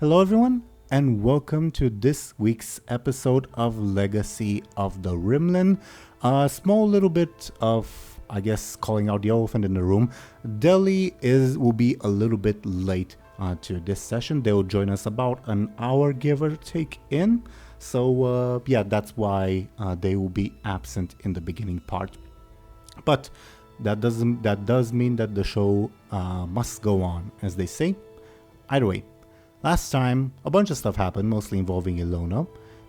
Hello, everyone, and welcome to this week's episode of Legacy of the Rimlen. A small little bit of, calling out the elephant in the room. Will be a little bit late to this session. They will join us about an hour, give or take, in. So, that's why they will be absent in the beginning part. But that does mean that the show must go on, as they say. Either way. Last time, a bunch of stuff happened, mostly involving Illona.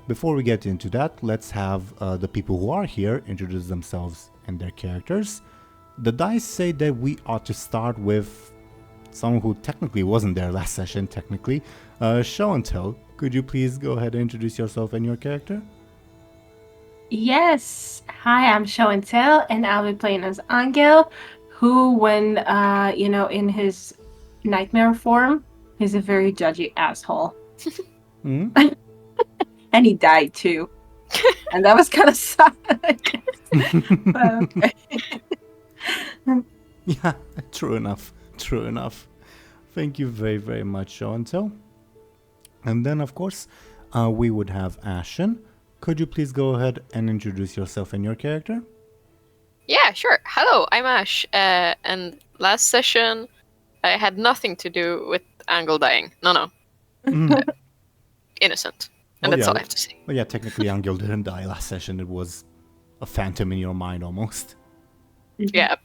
Before we get into that, let's have the people who are here introduce themselves and their characters. The dice say that we ought to start with someone who technically wasn't there last session, Show&Tell. Could you please go ahead and introduce yourself and your character? Yes. Hi, I'm Show&Tell, and I'll be playing as Anghel, who, when, in his nightmare form, he's a very judgy asshole. Mm-hmm. And he died too. And that was kind of sad. Okay. Yeah, true enough. Thank you very, very much, Show&Tell. And then, of course, we would have Ashen. Could you please go ahead and introduce yourself and your character? Yeah, sure. Hello, I'm Ash. And last session, I had nothing to do with Anghel dying. No. Innocent. And that's all I have to say. Well, yeah, technically Anghel didn't die last session. It was a phantom in your mind almost. Yeah.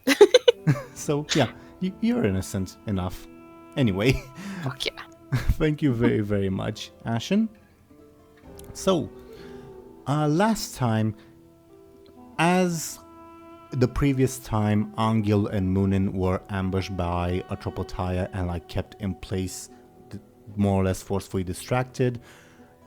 So, yeah, you're innocent enough. Anyway. Fuck yeah. Thank you very, very much, Ashen. So, last time, as the previous time, Anghel and Muninn were ambushed by Atropataya and kept in place, more or less forcefully distracted.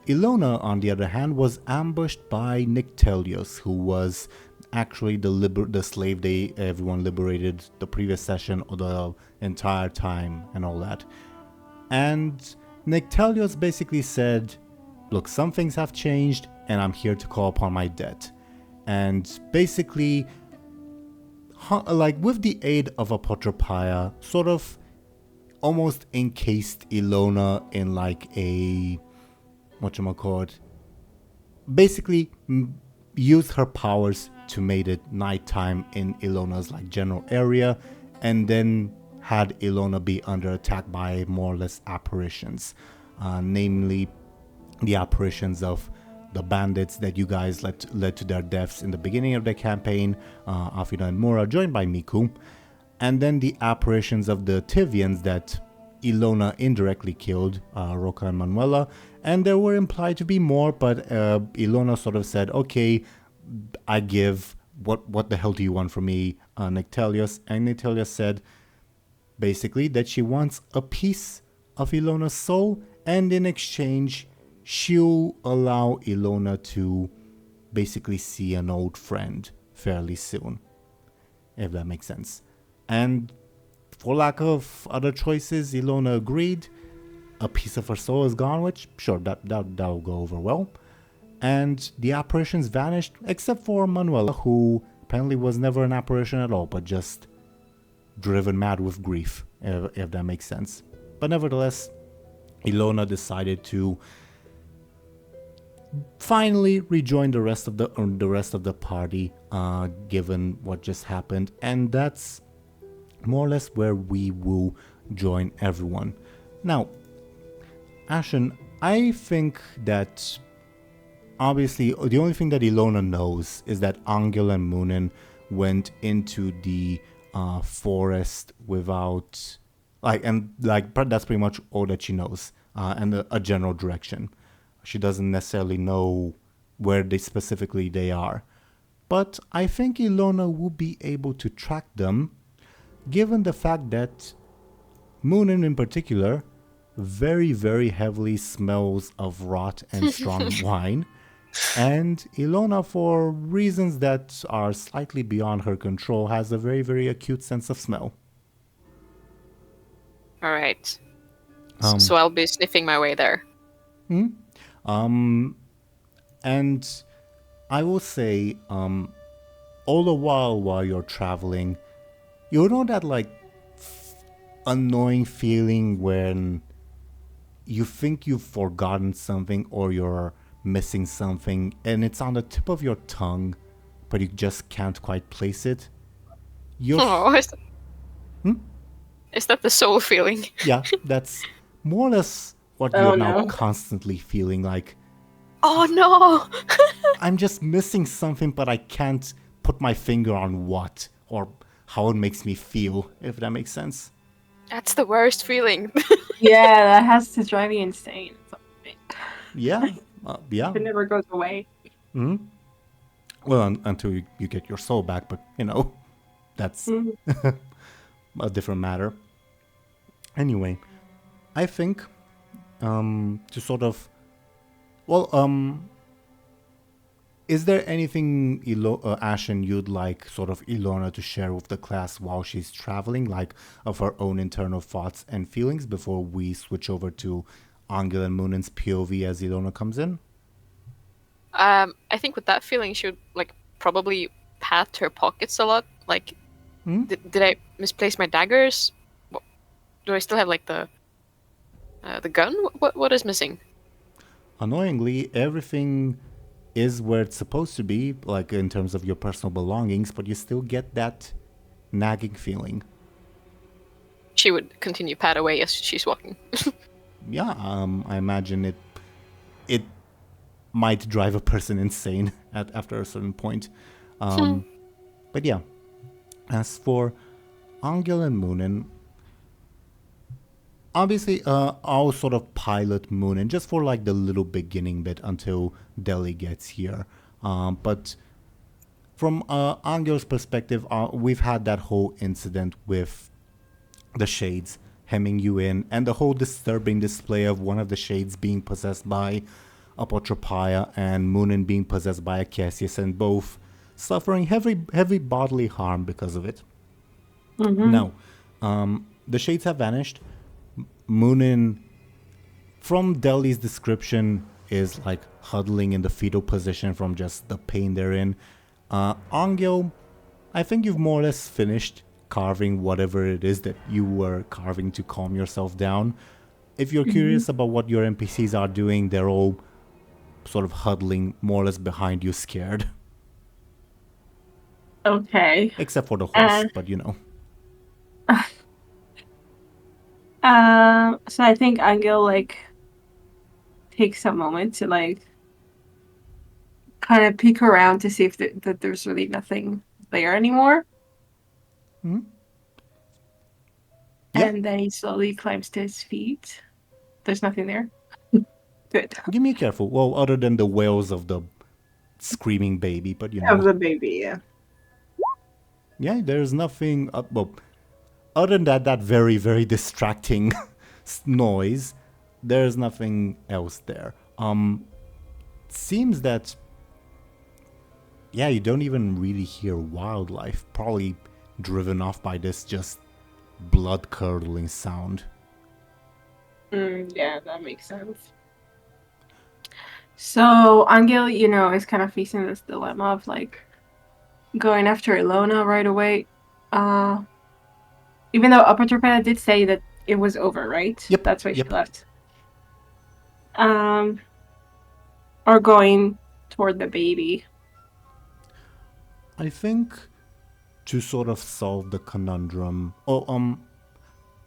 Illona, on the other hand, was ambushed by Nyctelios, who was actually the slave everyone liberated the previous session or the entire time and all that. And Nyctelios basically said, look, some things have changed and I'm here to call upon my debt. And basically, with the aid of Apotropia, sort of almost encased Illona in a basically used her powers to make it nighttime in Illona's general area, and then had Illona be under attack by more or less apparitions, namely the apparitions of the bandits that you guys led to their deaths in the beginning of the campaign, Afina and Mura, joined by Miku, and then the apparitions of the Tivians that Illona indirectly killed, Roca and Manuela, and there were implied to be more, but Illona sort of said, okay, I give, what the hell do you want from me, Nyctelios? And Nyctelios said, basically, that she wants a piece of Illona's soul, and in exchange, she'll allow Illona to basically see an old friend fairly soon, if that makes sense. And for lack of other choices, Illona agreed. A piece of her soul is gone, which, sure, that'll go over well. And the apparitions vanished, except for Manuela, who apparently was never an apparition at all, but just driven mad with grief, if that makes sense. But nevertheless, Illona decided to finally rejoin the rest of the party, given what just happened, and that's more or less where we will join everyone. Now, Ashen, I think that obviously the only thing that Illona knows is that Anghel and Muninn went into the forest without that's pretty much all that she knows, and a general direction. She doesn't necessarily know where they specifically are, but I think Illona will be able to track them, given the fact that Muninn in particular very, very heavily smells of rot and strong wine, and Illona, for reasons that are slightly beyond her control, has a very, very acute sense of smell. All right. So I'll be sniffing my way there. And I will say, all the while you're traveling, you know that annoying feeling when you think you've forgotten something or you're missing something, and it's on the tip of your tongue, but you just can't quite place it. Oh, is that the soul feeling? Yeah, that's more or less what Oh, you're now no. constantly feeling like. Oh no! I'm just missing something, but I can't put my finger on what or how it makes me feel, if that makes sense. That's the worst feeling. Yeah, that has to drive you insane. Yeah, yeah. It never goes away. Hmm. Well, until you get your soul back, but that's a different matter. Anyway, I think to sort of, is there anything, Ashen, you'd like sort of Illona to share with the class while she's traveling, like of her own internal thoughts and feelings before we switch over to Anghel and Muninn's POV as Illona comes in? I think with that feeling, she would like probably pat her pockets a lot. Like, did I misplace my daggers? Do I still have like the gun? What is missing? Annoyingly, everything is where it's supposed to be, like in terms of your personal belongings, but you still get that nagging feeling. She would continue pat away as she's walking. Yeah, I imagine it might drive a person insane after a certain point. But yeah, as for Anghel and Muninn, obviously, I'll sort of pilot Muninn just for like the little beginning bit until Dely gets here. But from Anghel's perspective, we've had that whole incident with the shades hemming you in, and the whole disturbing display of one of the shades being possessed by Apotropia and Muninn being possessed by a Cassius, and both suffering heavy bodily harm because of it. Now, the shades have vanished. Muninn, from Dely's description, is like huddling in the fetal position from just the pain they're in. Anghel, I think you've more or less finished carving whatever it is that you were carving to calm yourself down. If you're curious about what your NPCs are doing, they're all sort of huddling more or less behind you, scared. Okay. Except for the horse, but So I think Anghel like takes a moment to like kind of peek around to see if that there's really nothing there anymore. Yeah. And then he slowly climbs to his feet. There's nothing there. Good. Give me a careful. Well, other than the wails of the screaming baby, but Of the baby, yeah. Yeah, there's nothing. Other than that very, very distracting noise, there's nothing else there. Seems that, yeah, you don't even really hear wildlife, probably driven off by this just blood-curdling sound. Yeah, that makes sense. So Anghel, is kind of facing this dilemma of like going after Illona right away. Even though Apotropia did say that it was over, right? Yep. That's why she left. Or going toward the baby. I think to sort of solve the conundrum.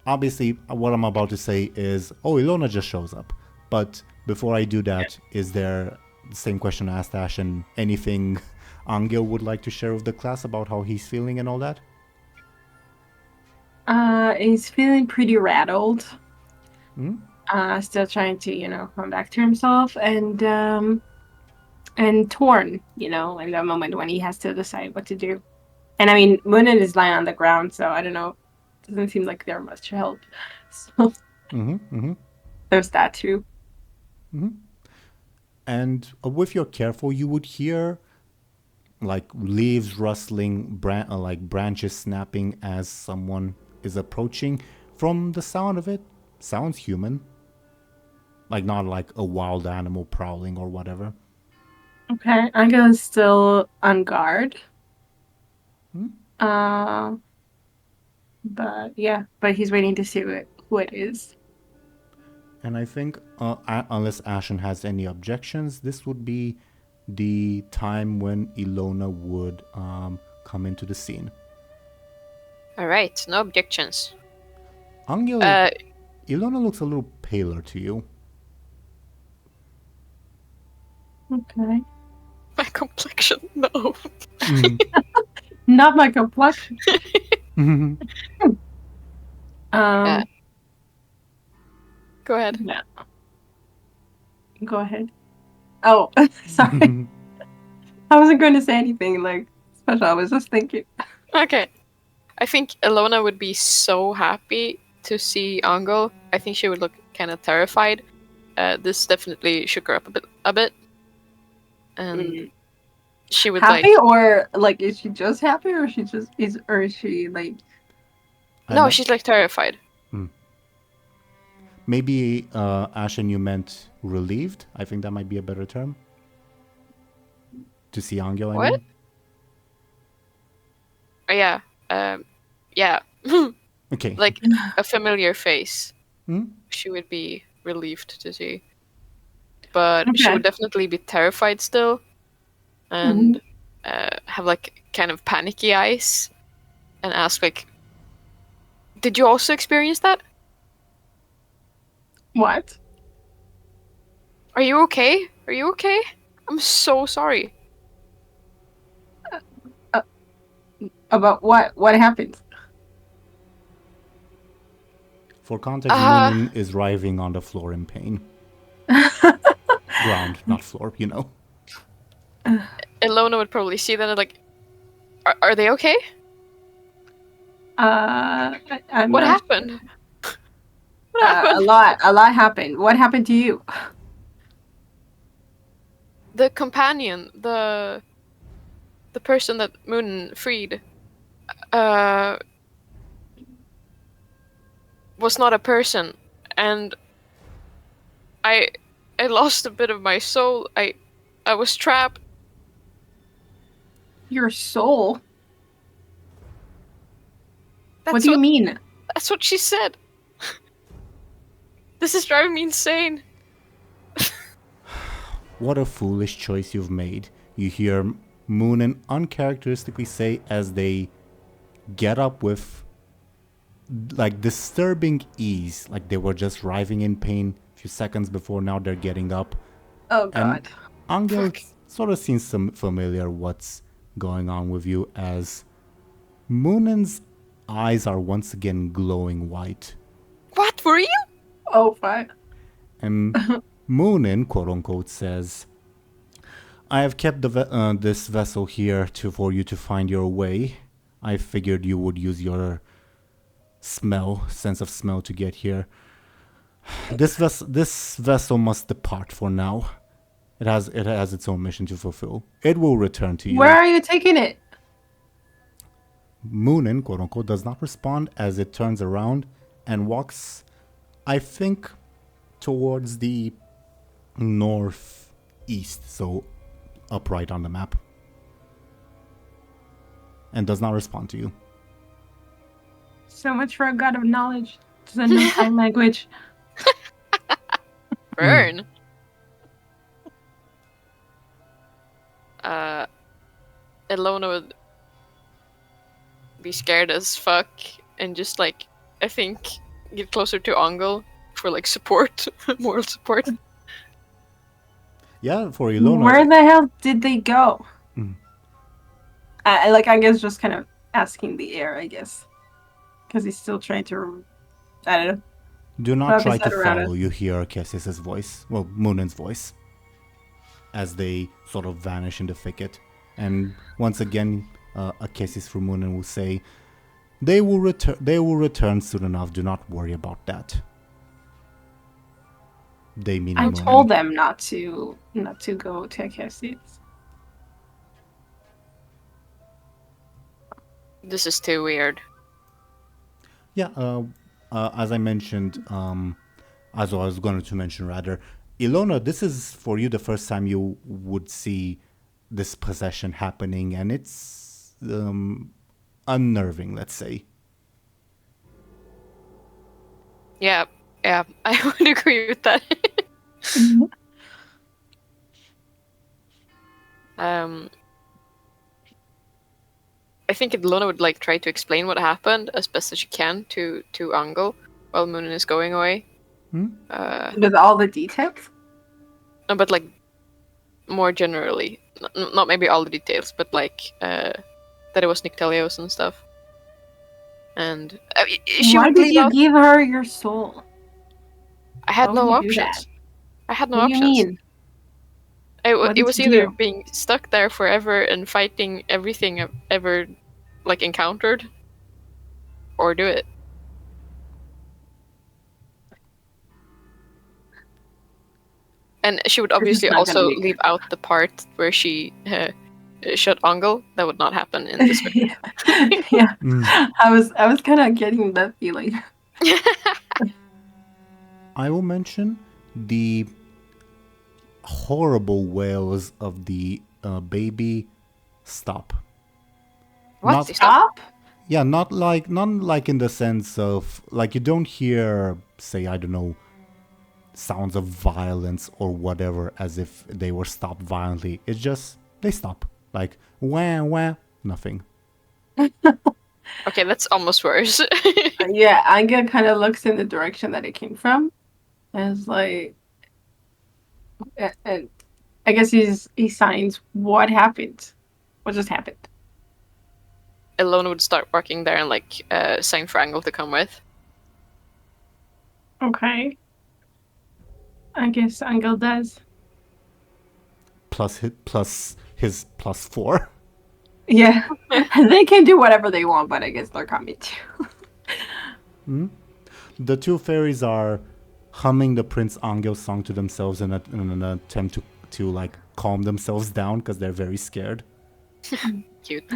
Obviously, what I'm about to say is, Illona just shows up. But before I do that, is there the same question I asked Ashen? Anything Anghel would like to share with the class about how he's feeling and all that? He's feeling pretty rattled. Still trying to, come back to himself and torn, in that moment when he has to decide what to do. And I mean, Muninn is lying on the ground, so I don't know. Doesn't seem like they're much help. So there's that too. And if you're careful, you would hear like leaves rustling, like branches snapping as someone is approaching. From the sound of it, sounds human. Like not like a wild animal prowling or whatever. Okay, Anghel is still on guard. But he's waiting to see who it is. And I think, unless Ashen has any objections, this would be the time when Illona would come into the scene. All right, no objections. Anghel, Illona looks a little paler to you. Okay. My complexion, no. Not my complexion. Yeah. Go ahead. Yeah. Go ahead. Oh, sorry. I wasn't going to say anything special. I was just thinking. Okay. I think Illona would be so happy to see Anghel. I think she would look kind of terrified. This definitely shook her up a bit. And she would happy, or is she just happy, or is she No, she's terrified. Maybe, Ashen, you meant relieved? I think that might be a better term. To see Anghel, What? I mean. Oh, yeah. Yeah. Okay. Like a familiar face. Hmm? She would be relieved to see. But she would definitely be terrified still. And have kind of panicky eyes. And ask did you also experience that? What? Are you okay? Are you okay? I'm so sorry. About what? What happened? For context, Muninn is writhing on the floor in pain. Ground, not floor, you know. Illona would probably see that and are they okay? What happened? What happened? A lot happened. What happened to you? The companion, the person that Muninn freed, was not a person, and I lost a bit of my soul. I was trapped. Your soul? What do you mean? That's what she said. This is driving me insane. What a foolish choice you've made. You hear Muninn uncharacteristically say as they get up with disturbing ease, like they were just writhing in pain a few seconds before. Now they're getting up. Oh god. And Anghel sort of seems some familiar what's going on with you, as Munin's eyes are once again glowing white. What, for real? Oh, fine. And Muninn, quote unquote, says, "I have kept this vessel here for you to find your way. I figured you would use your sense of smell to get here. This vessel must depart for now. It has its own mission to fulfill. It will return to you." Where are you taking it? Muninn, quote unquote, does not respond as it turns around and walks, I think, towards the northeast, so upright on the map, and does not respond to you. So much for a god of knowledge. Doesn't know sign language. Burn. Illona would be scared as fuck and just I think get closer to Anghel for support, moral support. Yeah, for Illona. Where the hell did they go? I guess just kind of asking the air, I guess, because he's still trying to. I don't know. Do not try to follow. You hear Kessis' voice, well, Munin's voice, as they sort of vanish in the thicket. And once again, Kessis from Muninn will say, "They will return. They will return soon enough. Do not worry about that." They mean. I Muninn. told them not to go to Kessis. This is too weird. Yeah. As I mentioned, as I was going to mention rather, Illona, this is for you the first time you would see this possession happening, and it's unnerving, let's say. Yeah, Yeah, I would agree with that. I think Illona would like try to explain what happened as best as she can to Anghel while Muninn is going away. With all the details? No, but like more generally, not maybe all the details, but like that it was Nyctelios and stuff. And she Why would did leave you out. give her your soul? I had Why no would you do options. that? I had no What do you options. mean? It What did was you either do? being stuck there forever and fighting everything I've ever like encountered, or do it. And she would This is obviously not gonna also make leave sense. out the part where she shot Anghel. That would not happen in this way. Yeah. I was kind of getting that feeling. I will mention the horrible wails of the baby stop. What? Not- They stopped? Stop? Yeah, not like in the sense of like you don't hear, say, I don't know, sounds of violence or whatever as if they were stopped violently. It's just they stop. Like wah wah, nothing. Okay, that's almost worse. Yeah, Anga kind of looks in the direction that it came from, and it's like, and I guess he signs. What happened? What just happened? Illona would start working there and like sign for Anghel to come with. Okay. I guess Angel does. Plus his +4. Yeah, they can do whatever they want, but I guess they're coming too. The two fairies are humming the Prince Anghel song to themselves in an attempt to like calm themselves down because they're very scared. Cute.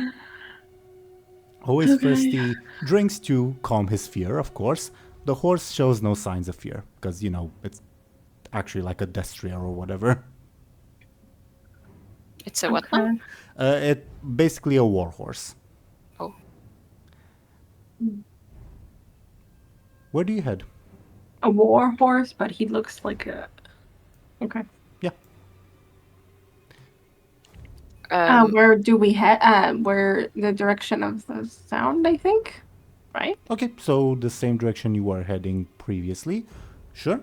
Always thirsty drinks to calm his fear, of course. The horse shows no signs of fear because, you know, it's actually like a destrier or whatever. It's a what now? It basically a war horse. Oh. Where do you head? A war horse, but he looks like a. Okay. Yeah. Where do we head? Where the direction of the sound, I think. Right? Okay, so the same direction you were heading previously. Sure.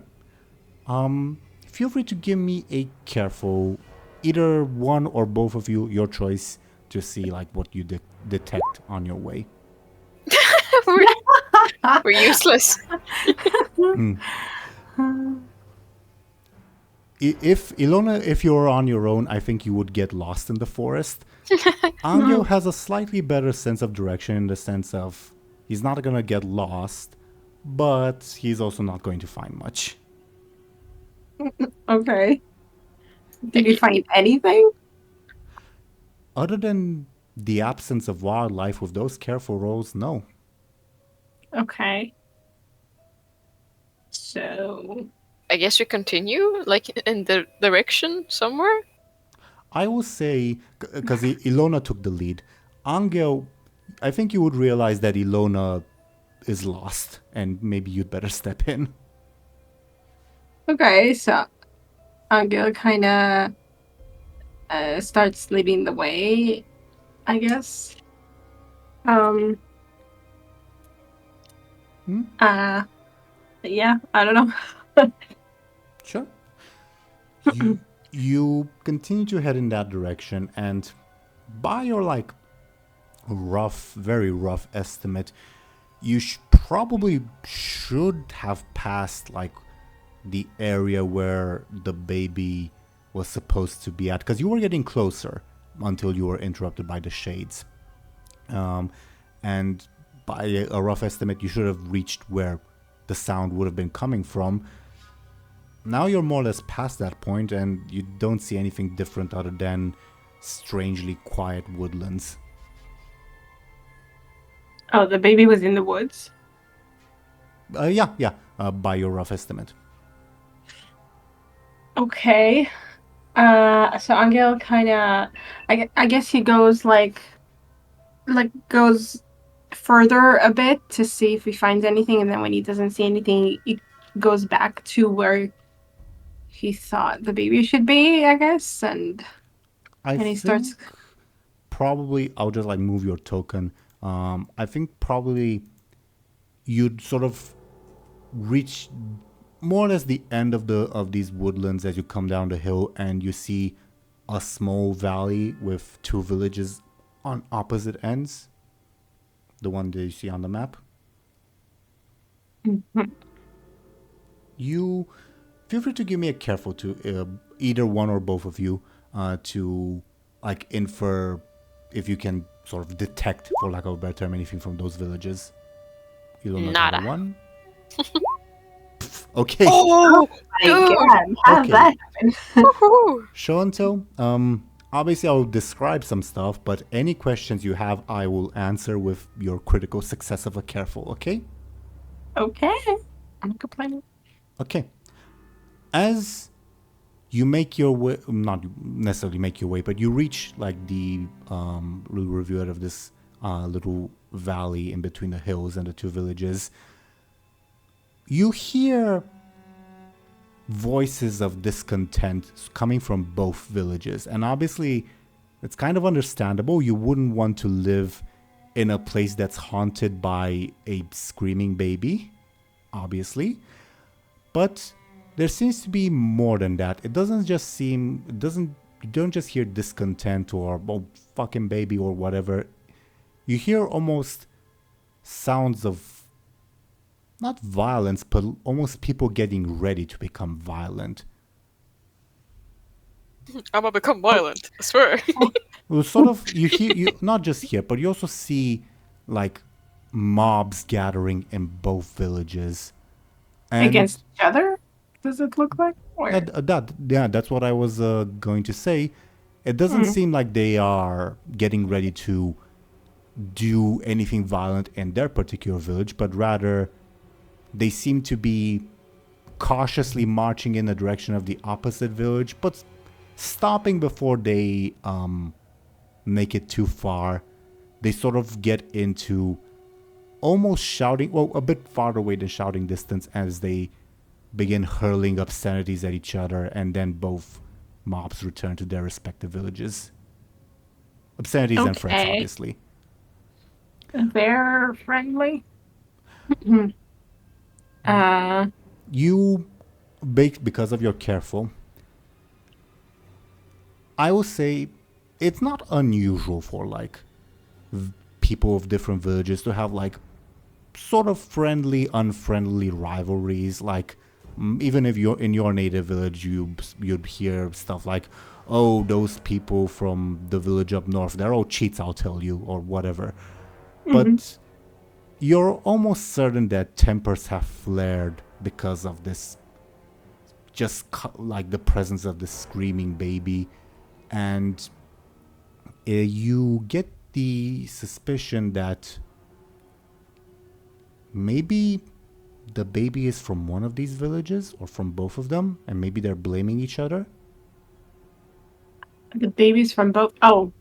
Feel free to give me a careful, either one or both of you, your choice, to see like what you detect on your way. We're useless. If Illona, if you were on your own, I think you would get lost in the forest. Anghel has a slightly better sense of direction in the sense of he's not gonna get lost, but he's also not going to find much. Okay. Did you find anything? Other than the absence of wildlife with those careful rolls, no. Okay. So. I guess we continue, like in the direction somewhere. I will say, because Illona took the lead, Anghel, I think you would realize that Illona is lost, and maybe you'd better step in. Okay, so Angel kind of starts leading the way, I guess. Yeah, I don't know. Sure. You continue to head in that direction, and by your like very rough estimate, you probably should have passed like the area where the baby was supposed to be at, because you were getting closer until you were interrupted by the shades. And by a rough estimate, you should have reached where the sound would have been coming from. Now you're more or less past that point, and you don't see anything different other than strangely quiet woodlands. Oh, the baby was in the woods? Yeah, by your rough estimate. Okay. So Angel kind of, I guess he goes goes further a bit to see if he finds anything, and then when he doesn't see anything, he goes back to where he thought the baby should be, I guess, and he starts. Probably I'll just like move your token. I think probably you'd sort of reach more or less the end of these woodlands as you come down the hill, and you see a small valley with 2 villages on opposite ends. The one that you see on the map. Mhm. You feel free to give me a careful to either one or both of you to like infer if you can sort of detect, for lack of a better term, anything from those villages. Illona got a Nada. 1. Okay. Oh, My good. God, how Okay. did that happen? Woohoo. Show&Tell, obviously I'll describe some stuff, but any questions you have, I will answer with your critical success of a careful, okay? Okay, I'm not complaining. Okay. As you make your way, not necessarily make your way, but you reach like the little rivulet of this little valley in between the hills and the 2 villages. You hear voices of discontent coming from both villages, and obviously it's kind of understandable. You wouldn't want to live in a place that's haunted by a screaming baby, obviously, but there seems to be more than that. You don't just hear discontent or oh, fucking baby or whatever. You hear almost sounds of not violence, but almost people getting ready to become violent. I'm gonna become violent, I swear. Well, sort of, you not just here, but you also see like mobs gathering in both villages. And Against each other? Does it look like? Or... that's what I was going to say. It doesn't seem like they are getting ready to do anything violent in their particular village, but rather they seem to be cautiously marching in the direction of the opposite village, but stopping before they make it too far. They sort of get into almost shouting, well, a bit farther away than shouting distance, as they begin hurling obscenities at each other, and then both mobs return to their respective villages. Obscenities and threats, Okay. obviously. They're friendly. You, because of your careful, I will say it's not unusual for like people of different villages to have like sort of friendly, unfriendly rivalries. Like even if you're in your native village, you'd hear stuff like, "Oh, those people from the village up north, they're all cheats, I'll tell you," or whatever. But you're almost certain that tempers have flared because of this, just like the presence of this screaming baby. And you get the suspicion that maybe the baby is from one of these villages or from both of them, and maybe they're blaming each other. The baby's from both. Oh,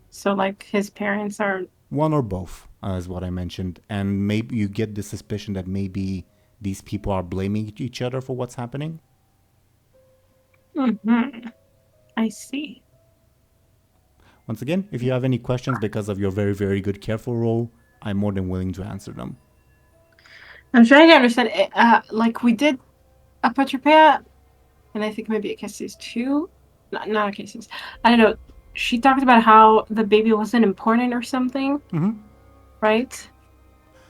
so like his parents are. One or both, is what I mentioned. And maybe you get the suspicion that maybe these people are blaming each other for what's happening. I see. Once again, if you have any questions because of your very, very good careful roll, I'm more than willing to answer them. I'm trying to understand. Like we did a Petropea, and I think maybe a Cassis too. Not a Cassis. I don't know. She talked about how the baby wasn't important or something, right?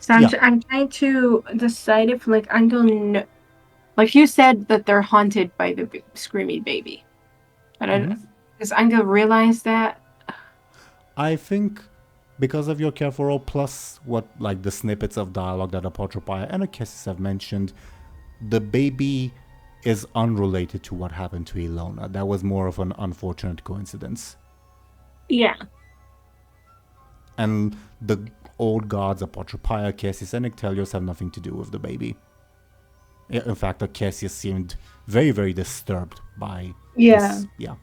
So I'm trying to decide if like Anghel, like you said that they're haunted by the screaming baby, but I don't. Does Anghel realize that? I think because of your careful roll, plus what like the snippets of dialogue that Apotropia and Akessis have mentioned, the baby is unrelated to what happened to Illona. That was more of an unfortunate coincidence. Yeah. And the old gods, Apotropia, Akessis, and Ictelios have nothing to do with the baby. In fact, Akessis seemed very, very disturbed by this. Yeah.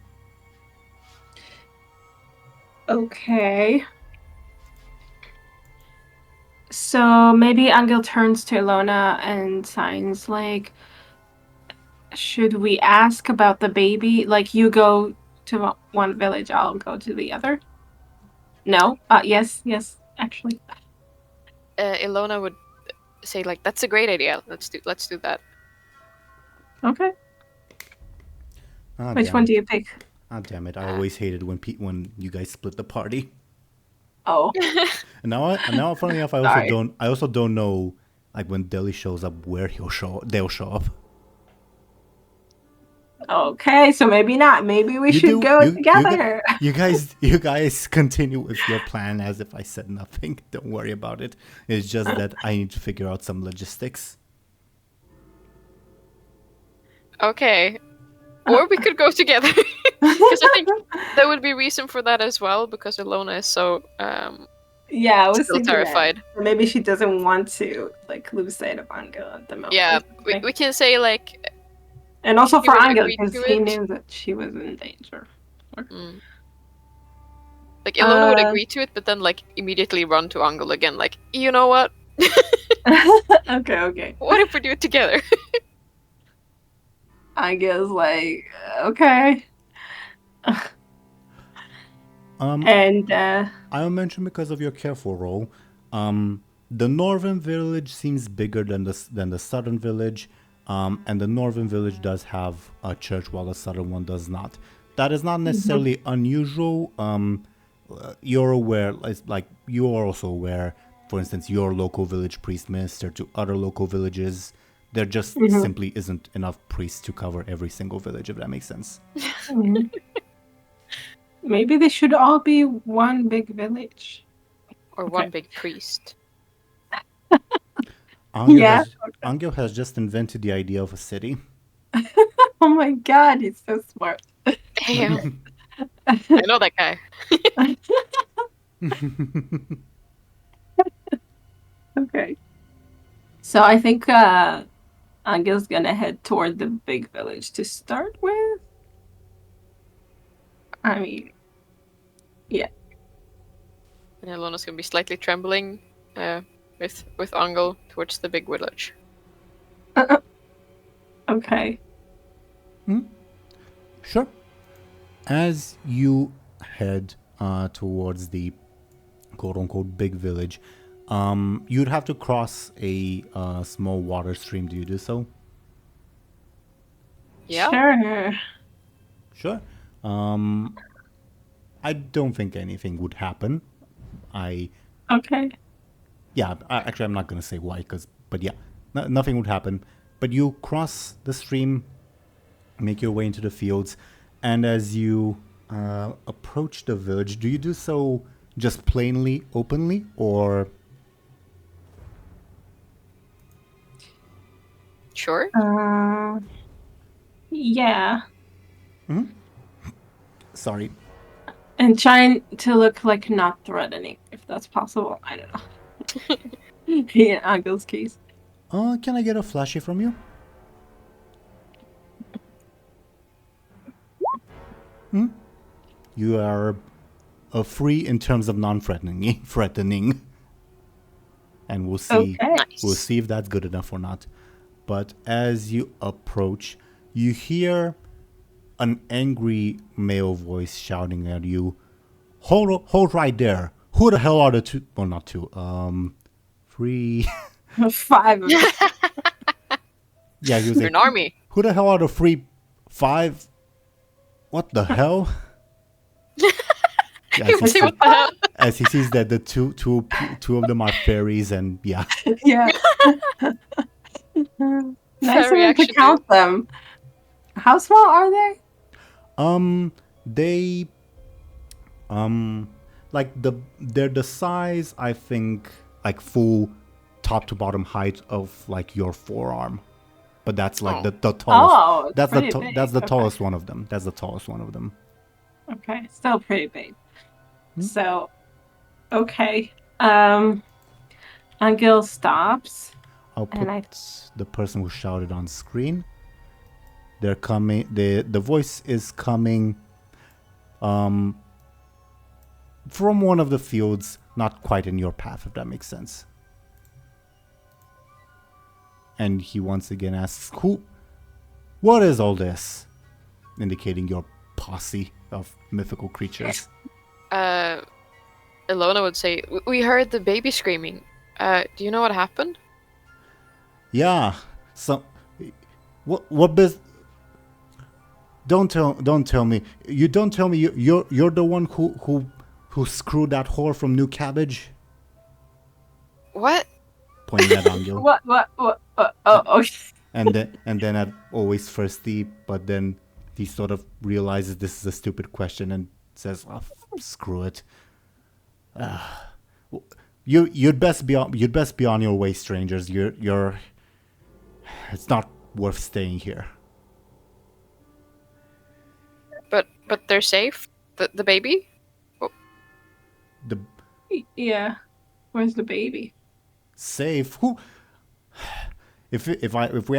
Okay. So maybe Anghel turns to Illona and signs like, should we ask about the baby? Like, you go to one village, I'll go to the other. No? Yes, actually. Illona would say like, "That's a great idea. Let's do that." Okay. Ah, Which damn one it. do you pick? Ah, damn it! I always hated when you guys split the party. Oh. And now, funny enough, Sorry. I also don't know, like, when Deli shows up, where they'll show up. Okay, so maybe not. Maybe we should go together. You guys continue with your plan as if I said nothing. Don't worry about it. It's just that I need to figure out some logistics. Okay. Or we could go together. Because I think there would be reason for that as well, because Illona is so Yeah, I was still thinking terrified. that. Or maybe she doesn't want to like lose sight of Anghel at the moment. Yeah, we can say like... And also he for would Anghel, agree because to he it. knew that she was in danger. Like, Illona would agree to it, but then like immediately run to Anghel again, like, you know what? Okay. What if we do it together? Anghel's like, okay. And I'll mention, because of your careful role, the northern village seems bigger than the southern village, and the northern village does have a church while the southern one does not. That is not necessarily unusual. You're aware, like you are also aware. For instance, your local village priest minister to other local villages. There just simply isn't enough priests to cover every single village, if that makes sense. Maybe they should all be one big village. Or one big priest. Anghel has just invented the idea of a city. Oh my god, he's so smart. Damn. I know that guy. Okay. So I think Anghel's gonna head toward the big village to start with. I mean, yeah. And Illona's gonna be slightly trembling with Anghel towards the big village. Okay. Sure. As you head towards the quote-unquote big village, you'd have to cross a small water stream. Do you do so? Yeah. Sure. I don't think anything would happen. Okay. Yeah, actually, I'm not going to say why, but yeah, nothing would happen. But you cross the stream, make your way into the fields, and as you approach the village, do you do so just plainly, openly, or... Sure. Yeah. Sorry. And trying to look like not threatening, if that's possible. I don't know. In Anghel's case. Can I get a flashy from you? You are free in terms of non-threatening. And we'll see. Okay. Nice. We'll see if that's good enough or not. But as you approach, you hear an angry male voice shouting at you. Hold right there. Who the hell are the two? Well, not two. 3. 5 of them. Yeah, he was You're an army. Who the hell are the 5? What the hell? Yeah, You say what the hell? as he sees that the two of them are fairies, and yeah. Yeah. Nice of him reaction, to count them. How small are they? They like they're the size, I think, like full top to bottom height of like your forearm. But that's like the tallest. Oh, that's pretty the big. that's the Okay. tallest one of them. That's the tallest one of them. Okay, still pretty big. So, okay. Anghel stops. I'll put And the person who shouted on screen. They're coming. The voice is coming from one of the fields, not quite in your path, if that makes sense. And he once again asks, what is all this? Indicating your posse of mythical creatures. Illona would say, "We heard the baby screaming. Do you know what happened?" Yeah. So, what Don't tell me. You don't tell me you're the one who screwed that whore from New Cabbage? What? Pointing at Anghel. What? Oh, okay. And then at always thirsty, but then he sort of realizes this is a stupid question and says, oh, screw it. You'd best be on your way, strangers. You're it's not worth staying here. But they're safe? The baby? Oh. Yeah. Where's the baby? Safe? Who? If we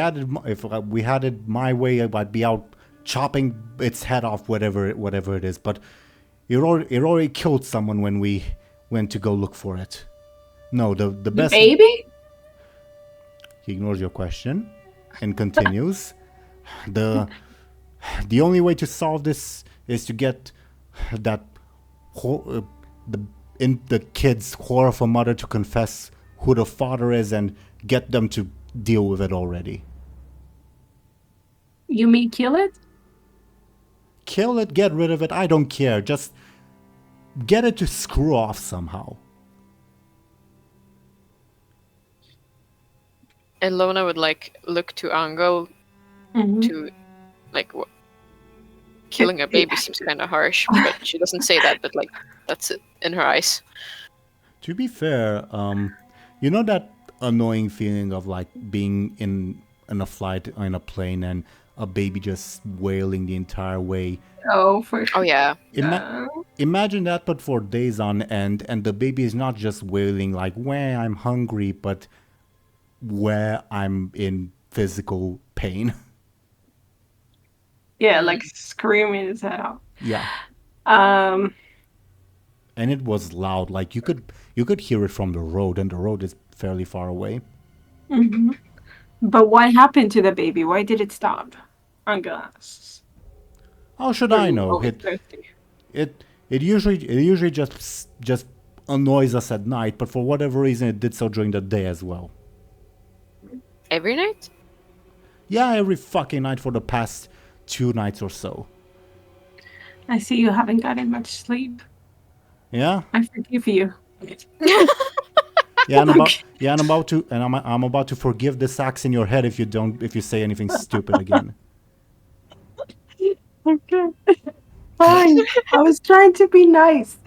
had it my way, I'd be out chopping its head off, whatever it is. But it already killed someone when we went to go look for it. No, the best. The baby? He ignores your question and continues. The only way to solve this is to get that the kid's whore of a mother to confess who the father is and get them to deal with it already. You mean kill it? Kill it, get rid of it, I don't care. Just get it to screw off somehow. Illona would look to Anghel to what? Killing a baby seems kind of harsh, but she doesn't say that. But that's it in her eyes. To be fair, you know that annoying feeling of being in a flight in a plane and a baby just wailing the entire way. Oh, for sure. Oh yeah. Imagine that, but for days on end, and the baby is not just wailing where I'm hungry, but where I'm in physical pain. Yeah, screaming his head off. Yeah. Um. And it was loud. You could hear it from the road, and the road is fairly far away. Mm-hmm. But what happened to the baby? Why did it stop? Anghel asks. How should I know? It usually just annoys us at night, but for whatever reason it did so during the day as well. Every night? Yeah, every fucking night for the past 2 nights or so. I see you haven't gotten much sleep. Yeah? I forgive you. Yeah, I'm about to forgive this axe in your head if you say anything stupid again. Okay. Fine. I was trying to be nice.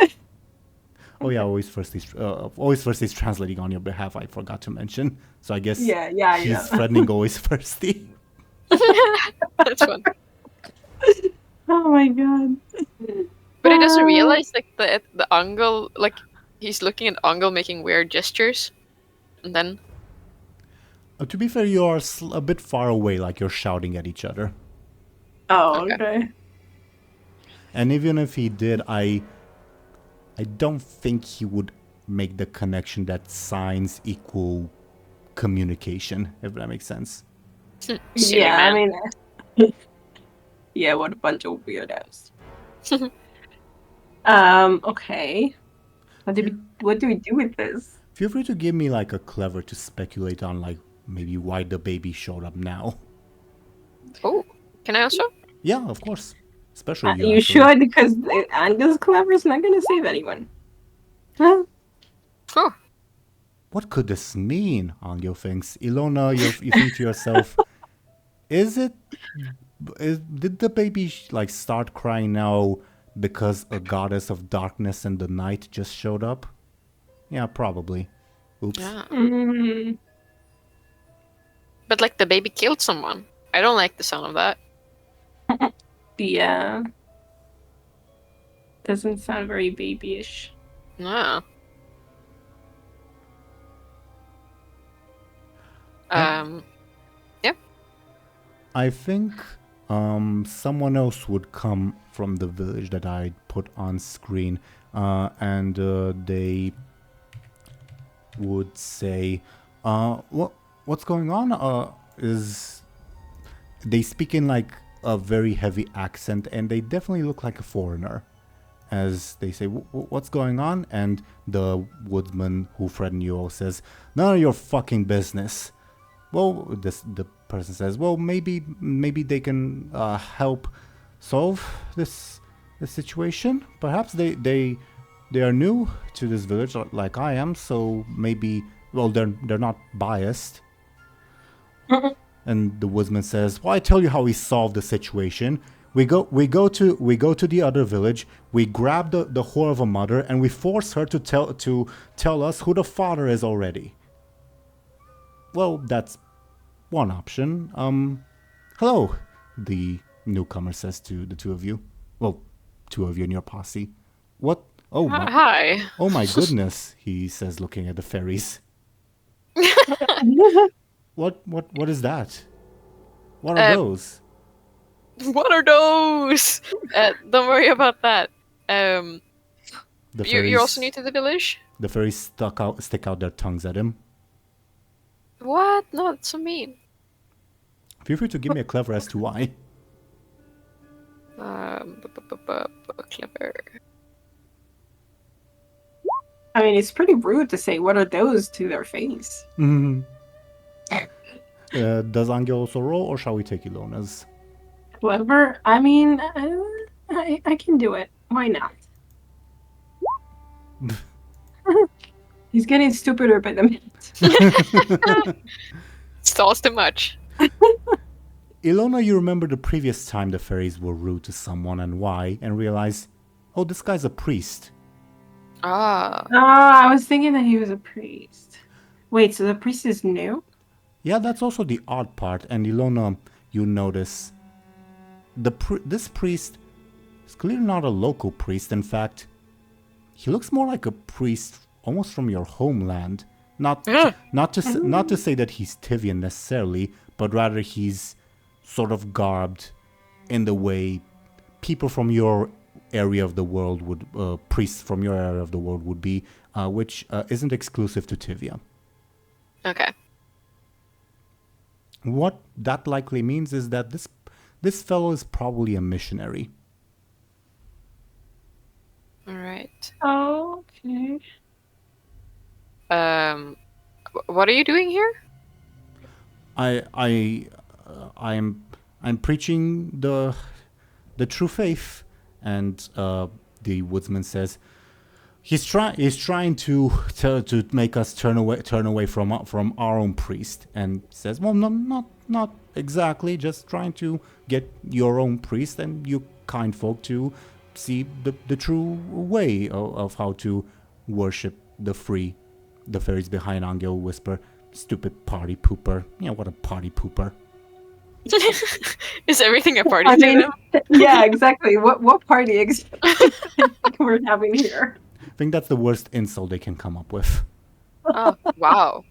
Oh yeah, always first is translating on your behalf. I forgot to mention. So I guess he's threatening always firsty. That's fun. Oh my god. But he doesn't realize the Anghel he's looking at Anghel making weird gestures, and then. To be fair, you are a bit far away, you're shouting at each other. Oh, okay. And even if he did, I don't think he would make the connection that signs equal communication, if that makes sense. Yeah, I mean, yeah, what a bunch of weirdos. Okay. What do we do with this? Feel free to give me a clever to speculate on maybe why the baby showed up now. Oh, can I also? Yeah, of course. Especially you. You should, because Anghel's clever is not going to save anyone. Huh? Huh. What could this mean? Anghel thinks. Illona, you think to yourself, did the baby start crying now because a goddess of darkness and the night just showed up? Yeah, probably. Oops. Yeah. Mm. But the baby killed someone. I don't like the sound of that. Yeah. Doesn't sound very babyish. No. Yeah. I think someone else would come from the village that I put on screen, and they would say, what's going on? Is they speak in like a very heavy accent, and they definitely look like a foreigner. As they say, what's going on? And the woodsman who threatened you all says, none of your fucking business. Well, the person says, well, maybe they can help solve this situation. Perhaps they are new to this village like I am, so maybe, well, they're not biased. And the woodsman says, well, I tell you how we solved the situation. We go to the other village. We grab the whore of a mother, and we force her to tell us who the father is already. Well, that's one option. Hello, the newcomer says to the two of you. Well, two of you in your posse. What? Oh, Hi. Oh my goodness, he says, looking at the fairies. What is that? What are those? What are those? Don't worry about that. You're also new to the village? The fairies stick out their tongues at him. What? No, that's so mean. Feel free to give me a clever as to why. Clever. I mean, it's pretty rude to say, what are those to their face? Mm-hmm. Does Anghel also roll, or shall we take Illona's? Clever? I mean, I can do it. Why not? He's getting stupider by the minute. Stalls too much. Illona, you remember the previous time the fairies were rude to someone and why, and realize, oh, this guy's a priest. Ah. Oh, I was thinking that he was a priest. Wait, so the priest is new? Yeah, that's also the odd part. And Illona, you notice, this priest is clearly not a local priest. In fact, he looks more like a priest almost from your homeland. Not to say that he's Tivian necessarily, but rather he's sort of garbed in the way people from your area of the world would, priests from your area of the world would be, which isn't exclusive to Tivia. Okay. What that likely means is that this fellow is probably a missionary. All right. Oh, okay. What are you doing here? I'm preaching the true faith, and the woodsman says he's trying to make us turn away from our own priest, and says, well, no, not exactly, just trying to get your own priest and you kind folk to see the true way of how to worship the free. The fairies behind Anghel whisper, stupid party pooper. Yeah, what a party pooper. Is everything a party to them? Yeah, exactly. What party exactly we're having here? I think that's the worst insult they can come up with. Oh, wow.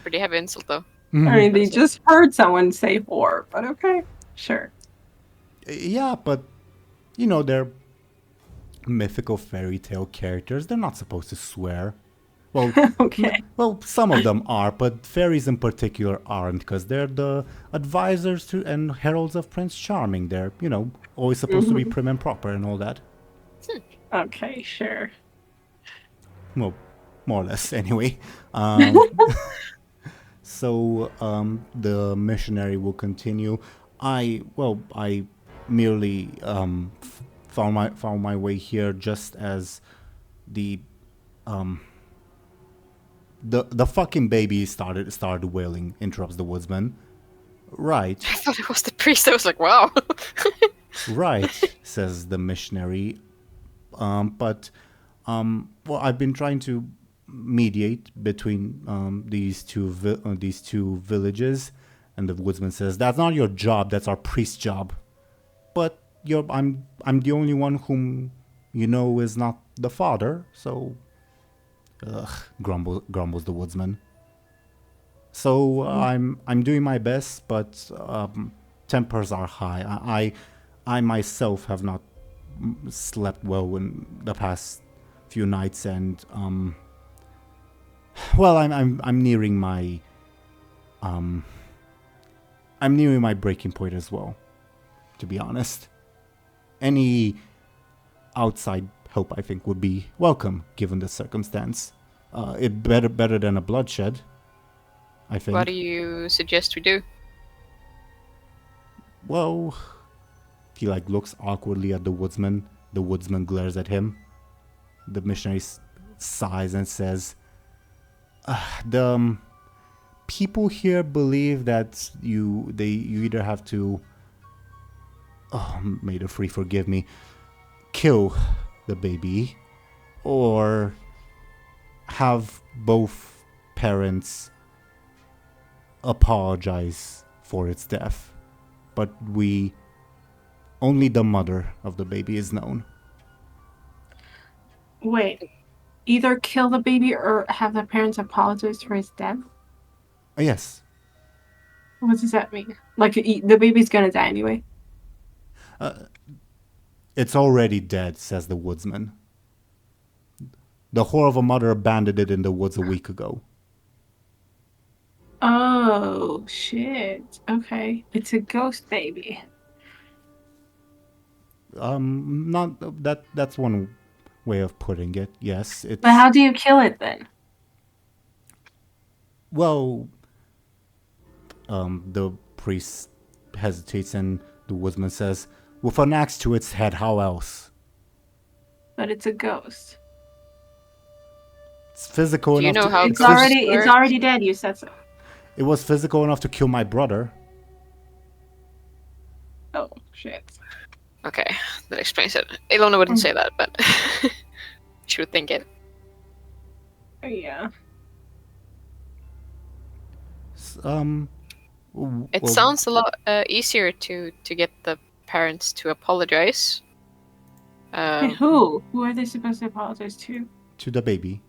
Pretty heavy insult, though. I mean, they just heard someone say whore, but okay, sure. Yeah, but, they're mythical fairy tale characters. They're not supposed to swear. Well, okay. Well, some of them are, but fairies in particular aren't, because they're the advisors to and heralds of Prince Charming. They're, always supposed to be prim and proper and all that. Okay, sure. Well, more or less, anyway. So the missionary will continue. I merely found my way here just as the fucking baby started wailing, interrupts the woodsman. Right. I thought it was the priest. I was like, wow. Right, says the missionary. But I've been trying to mediate between these two villages, and the woodsman says, that's not your job, that's our priest's job. But I'm the only one whom is not the father, so grumbles the woodsman. So I'm doing my best, but tempers are high. I myself have not slept well in the past few nights, and Well, I'm nearing my I'm nearing my breaking point as well, to be honest. Any outside help, I think, would be welcome given the circumstance. It better than a bloodshed, I think. What do you suggest we do? Well, he looks awkwardly at the woodsman. The woodsman glares at him. The missionary sighs and says, "The people here believe that you either have to, may the free forgive me, kill the baby, or have both parents apologize for its death. But only the mother of the baby is known." Wait, either kill the baby or have the parents apologize for his death? Yes. What does that mean? The baby's gonna die anyway. It's already dead, says the woodsman. The whore of a mother abandoned it in the woods a week ago. Oh, shit. Okay. It's a ghost baby. Not that's one way of putting it. Yes, it's... But how do you kill it then? Well, the priest hesitates and the woodsman says, "With an axe to its head, how else?" But it's a ghost. It's physical Do you enough know how It's ghosts it's work? already dead, you said so. It was physical enough to kill my brother. Oh, shit. Okay, that explains it. Illona wouldn't say that, but she would think it. Yeah. It sounds a lot easier to get the parents to apologize. Wait, who? Who are they supposed to apologize to? To the baby.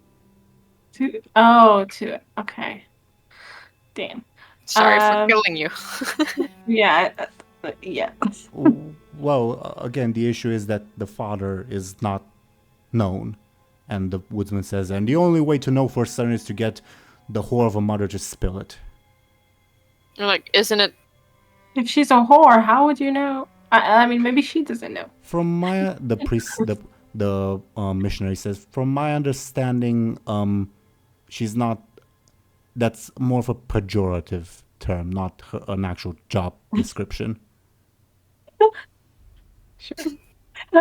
Okay. Damn. Sorry for killing you. Yeah. Yeah. Well, again, the issue is that the father is not known. And the woodsman says, and the only way to know for certain is to get the whore of a mother to spill it. You're like, isn't it? If she's a whore, how would you know? I mean, maybe she doesn't know. From my... The priest... The missionary says, from my understanding, she's not... That's more of a pejorative term, not an actual job description. Sure.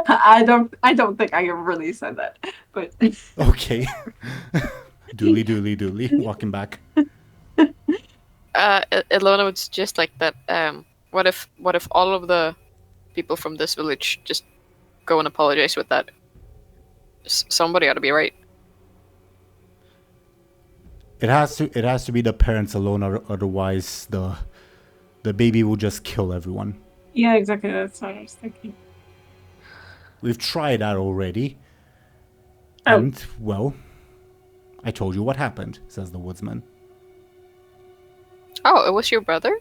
I don't think I really said that, but Okay. Dooley, walking back. Illona would suggest like that. What if all of the people from this village just go and apologize with that? Somebody ought to be right. It has to be the parents alone, or otherwise the baby will just kill everyone. yeah, exactly. That's what I was thinking. We've tried that already. Oh. And, well, I told you what happened, says the woodsman. Oh, it was your brother?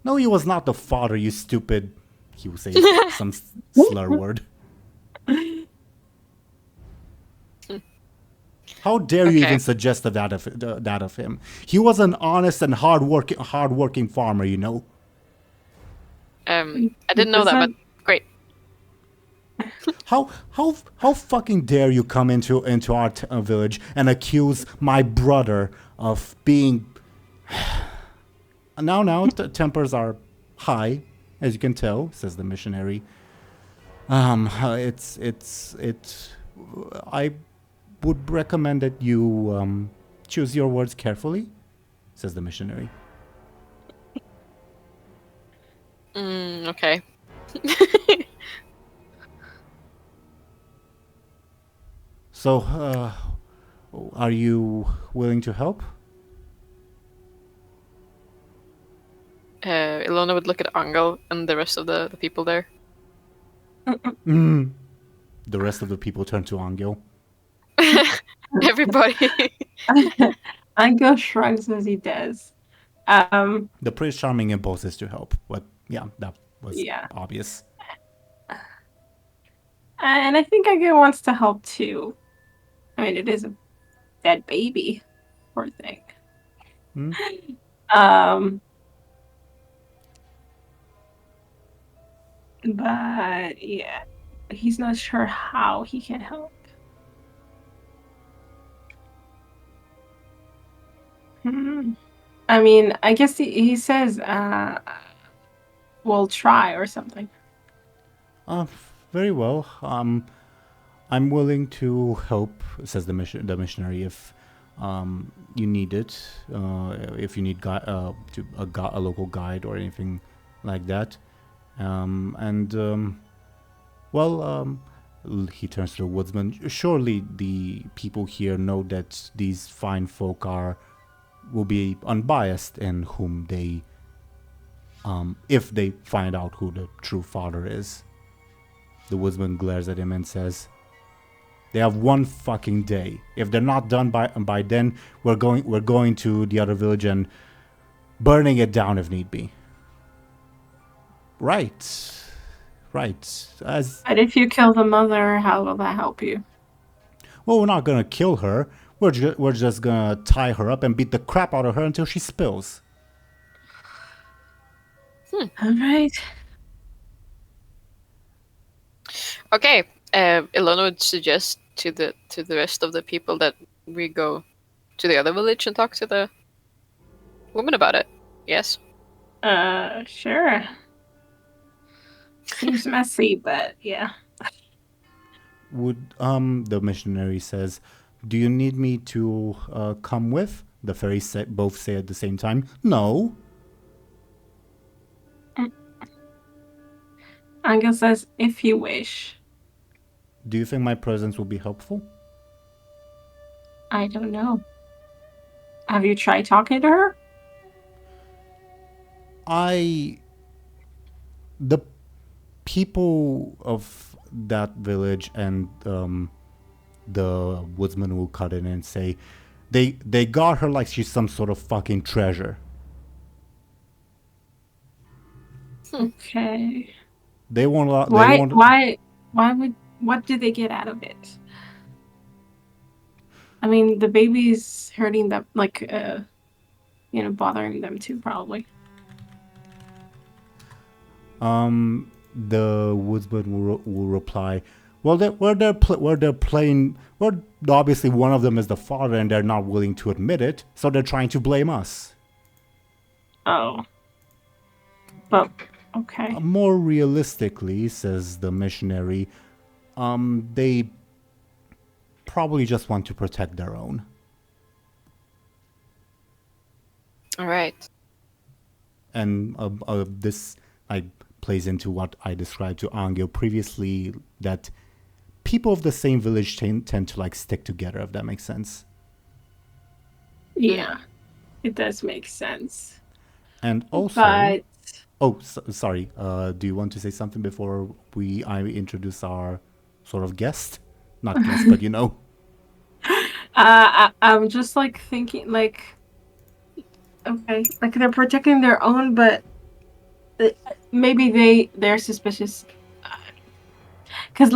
No, he was not the father, you stupid... He will say some slur word. How dare you even suggest that of him? He was an honest and hardworking farmer, you know. I didn't know that, but great. How fucking dare you come into our village and accuse my brother of being... Now, tempers are high, as you can tell, says the missionary. I would recommend that you choose your words carefully, says the missionary. Okay. So, are you willing to help? Illona would look at Anghel and the rest of the people there. The rest of the people turn to Anghel. Everybody. Anghel shrugs as he does. The Prince Charming impulses to help, but yeah, that was obvious. And I think Anghel wants to help too. I mean, it is dead baby. Poor thing. But yeah, he's not sure how he can help. I mean, I guess he says, we'll try or something. Very well. I'm willing to help, says the missionary, if you need it. If you need a local guide or anything like that. He turns to the woodsman. Surely the people here know that these fine folk will be unbiased in whom they, if they find out who the true father is. The woodsman glares at him and says, "They have one fucking day. If they're not done by then, we're going to the other village and burning it down if need be." Right. But if you kill the mother, how will that help you? Well, we're not gonna kill her. We're just gonna tie her up and beat the crap out of her until she spills. All right. Okay. Illona would suggest to the rest of the people that we go to the other village and talk to the woman about it. Yes. Sure. Seems messy, but yeah. Would the missionary says, "Do you need me to come with?" The fairies both say at the same time, "No." Anghel says, "If you wish." Do you think my presence will be helpful? I don't know. Have you tried talking to her? The people of that village and the woodsman will cut in and say they got her like she's some sort of fucking treasure. Okay. They won't allow. What do they get out of it? I mean, the baby's hurting them, bothering them too, probably. The woodsman will reply, "Well, obviously one of them is the father, and they're not willing to admit it, so they're trying to blame us." Oh. But okay. More realistically, says the missionary, they probably just want to protect their own. All right. And this plays into what I described to Anghel previously, that people of the same village tend to stick together, if that makes sense. Yeah, it does make sense. And also, sorry. Do you want to say something before I introduce our sort of guest? Not guest, but you know. I'm just thinking okay, they're protecting their own, but maybe they're suspicious because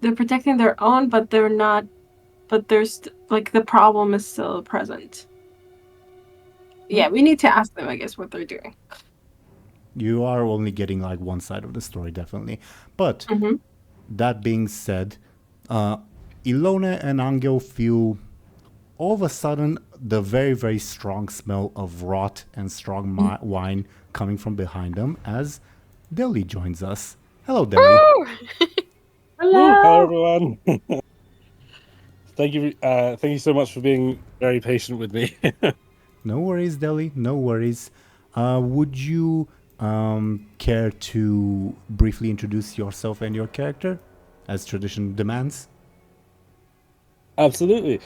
they're protecting their own, but they're not. But there's the problem is still present. Yeah, we need to ask them, I guess, what they're doing. You are only getting one side of the story, definitely. But that being said, Illona and Anghel feel all of a sudden the very, very strong smell of rot and strong wine coming from behind them as Dely joins us. Hello, Dely. Hello. Hello, everyone. Thank you so much for being very patient with me. No worries, Dely. No worries. Would you care to briefly introduce yourself and your character, as tradition demands? Absolutely.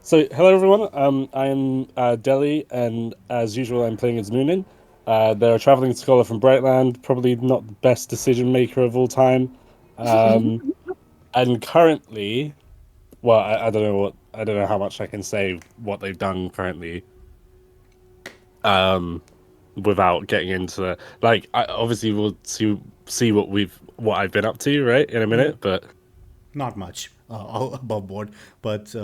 So, hello, everyone. I am Dely, and as usual, I'm playing as Muninn. They're a traveling scholar from Brightland, probably not the best decision maker of all time. And currently, well, I don't know how much I can say what they've done currently. Without getting into obviously we'll see what I've been up to, right, in a minute, but not much above board. But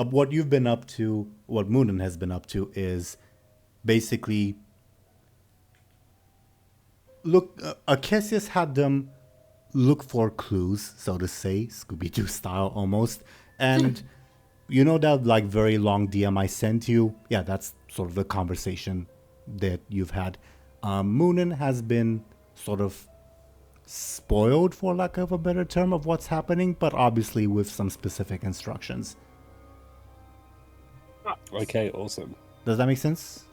what you've been up to, what Muninn has been up to, is basically look. Cassius had them look for clues, so to say, Scooby-Doo style almost, and you know that like very long DM I sent you. Yeah, that's sort of the conversation that you've had. Muninn has been sort of spoiled, for lack of a better term, of what's happening, but obviously with some specific instructions. Okay, awesome. Does that make sense?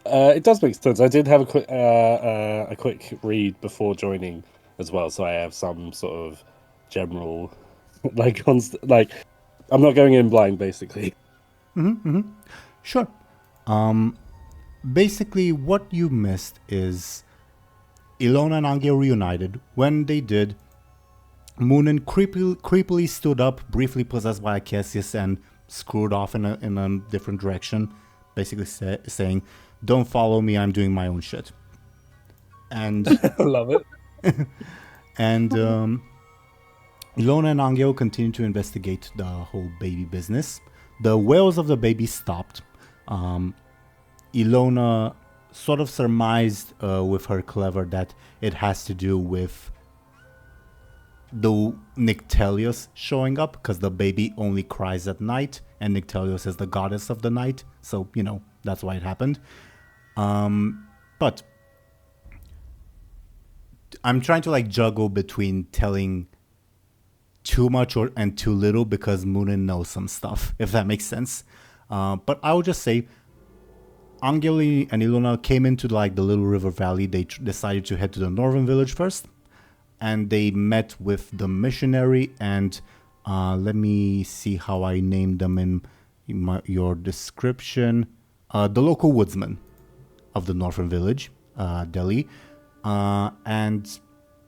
It does make sense. I did have a quick read before joining as well, so I have some sort of general like I'm not going in blind, basically. Sure. Basically, what you missed is Illona and Anghel reunited. When they did, Muninn creepily stood up, briefly possessed by Cassius, and screwed off in a different direction, basically saying, "Don't follow me, I'm doing my own shit." And I love it. and Illona and Anghel continued to investigate the whole baby business. The wails of the baby stopped. Illona sort of surmised with her clever that it has to do with the Nyctelios showing up, because the baby only cries at night, and Nyctelios is the goddess of the night, so, you know, that's why it happened. But I'm trying to like juggle between telling too much and too little, because Muninn knows some stuff, if that makes sense. But I would just say Anghel and Illona came into like the Little River Valley. They decided to head to the northern village first, and they met with the missionary and let me see how I named them in your description. The local woodsman of the northern village, Dely, and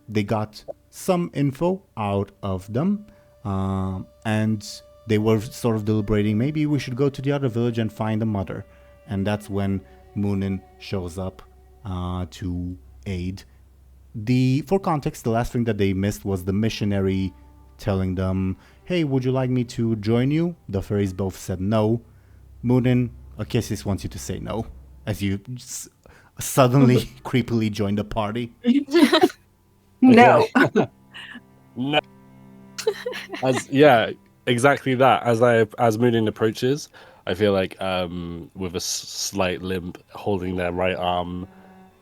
they got some info out of them, and they were sort of deliberating, maybe we should go to the other village and find the mother. And that's when Muninn shows up to aid. For context, the last thing that they missed was the missionary telling them, "Hey, would you like me to join you?" The fairies both said no. Muninn, Cassius wants you to say no, as you suddenly creepily join the party. No. No. Yeah, exactly that. As Muninn approaches, I feel like with a slight limp, holding their right arm,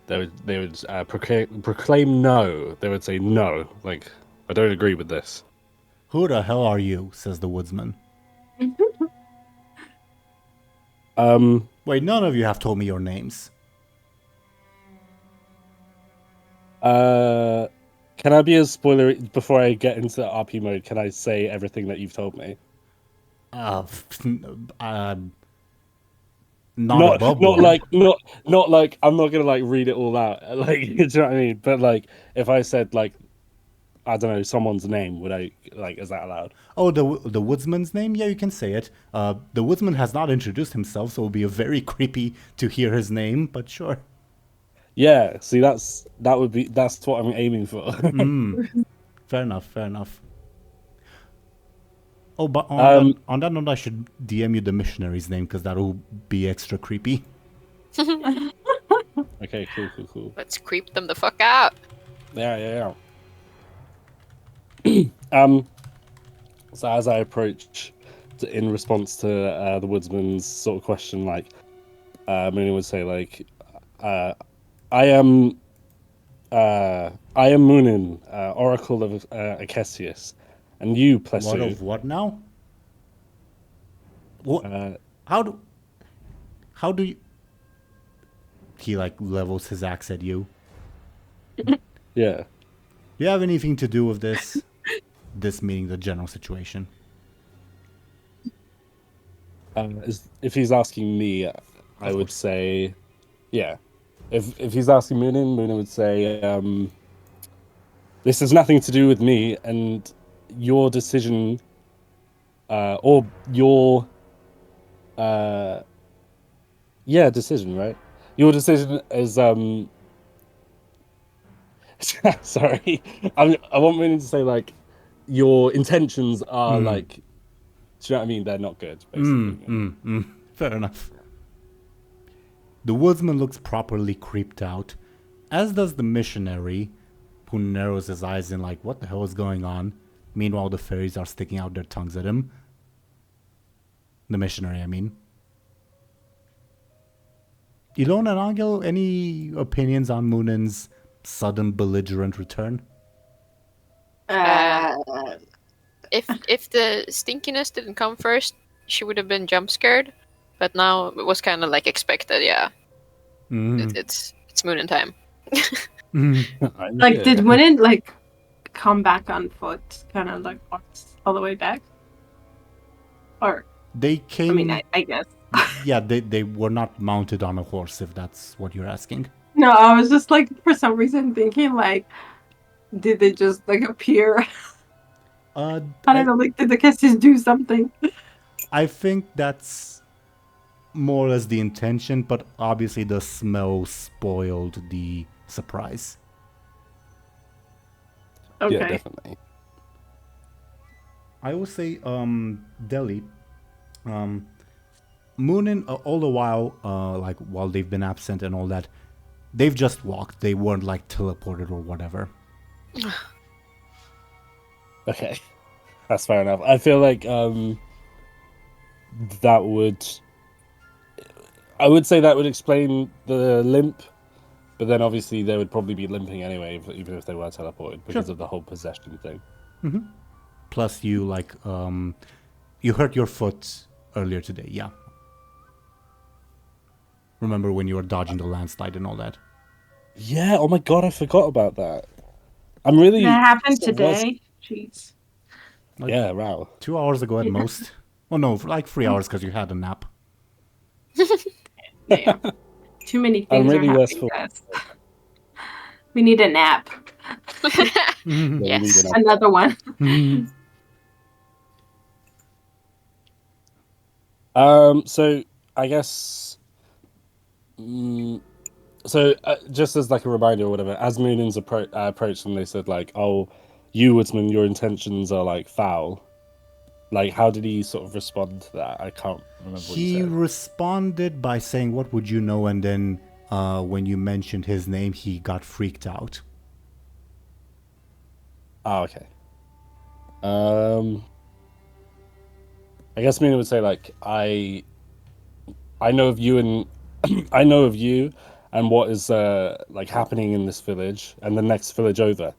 they would proclaim no. They would say no. Like, I don't agree with this. "Who the hell are you?" says the woodsman. Wait, none of you have told me your names. Can I be a spoiler before I get into RP mode? Can I say everything that you've told me? Not like I'm not gonna like read it all out. Like, you know what I mean? But like, if I said like, I don't know, someone's name, would I like? Is that allowed? Oh, the woodsman's name? Yeah, you can say it. The woodsman has not introduced himself, so it would be very creepy to hear his name. But sure. Yeah. See, that's what I'm aiming for. Fair enough. Oh, but on that note, I should DM you the missionary's name, because that'll be extra creepy. Okay, cool. Let's creep them the fuck out. Yeah. So as I approach, in response to the woodsman's sort of question, like, Muninn would say, like, I am Muninn, Oracle of Cassius, and you, Plessu. What of what now? What? How do you? He like levels his axe at you. Yeah. Do you have anything to do with this? This meaning the general situation. If he's asking me, I would say, yeah. If he's asking Muninn would say, this has nothing to do with me, and your decision, or your, decision, right? Your decision is, sorry, I want Muninn to say, like, your intentions are, like, Do you know what I mean? They're not good, basically. Fair enough. The woodsman looks properly creeped out, as does the missionary, who narrows his eyes in like, what the hell is going on? Meanwhile, the fairies are sticking out their tongues at him. The missionary, I mean. Illona and Anghel, any opinions on Muninn's sudden belligerent return? If the stinkiness didn't come first, she would have been jump scared. But now it was kind of like expected. Yeah, it's Muninn time. Like, did Muninn like come back on foot, kind of like walked all the way back, or they came? I mean, I guess. Yeah, they were not mounted on a horse, if that's what you're asking. No, I was just like, for some reason thinking like, did they just like appear? I don't know, like, did the kisses do something? I think that's more or less the intention, but obviously the smell spoiled the surprise. Okay. Yeah, definitely. I will say, Deli, Muninn, all the while, like while they've been absent and all that, they've just walked. They weren't like teleported or whatever. Okay, that's fair enough. I feel like that would. I would say that would explain the limp, but then obviously they would probably be limping anyway, even if they were teleported, because of the whole possession thing. Mm-hmm. Plus, you like you hurt your foot earlier today. Yeah. Remember when you were dodging the landslide and all that? Yeah. Oh my god, I forgot about that. I'm really. That happened today. Jeez. Like, yeah. Wow. 2 hours ago at most. Oh no, for like 3 hours because you had a nap. Damn. Too many things I'm really are wasteful. happening, guys. We need a nap. Yes. Another one. So I guess. So just as like a reminder or whatever, as Muninn's approached them, they said like, "Oh, you woodsman, your intentions are like foul." Like, how did he sort of respond to that? I can't remember what he said. Responded by saying, "What would you know?" And then when you mentioned his name, he got freaked out. Oh, okay. I guess Muninn would say like, I know of you and I know of you and what is like happening in this village and the next village over.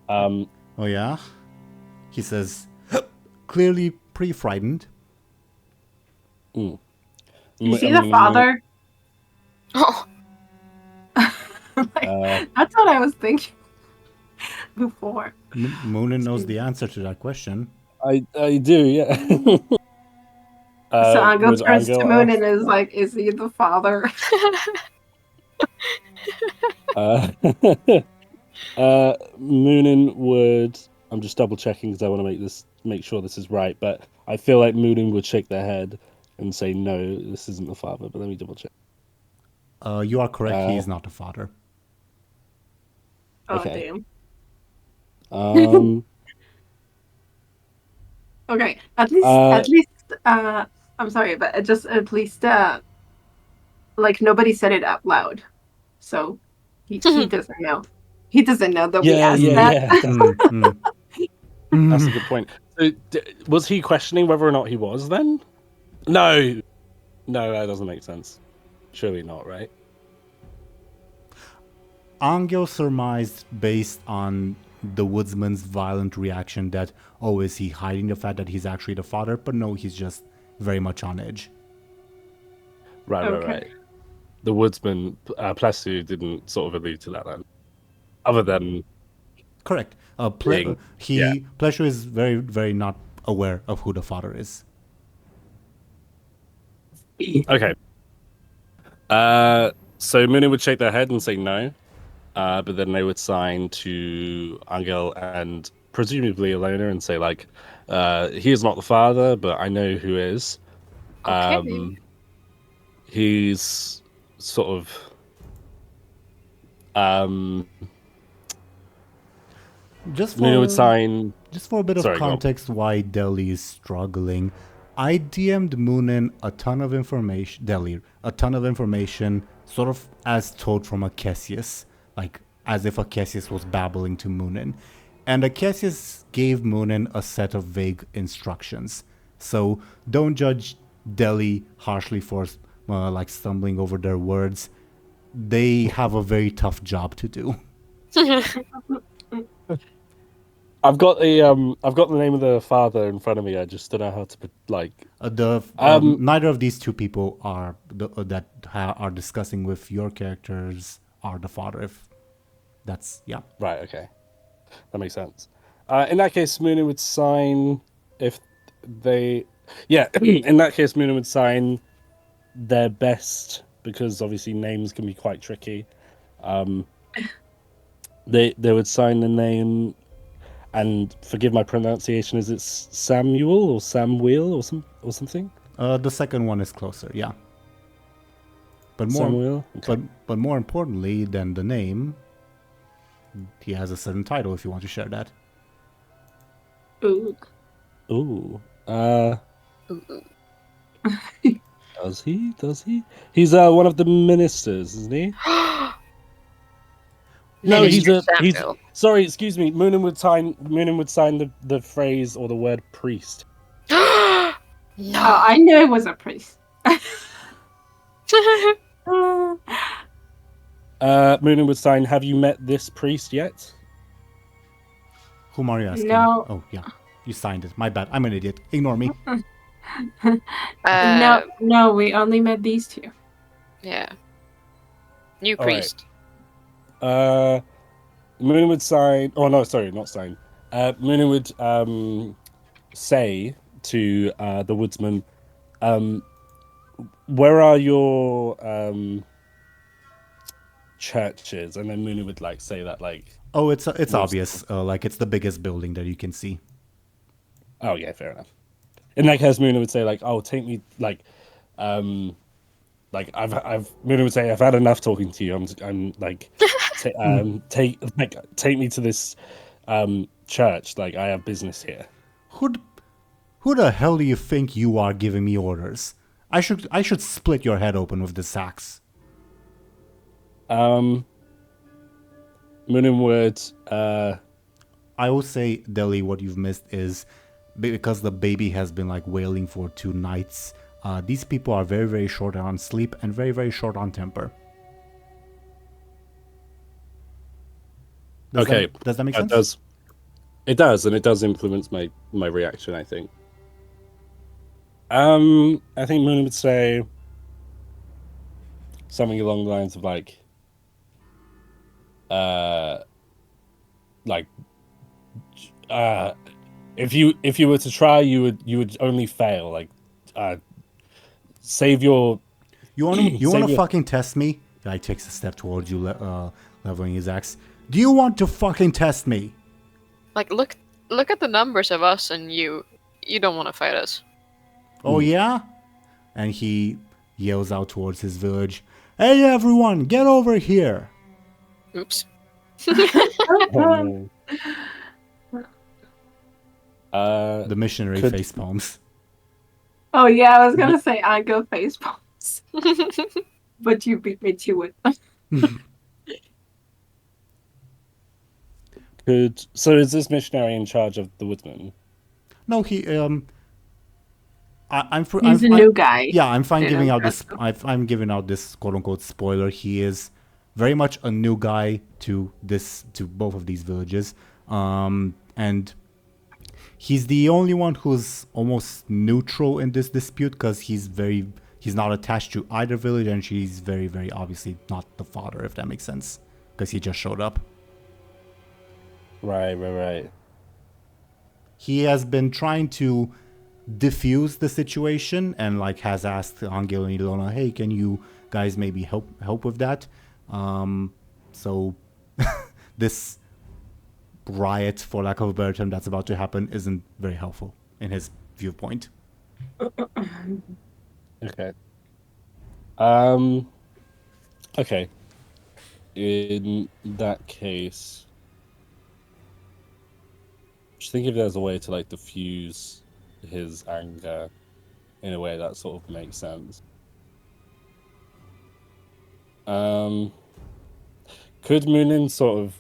Oh yeah, he says, clearly pretty frightened. You see the father? Oh, That's what I was thinking before. Muninn knows the answer to that question. I do, yeah. So Anghel would turns to Anghel Muninn and ask- is like, "Is he the father?" Muninn would. I'm just double checking because I want to make sure this is right. But I feel like Muninn would shake their head and say, "No, this isn't the father." But let me double check. You are correct. He is not the father. Oh Okay. damn. Okay. At least. I'm sorry, but at least like nobody said it out loud, so he doesn't know. He doesn't know that we asked that. That's a good point. So, was he questioning whether or not he was then? No, that doesn't make sense. Surely not, right? Anghel surmised based on the woodsman's violent reaction that, oh, is he hiding the fact that he's actually the father? But no, he's just very much on edge. Right. The woodsman, Plessu, didn't sort of allude to that then. Other than... Correct. Pleasure is very, very not aware of who the father is. Okay. So Muninn would shake their head and say no. But then they would sign to Anghel and presumably Illona and say like, he is not the father, but I know who is. okay. He's sort of Just Muninn for would sign. Just for a bit of Sorry, go on. context why Dely is struggling, I DM'd Muninn a ton of information, sort of as told from Acacius, like as if Acacius was babbling to Muninn. And Acacius gave Muninn a set of vague instructions. So don't judge Dely harshly for like stumbling over their words. They have a very tough job to do. I've got the name of the father in front of me. I just don't know how to like. Neither of these two people are are discussing with your characters are the father. If that's yeah. Right. Okay, that makes sense. In that case, Muninn would sign if they. Yeah. In that case, Muninn would sign their best because obviously names can be quite tricky. They would sign the name. And forgive my pronunciation. Is it Samuel or Samuel or something? The second one is closer, yeah. But more, Samuel? Okay. but more importantly than the name, he has a certain title. If you want to share that. Ooh. Ooh. Does he? Does he? He's one of the ministers, isn't he? No, he's sorry, excuse me. Muninn would sign the phrase or the word priest. No. Oh, I knew it was a priest. Muninn would sign, have you met this priest yet? Whom are you asking? No. Oh, yeah. You signed it. My bad. I'm an idiot. Ignore me. No, we only met these two. Yeah. New All right. priest. Muninn would sign. Oh no, sorry, not sign. Muninn would say to the woodsman, "Where are your churches?" And then Muninn would like say that like. Oh, it's obvious. Like it's the biggest building that you can see. Oh yeah, fair enough. In that case, Muninn would say like, "Oh, take me like." Like Muninn would say, I've had enough talking to you. I'm like, take me to this church. Like I have business here. Who the hell do you think you are giving me orders? I should split your head open with this axe. Muninn would. I will say, Dely, what you've missed is because the baby has been like wailing for 2 nights. These people are very, very short on sleep and very, very short on temper. Does that make sense? It does, and it does influence my reaction, I think. I think Muninn would say something along the lines of if you were to try, you would only fail. Like, save your. You want to fucking test me? Guy takes a step towards you, leveling his axe. Do you want to fucking test me? Like, look at the numbers of us and you. You don't want to fight us. Oh yeah? And he yells out towards his village. Hey everyone, get over here! Oops. The missionary face palms. Oh yeah, I was gonna say Anghel face palms. But you beat me to it. So is this missionary in charge of the woodsman? No, he He's a new guy. Yeah, I'm fine giving out this. I'm giving out this quote unquote spoiler. He is very much a new guy to both of these villages, and he's the only one who's almost neutral in this dispute because he's not attached to either village, and she's very, very obviously not the father, if that makes sense, because he just showed up. Right. He has been trying to diffuse the situation and like has asked Anghel and Illona, hey, can you guys maybe help with that? So this riot, for lack of a better term, that's about to happen isn't very helpful in his viewpoint. Okay. Okay. In that case, Just think if there's a way to like diffuse his anger in a way that sort of makes sense. Could Muninn sort of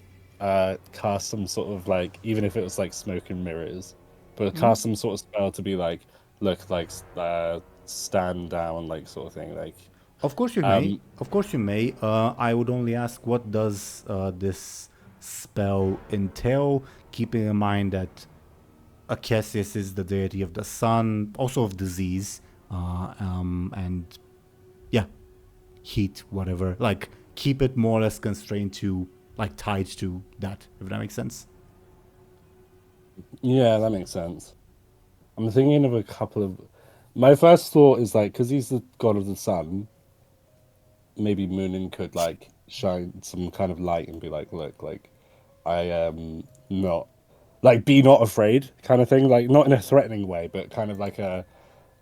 cast some sort of like, even if it was like smoke and mirrors, but cast some sort of spell to be like, look, like stand down, like sort of thing, like. Of course you may. Of course you may. I would only ask, what does this spell entail? Keeping in mind that Cassius is the deity of the sun, also of disease, and yeah, heat, whatever. Like, keep it more or less constrained to, like, tied to that, if that makes sense. Yeah, that makes sense. I'm thinking of a couple of. My first thought is like, because he's the god of the sun, maybe Muninn could like shine some kind of light and be like, look, like, I am not, like, be not afraid kind of thing, like not in a threatening way, but kind of like a,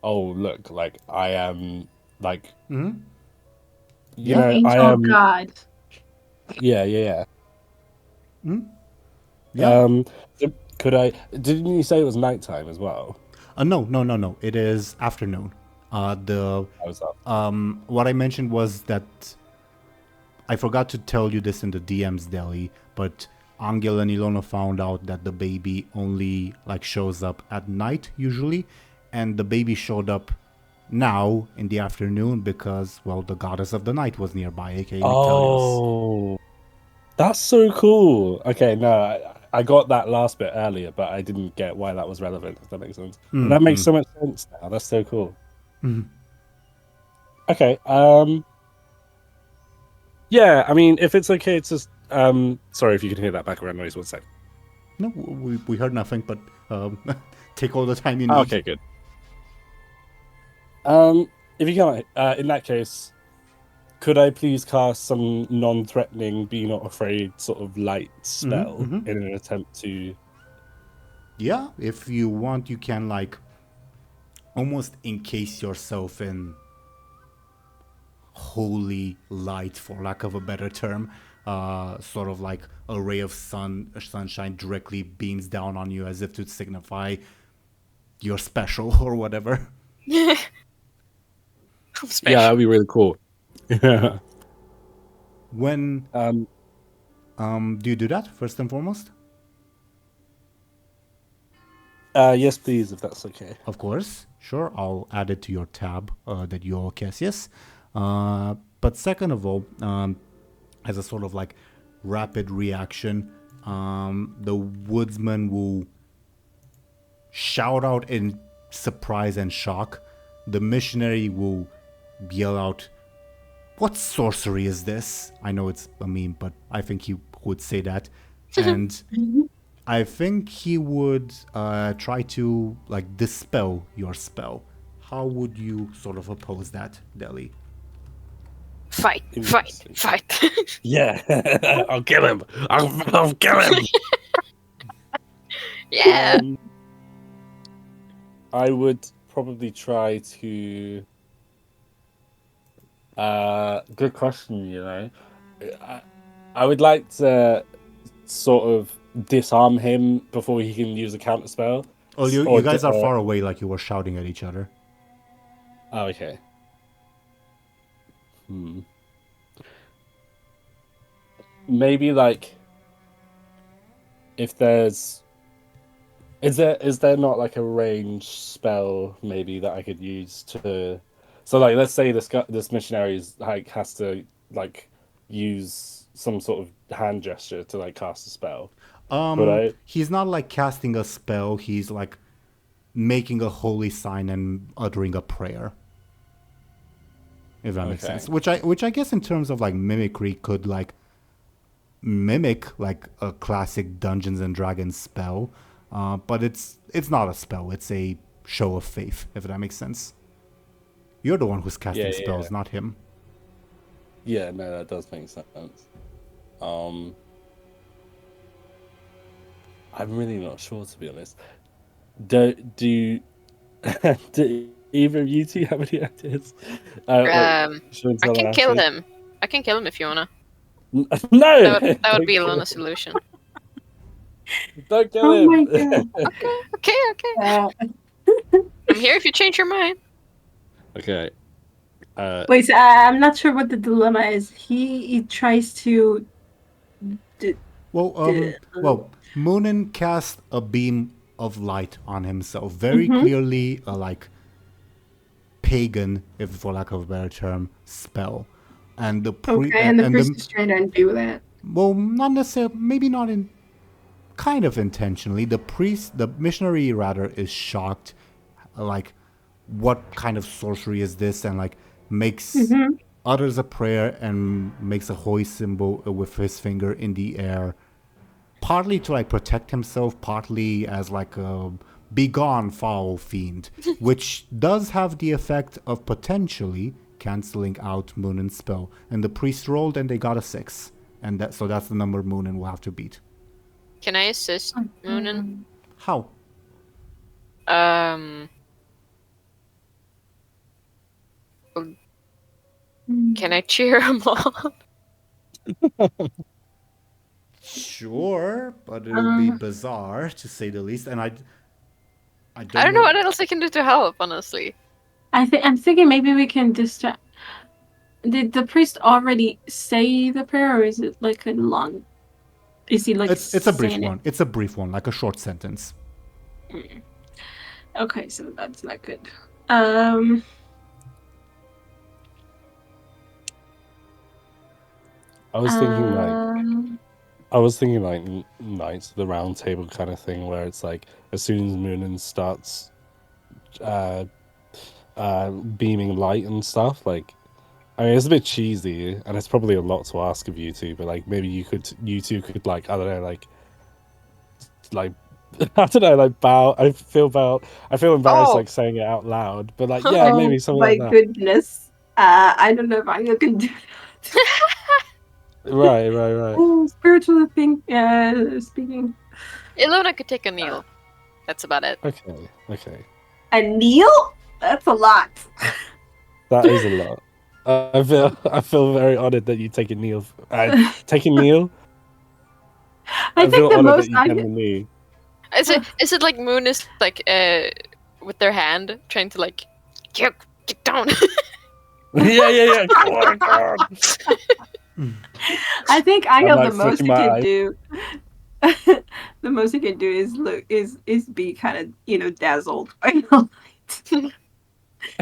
oh look, like I am like, you know, Angel I am God. Yeah. Yeah. So could I? Didn't you say it was nighttime as well? No. It is afternoon. How was that? What I mentioned was that I forgot to tell you this in the DM's deli, but Anghel and Illona found out that the baby only like shows up at night usually, and the baby showed up now in the afternoon because, well, the goddess of the night was nearby, aka Nectarios. Oh, that's so cool. Okay, no, I got that last bit earlier, but I didn't get why that was relevant, if that makes sense. But that makes so much sense now. That's so cool. Okay, yeah, I mean, if it's okay, it's just, sorry if you can hear that background noise, one sec. No, we heard nothing, but take all the time you need. Okay, good. If you can, in that case, could I please cast some non-threatening, be not afraid sort of light spell in an attempt to... Yeah, if you want, you can like almost encase yourself in holy light, for lack of a better term. Sort of like a ray of sunshine directly beams down on you as if to signify you're special or whatever. Special. Yeah, that'd be really cool. Yeah. When do you do that first and foremost? Yes, please, if that's okay. Of course, sure. I'll add it to your tab that you owe Cassius. But second of all, as a sort of like rapid reaction, the woodsman will shout out in surprise and shock. The missionary will yell out, "What sorcery is this?" I know it's a meme, but I think he would say that. And I think he would try to like dispel your spell. How would you sort of oppose that, Deli? Fight. Yeah, I'll kill him. I'll kill him. Yeah. I would probably try to. Good question. You know, I would like to sort of disarm him before he can use a counter spell. Oh, you guys are far away, like you were shouting at each other. Oh, okay. Maybe like if there's is there not like a ranged spell maybe that I could use to, so like let's say this missionary is like has to like use some sort of hand gesture to like cast a spell. He's not like casting a spell, he's like making a holy sign and uttering a prayer. If that makes sense. Which I guess in terms of like mimicry could like mimic like a classic Dungeons and Dragons spell, but it's not a spell, it's a show of faith, if that makes sense. You're the one who's casting spells, not him. Yeah, no, that does make sense. I'm really not sure, to be honest. Do either of you two have any ideas? I can kill him. I can kill him if you wanna. No! That would be Illona's solution. Don't kill Oh my him. god. Okay. Uh, I'm here if you change your mind. Okay. wait, so I'm not sure what the dilemma is. He tries to. Well, Muninn cast a beam of light on himself, very Mhm. clearly a like pagan, if for lack of a better term, spell, and the Okay, and the priest is trying to undo that. well, not necessarily, maybe not in kind of intentionally. The missionary rather, is shocked, like, what kind of sorcery is this, and like makes utters a prayer and makes a holy symbol with his finger in the air, partly to like protect himself, partly as like a begone foul fiend, which does have the effect of potentially canceling out Munin's spell. And the priest rolled and they got a 6, and that's the number Muninn will have to beat. Can I assist Muninn? How? Can I cheer him on? Sure, but it would be bizarre to say the least, and I I don't know what else I can do to help, honestly. I'm thinking maybe we can distract. Did the priest already say the prayer, or is it like a long? Is he like? It's a brief one. It's a brief one, like a short sentence. Okay, so that's not good. I was thinking like Knights of the Round Table kind of thing, where it's like as soon as Muninn starts beaming light and stuff, like, I mean, it's a bit cheesy and it's probably a lot to ask of you two, but like maybe you two could like, I don't know, like I don't know, like bow. I feel embarrassed like saying it out loud, but like, yeah, maybe something like that. My goodness, I don't know if I can do that. Right. Spiritual thing, speaking. Illona could take a kneel. That's about it. Okay. A kneel? That's a lot. That is a lot. I feel very honored that you take a kneel. Take a kneel. I feel think the honored most that you can kneel. Is it like Moon is like with their hand trying to like get down? Yeah. Come on. I think Anghel, like the most he flicking my can eye. do. The most he can do is be kind of dazzled by the light.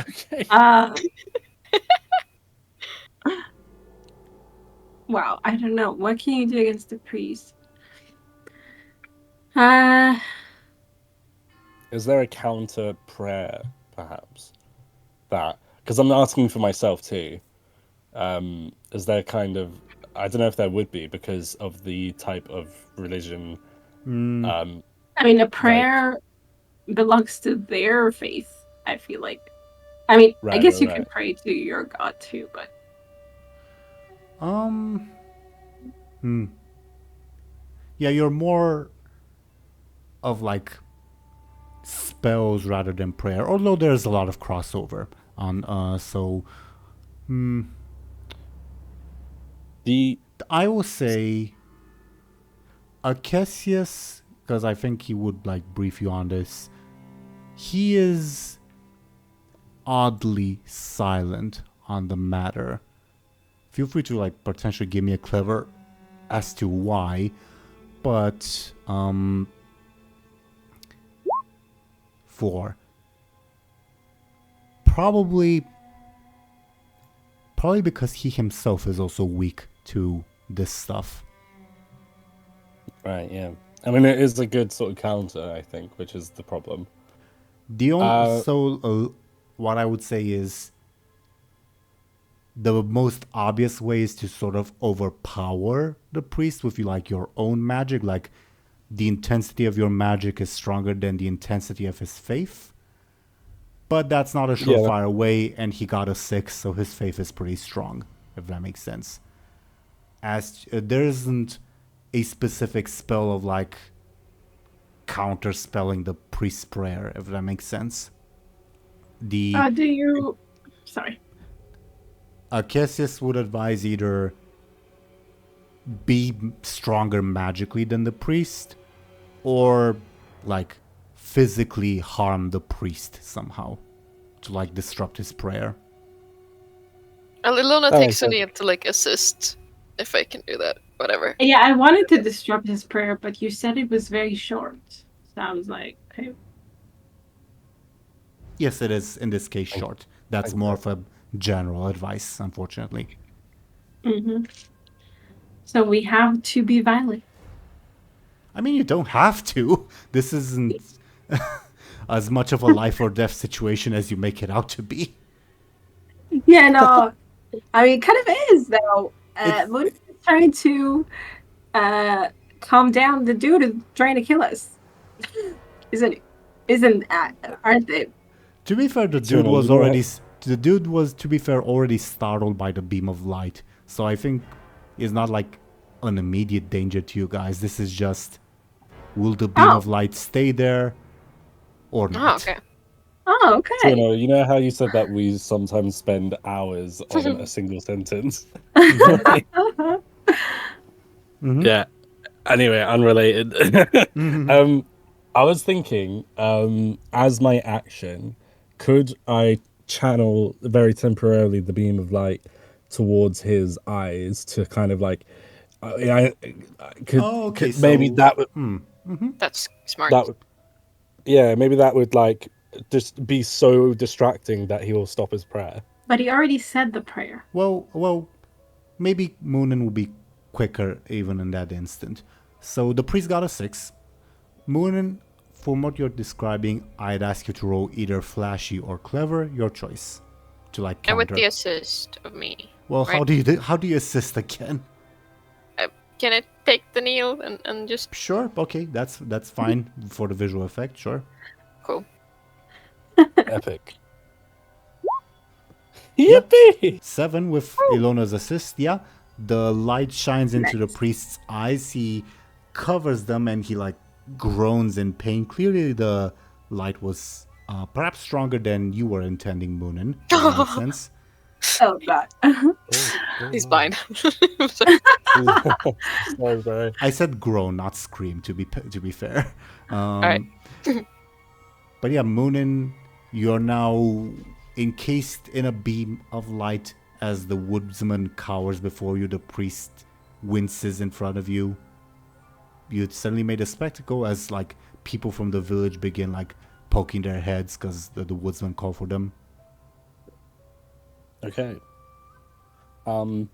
Okay. Wow, I don't know. What can you do against the priest? Is there a counter prayer, perhaps? That, because I'm asking for myself too. Is there kind of, I don't know if there would be because of the type of religion. I mean, a prayer belongs to their faith, I feel like. I mean, I guess you can pray to your god too, but yeah, you're more of like spells rather than prayer, although there's a lot of crossover on I will say Arcesius, because I think he would like brief you on this. He is oddly silent on the matter. Feel free to like potentially give me a clever as to why, but 4. Probably because he himself is also weak to this stuff. Right, yeah. I mean, it is a good sort of counter, I think, which is the problem. The only what I would say is the most obvious way is to sort of overpower the priest with like your own magic, like the intensity of your magic is stronger than the intensity of his faith. But that's not a surefire way, and he got a 6, so his faith is pretty strong, if that makes sense. As there isn't a specific spell of like counter spelling the priest's prayer, if that makes sense. Sorry. Arcesius would advise either be stronger magically than the priest, or like physically harm the priest somehow to like disrupt his prayer. Well, Illona That takes makes a need to like assist if I can do that. Whatever. Yeah, I wanted to disrupt his prayer, but you said it was very short. So I was like, okay. Yes, it is in this case short. That's more of a general advice, unfortunately. Mm-hmm. So we have to be violent. I mean, you don't have to. This isn't as much of a life or death situation as you make it out to be. Yeah, no. I mean, it kind of is, though. Muninn is trying to calm down the dude who's trying to kill us. Aren't they? To be fair, the dude was to be fair already startled by the beam of light. So I think it's not like an immediate danger to you guys. This is just, will the beam of light stay there or not? Oh, okay. Oh, okay. You know how you said that we sometimes spend hours on a single sentence? Yeah. Anyway, unrelated. I was thinking, as my action, could I channel very temporarily the beam of light towards his eyes to kind of like, maybe that would. That's smart. That would, maybe that would like just be so distracting that he will stop his prayer. But he already said the prayer. Well, maybe Muninn will be quicker even in that instant. So the priest got a 6. Muninn, from what you're describing, I'd ask you to roll either flashy or clever, your choice, to like counter. And with the assist of me. Well, right? how do you assist again? Can I take the needle and just... Sure, okay, that's fine for the visual effect, sure. Cool. Epic. Yippee! 7 with Illona's assist, yeah. The light shines into the priest's eyes. He covers them and he like groans in pain. Clearly the light was perhaps stronger than you were intending, Muninn, in that sense. Oh, God. He's blind. Sorry. I said groan, not scream, to be fair. Alright. But yeah, Muninn, you're now encased in a beam of light as the woodsman cowers before you. The priest winces in front of you. You suddenly made a spectacle as like people from the village begin like poking their heads because the woodsman called for them. Okay. I'll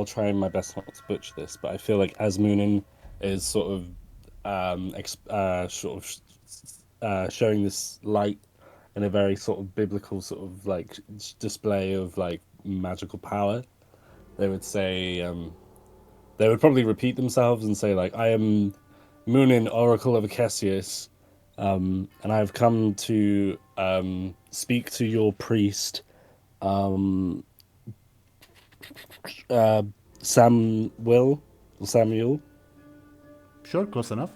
try my best not to butcher this, but I feel like as Muninn is sort of showing this light in a very sort of biblical sort of like display of like magical power, they would say, they would probably repeat themselves and say like, I am Muninn, Oracle of Acesius, and I've come to speak to your priest, Samuel. Sure, close enough.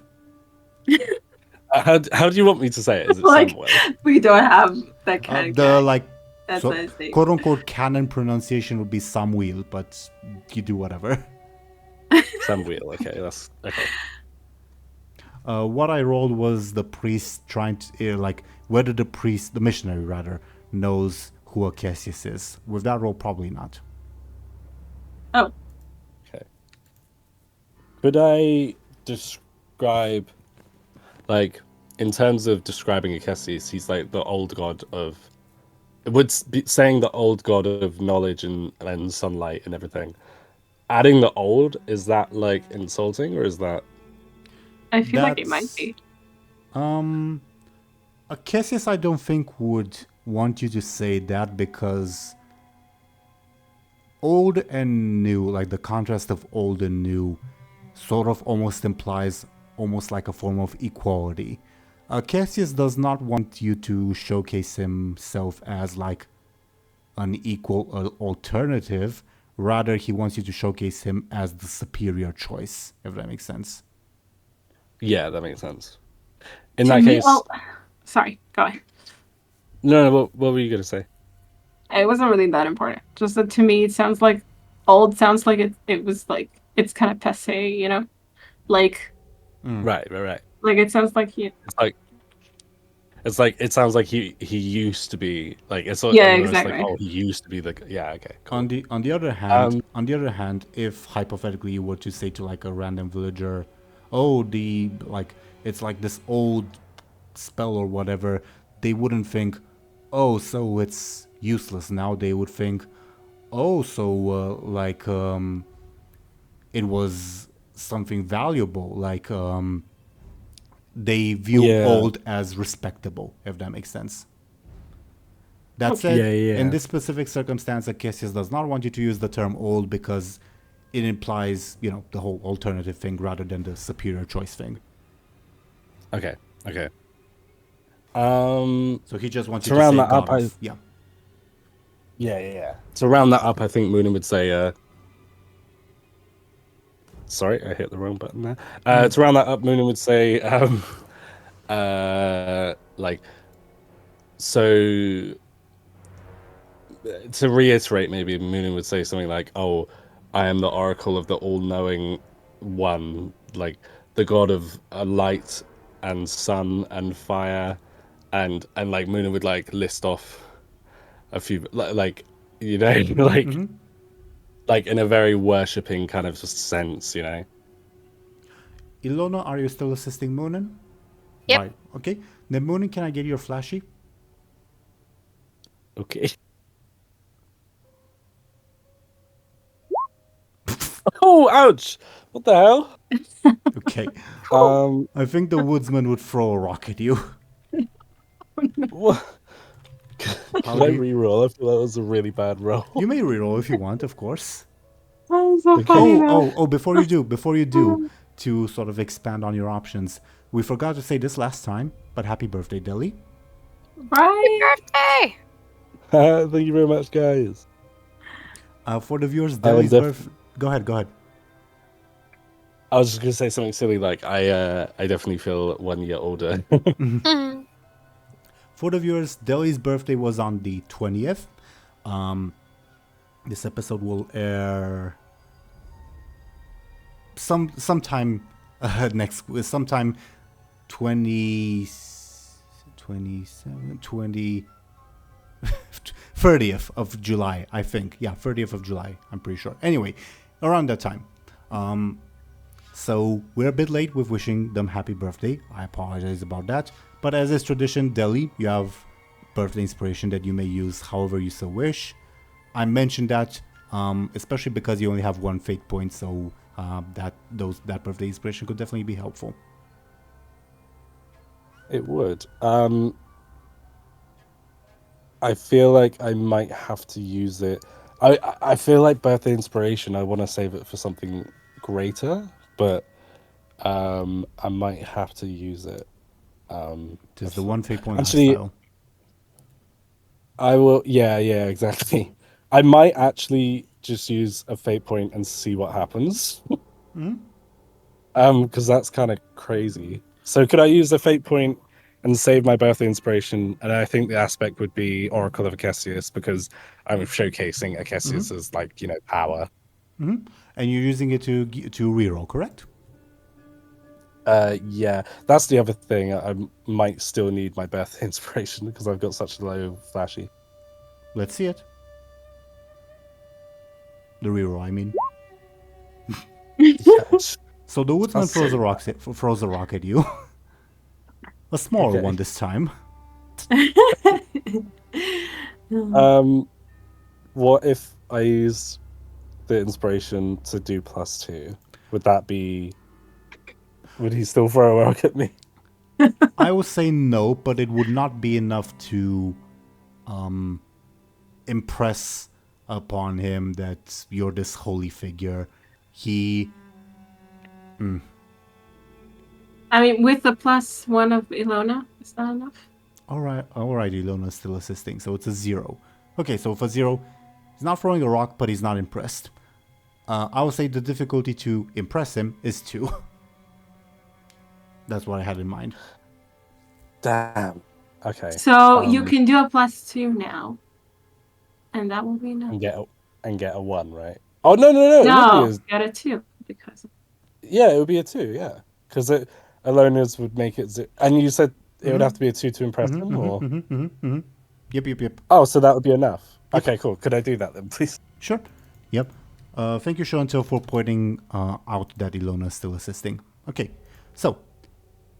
How do you want me to say it? Is it Like, Samuel? we don't have that kind of The guy. like That's so, what I say. quote unquote canon pronunciation would be Samuel, but you do whatever. Samuel. Okay, that's okay. What I rolled was the priest trying to like whether the missionary rather, knows who Acesius is. With that roll, probably not. Oh. Okay. Could I describe, like, in terms of describing Acesius, he's like the old god of. It would be saying the old god of knowledge and sunlight and everything. Adding the old, is that like insulting or is that? I feel like it might be. Acesius, I don't think would want you to say that because old and new, like the contrast of old and new, sort of almost implies almost like a form of equality. Acesius does not want you to showcase himself as like an equal alternative. Rather, he wants you to showcase him as the superior choice, if that makes sense. Yeah, that makes sense. In that case... sorry, go ahead. No, what were you going to say? It wasn't really that important. Just that to me, it sounds like old sounds like it was like, it's kind of passé, you know? Like, Right. Like it sounds like he. It's like it sounds like he used to be like it's Yeah, almost exactly. like, oh, he used to be the okay. Cool. On the other hand, if hypothetically you were to say to like a random villager, oh, it's like this old spell or whatever, they wouldn't think, oh, so it's useless now. They would think, oh, so it was something valuable. Like they view old as respectable, if that makes sense. That said, in this specific circumstance, Cassius does not want you to use the term old because it implies, the whole alternative thing rather than the superior choice thing. Okay. So he just wants you to round say that up, yeah. To round that up, I think Muninn would say, sorry, I hit the wrong button there. To round that up, Muninn would say, so to reiterate, maybe Muninn would say something like, "Oh, I am the oracle of the all-knowing one, like the god of light and sun and fire," and like Muninn would like list off a few, like like in a very worshipping kind of sense, Illona, are you still assisting Muninn? Yep. Right. Okay. Then Muninn, can I get your flashy? Okay. Oh, ouch! What the hell? Okay. Um, I think the woodsman would throw a rock at you. what? Can I re-roll? I feel that was a really bad roll. You may reroll if you want, of course. Oh, so funny. Before you do, to sort of expand on your options, we forgot to say this last time, but happy birthday, Deli. Right. Birthday! Thank you very much, guys. For the viewers, Deli's birthday. Go ahead. I was just gonna say something silly, like I definitely feel 1 year older. For the viewers, Deli's birthday was on the 20th. This episode will air sometime 30th of July, I think. Yeah, 30th of July, I'm pretty sure. Anyway, around that time. So we're a bit late with wishing them happy birthday. I apologize about that. But as is tradition, Deli, you have birthday inspiration that you may use however you so wish. I mentioned that, especially because you only have one fate point, so that birthday inspiration could definitely be helpful. It would. I feel like I might have to use it. I feel like birthday inspiration, I want to save it for something greater, but I might have to use it. Just the one fate point. Actually, I will. Yeah, exactly. I might actually just use a fate point and see what happens. Because that's kind of crazy. So could I use a fate point and save my birthday inspiration? And I think the aspect would be Oracle of Cassius, because I'm showcasing Cassius's power. And you're using it to reroll, correct? Yeah, that's the other thing. I might still need my birthday inspiration because I've got such a low flashy. Let's see it. The reroll, I mean. Yes. So the woodsman throws a rock at you. A smaller one this time. What if I use the inspiration to do +2? Would he still throw a rock at me? I would say no, but it would not be enough to impress upon him that you're this holy figure. I mean, with the +1 of Illona, is that enough? Alright, Illona's still assisting, so it's a 0. Okay, so for 0, he's not throwing a rock, but he's not impressed. I would say the difficulty to impress him is 2. That's what I had in mind. Damn. Okay. So you can do a +2 now, and that will be enough. And get a 1, right? Oh no! No, get a 2 because. Yeah, it would be a 2. Yeah, Because Illona's would make it... And you said it would have to be a 2 to impress him, or... Yep. Oh, so that would be enough. Okay, cool. Could I do that then, please? Sure. Yep. Thank you, Show&Tell, for pointing out that Illona is still assisting. Okay. So,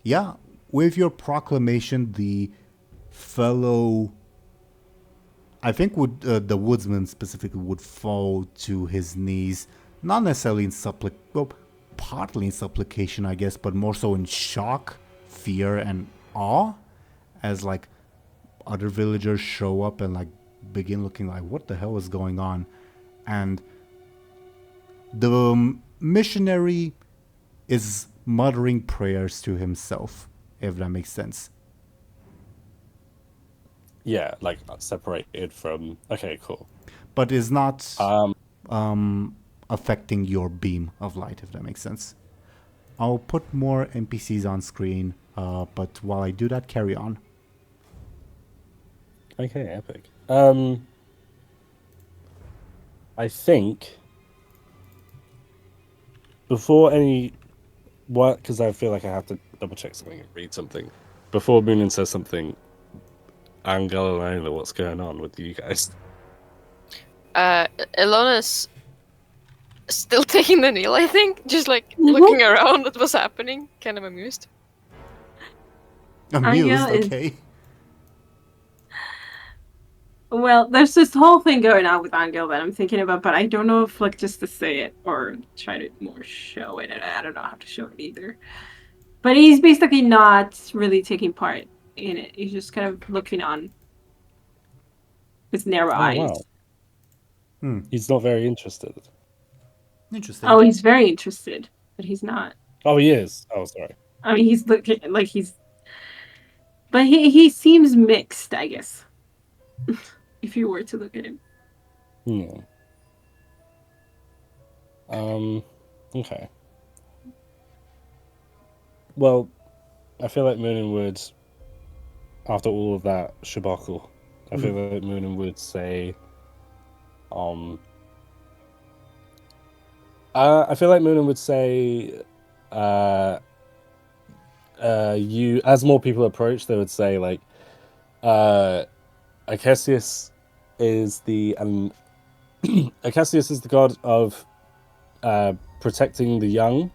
yeah, with your proclamation, the fellow... I think the woodsman specifically would fall to his knees, not necessarily in partly in supplication, I guess, but more so in shock, fear, and awe, as like other villagers show up and like begin looking like, what the hell is going on? And the missionary is muttering prayers to himself, if that makes sense. Yeah, like separated from... Okay, cool. But is not affecting your beam of light, if that makes sense. I'll put more NPCs on screen, but while I do that, carry on. Okay, epic. I think before any... What? Because I feel like I have to double check something and read something. Before Muninn says something, Anghel and Illona, what's going on with you guys? Illona's still taking the kneel, I think. Just like looking around at what's happening. Kind of amused. Amused, okay. Well, there's this whole thing going on with Anghel that I'm thinking about, but I don't know if like just to say it or try to more show it. I don't know how to show it either. But he's basically not really taking part in it. He's just kind of looking on with narrow eyes. Wow. He's not very interested. Interesting. Oh, he's very interested, but he's not. Oh, he is. Oh, sorry. I mean, he's looking like he's, but he seems mixed, I guess. If you were to look at him. Yeah. Okay. Well, I feel like Muninn would, after all of that shabacle, I feel like Muninn would say, I feel like Muninn would say, you, as more people approach, they would say, like, Acacius is the Acacius is the god of protecting the young,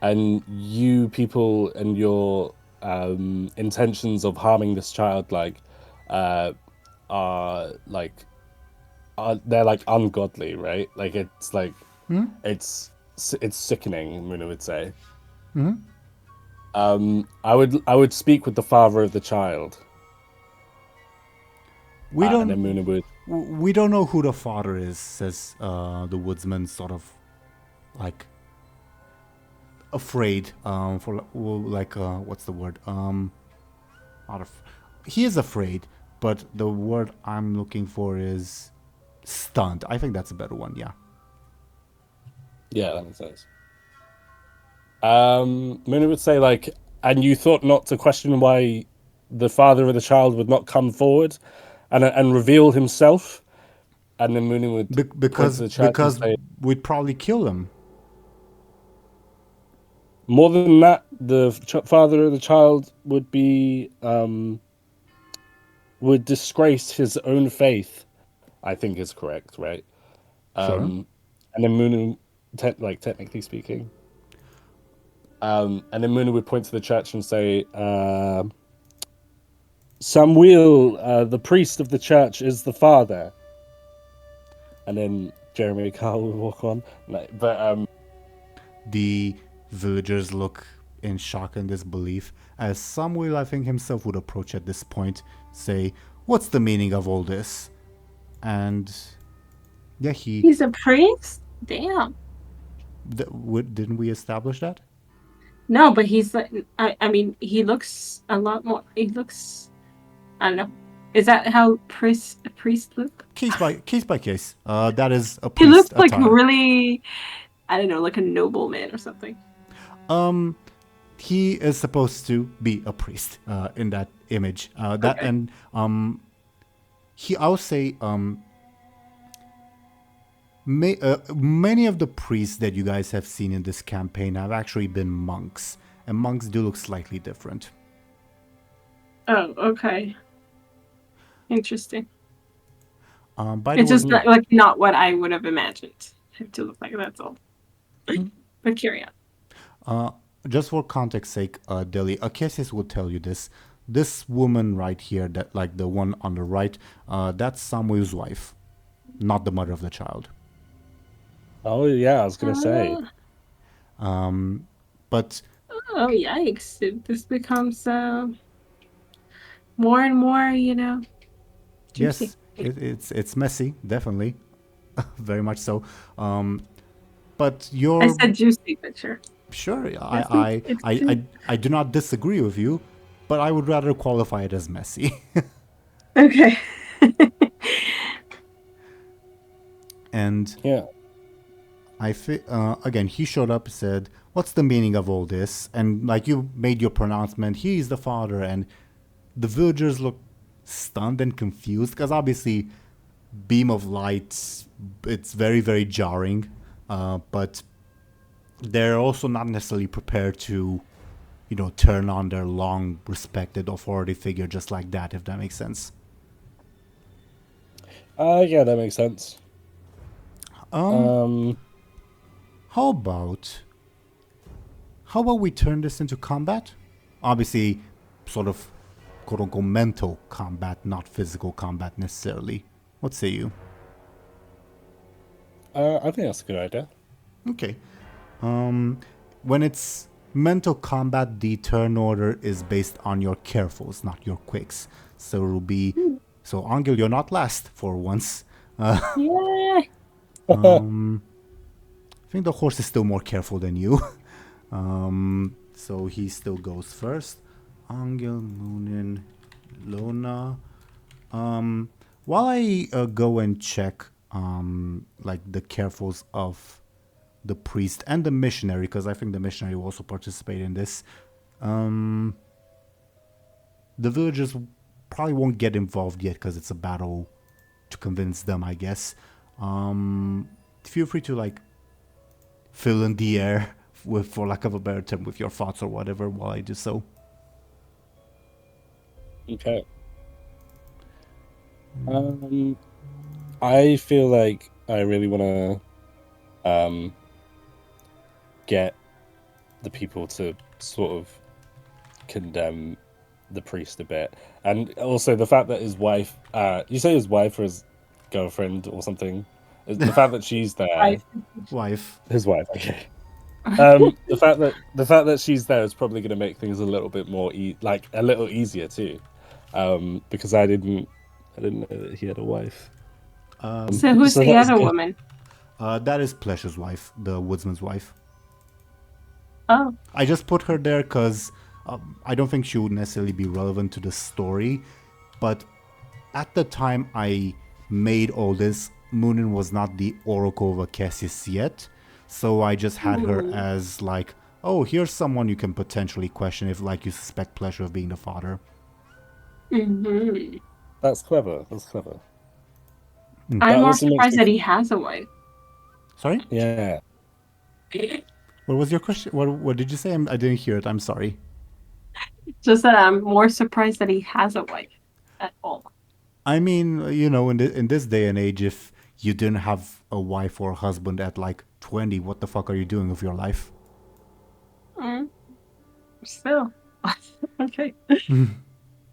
and you people and your intentions of harming this child are they're like ungodly, right? Like it's like it's sickening, Muninn would say. I would speak with the father of the child. We don't. And then Muninn would... We don't know who the father is, says the woodsman, sort of like afraid. What's the word? He is afraid, but the word I'm looking for is stunned. I think that's a better one. Yeah. Yeah, that makes sense. Muninn would say, like, and you thought not to question why the father of the child would not come forward and reveal himself, and then Muninn would because say, we'd probably kill him. More than that, the father of the child would be would disgrace his own faith. I think is correct, right? Sure. And then Muninn, technically speaking, and then Muninn would point to the church and say, Samuel, the priest of the church, is the father. And then Jeremy Carl would walk on. The villagers look in shock and disbelief, as Samuel, I think himself, would approach at this point, say, "What's the meaning of all this?" And yeah, he's a priest. Damn. Didn't we establish that? No, but he's like, I mean, he looks a lot more. He looks, I don't know. Is that how a priest look? Case by case. That is a priest. He looks like really, I don't know, like a nobleman or something. He is supposed to be a priest in that image. And I'll say many of the priests that you guys have seen in this campaign have actually been monks, and monks do look slightly different. Oh, okay. Interesting. By the It's way, just not what I would have imagined him to look like. That's all. But carry on. just for context sake, Deli, Acacius will tell you this. This woman right here, that like the one on the right, that's Samuel's wife, not the mother of the child. Oh yeah, I was gonna say. But Oh yikes! This becomes more and more, juicy. yes, it's messy, definitely, very much so. But you're I said juicy, but sure. sure. It's I do not disagree with you, but I would rather qualify it as messy. Okay. And Yeah. again, he showed up, said, "What's the meaning of all this?" And like you made your pronouncement, he's the father, and the villagers look stunned and confused because obviously, beam of light, it's very very jarring, but they're also not necessarily prepared to, turn on their long respected authority figure just like that, if that makes sense. Yeah, that makes sense. How about we turn this into combat? Obviously, sort of quote unquote mental combat, not physical combat necessarily. What say you? I think that's a good idea. Okay. When it's mental combat, the turn order is based on your carefuls, not your quicks. So it'll be Anghel, you're not last for once. Yeah. I think the horse is still more careful than you. So he still goes first. Anghel, Muninn, Illona. While I go and check like the carefuls of the priest and the missionary, because I think the missionary will also participate in this, the villagers probably won't get involved yet because it's a battle to convince them, I guess. Feel free to like fill in the air with, for lack of a better term, with your thoughts or whatever while I do so. Okay. I feel like I really want to get the people to sort of condemn the priest a bit, and also the fact that his wife, you say his wife or his girlfriend or something, the fact that she's there, Wife. his wife, okay. The fact that she's there is probably going to make things a little bit more a little easier too, because I didn't know that he had a wife. So who's so the that's other good. woman? That is Pleasure's wife, the woodsman's wife. Oh. I just put her there because I don't think she would necessarily be relevant to the story, but at the time I made all this, Muninn was not the Oracle of Acacius yet, so I just had her as like, oh, here's someone you can potentially question if like you suspect Pleasure of being the father. Mm-hmm. That's clever. That's clever. I'm more surprised that he has a wife. Sorry? Yeah. What was your question? What did you say? I didn't hear it. I'm sorry. Just that I'm more surprised that he has a wife at all. I mean, in this day and age, if you didn't have a wife or a husband at like 20, what the fuck are you doing with your life? Still. Okay.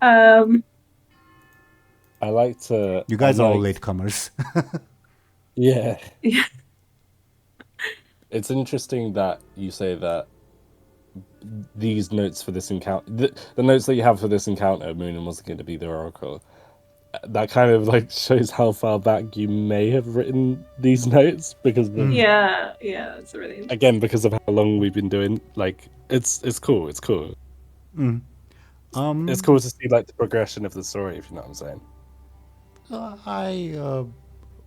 I like to. You guys are all latecomers. Yeah. Yeah. It's interesting that you say that these notes for this encounter, the notes that you have for this encounter, Muninn wasn't going to be the Oracle. That kind of like shows how far back you may have written these notes because Yeah, it's really interesting. again because of how long we've been doing. Like it's cool. It's cool. It's cool to see like the progression of the story, if you know what I'm saying. I,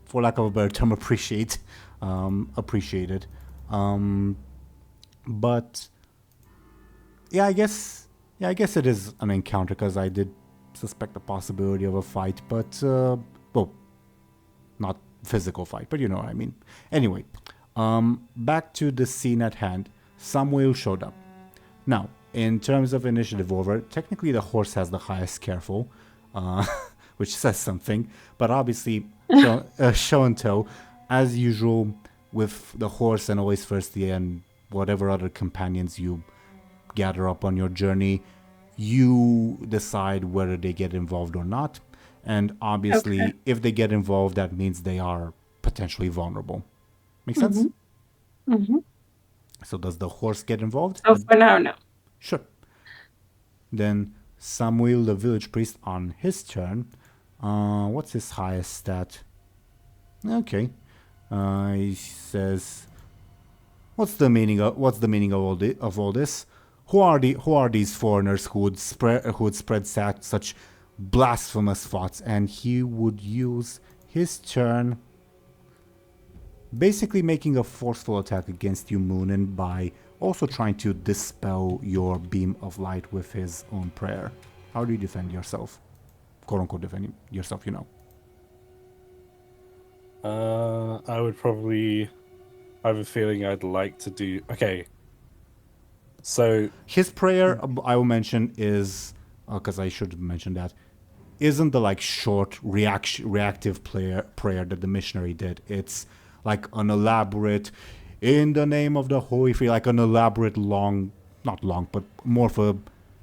for lack of a better term, appreciate it. But yeah, I guess it is an encounter because I did suspect the possibility of a fight, but well, not physical fight, but you know what I mean. Anyway, back to the scene at hand. Samuel showed up. Now, in terms of initiative order, technically the horse has the highest careful, which says something. But obviously, Show&Tell, as usual, with the horse and always Firsty and whatever other companions you gather up on your journey, you decide whether they get involved or not. And obviously, if they get involved, that means they are potentially vulnerable. Make sense? Mm-hmm. So does the horse get involved? So for now, no. Sure. Then Samuel, the village priest, on his turn. What's his highest stat? Okay. He says, "What's the meaning of all this? Who are these foreigners who would spread such blasphemous thoughts?" And he would use his turn, basically making a forceful attack against you, Muninn, by also trying to dispel your beam of light with his own prayer. How do you defend yourself? "Quote unquote defend yourself, you know." I would probably. I have a feeling I'd like to do. Okay. So his prayer, I will mention, is because I should mention that, isn't the like short reactive prayer that the missionary did. It's like an elaborate, "In the name of the Holy Three," like an elaborate long, not long, but more of a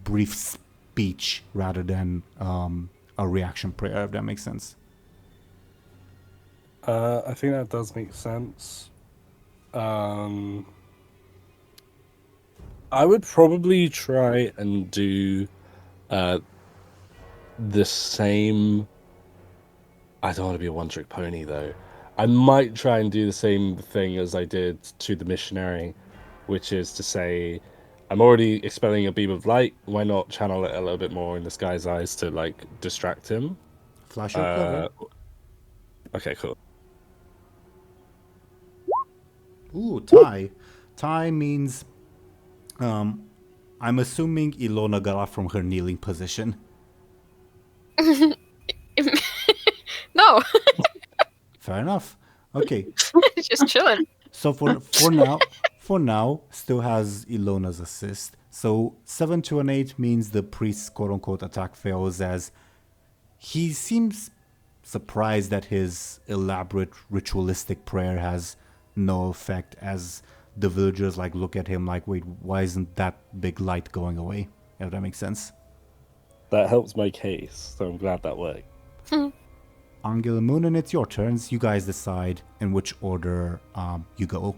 brief speech rather than a reaction prayer, if that makes sense. I think that does make sense. I would probably try and do the same. I don't want to be a one-trick pony, though. I might try and do the same thing as I did to the missionary, which is to say, I'm already expelling a beam of light. Why not channel it a little bit more in this guy's eyes to like distract him? Flash your clever. Okay, cool. Ooh, tie. Tie means, I'm assuming Illona got off from her kneeling position. No. Fair enough. Okay. Just chilling. So for now, still has Illona's assist. So 7 to an 8 means the priest's quote-unquote attack fails, as he seems surprised that his elaborate ritualistic prayer has no effect, as the villagers like look at him like, "Wait, why isn't that big light going away?" If that makes sense. That helps my case, so I'm glad that worked. Anghel and Muninn, it's your turns. You guys decide in which order you go.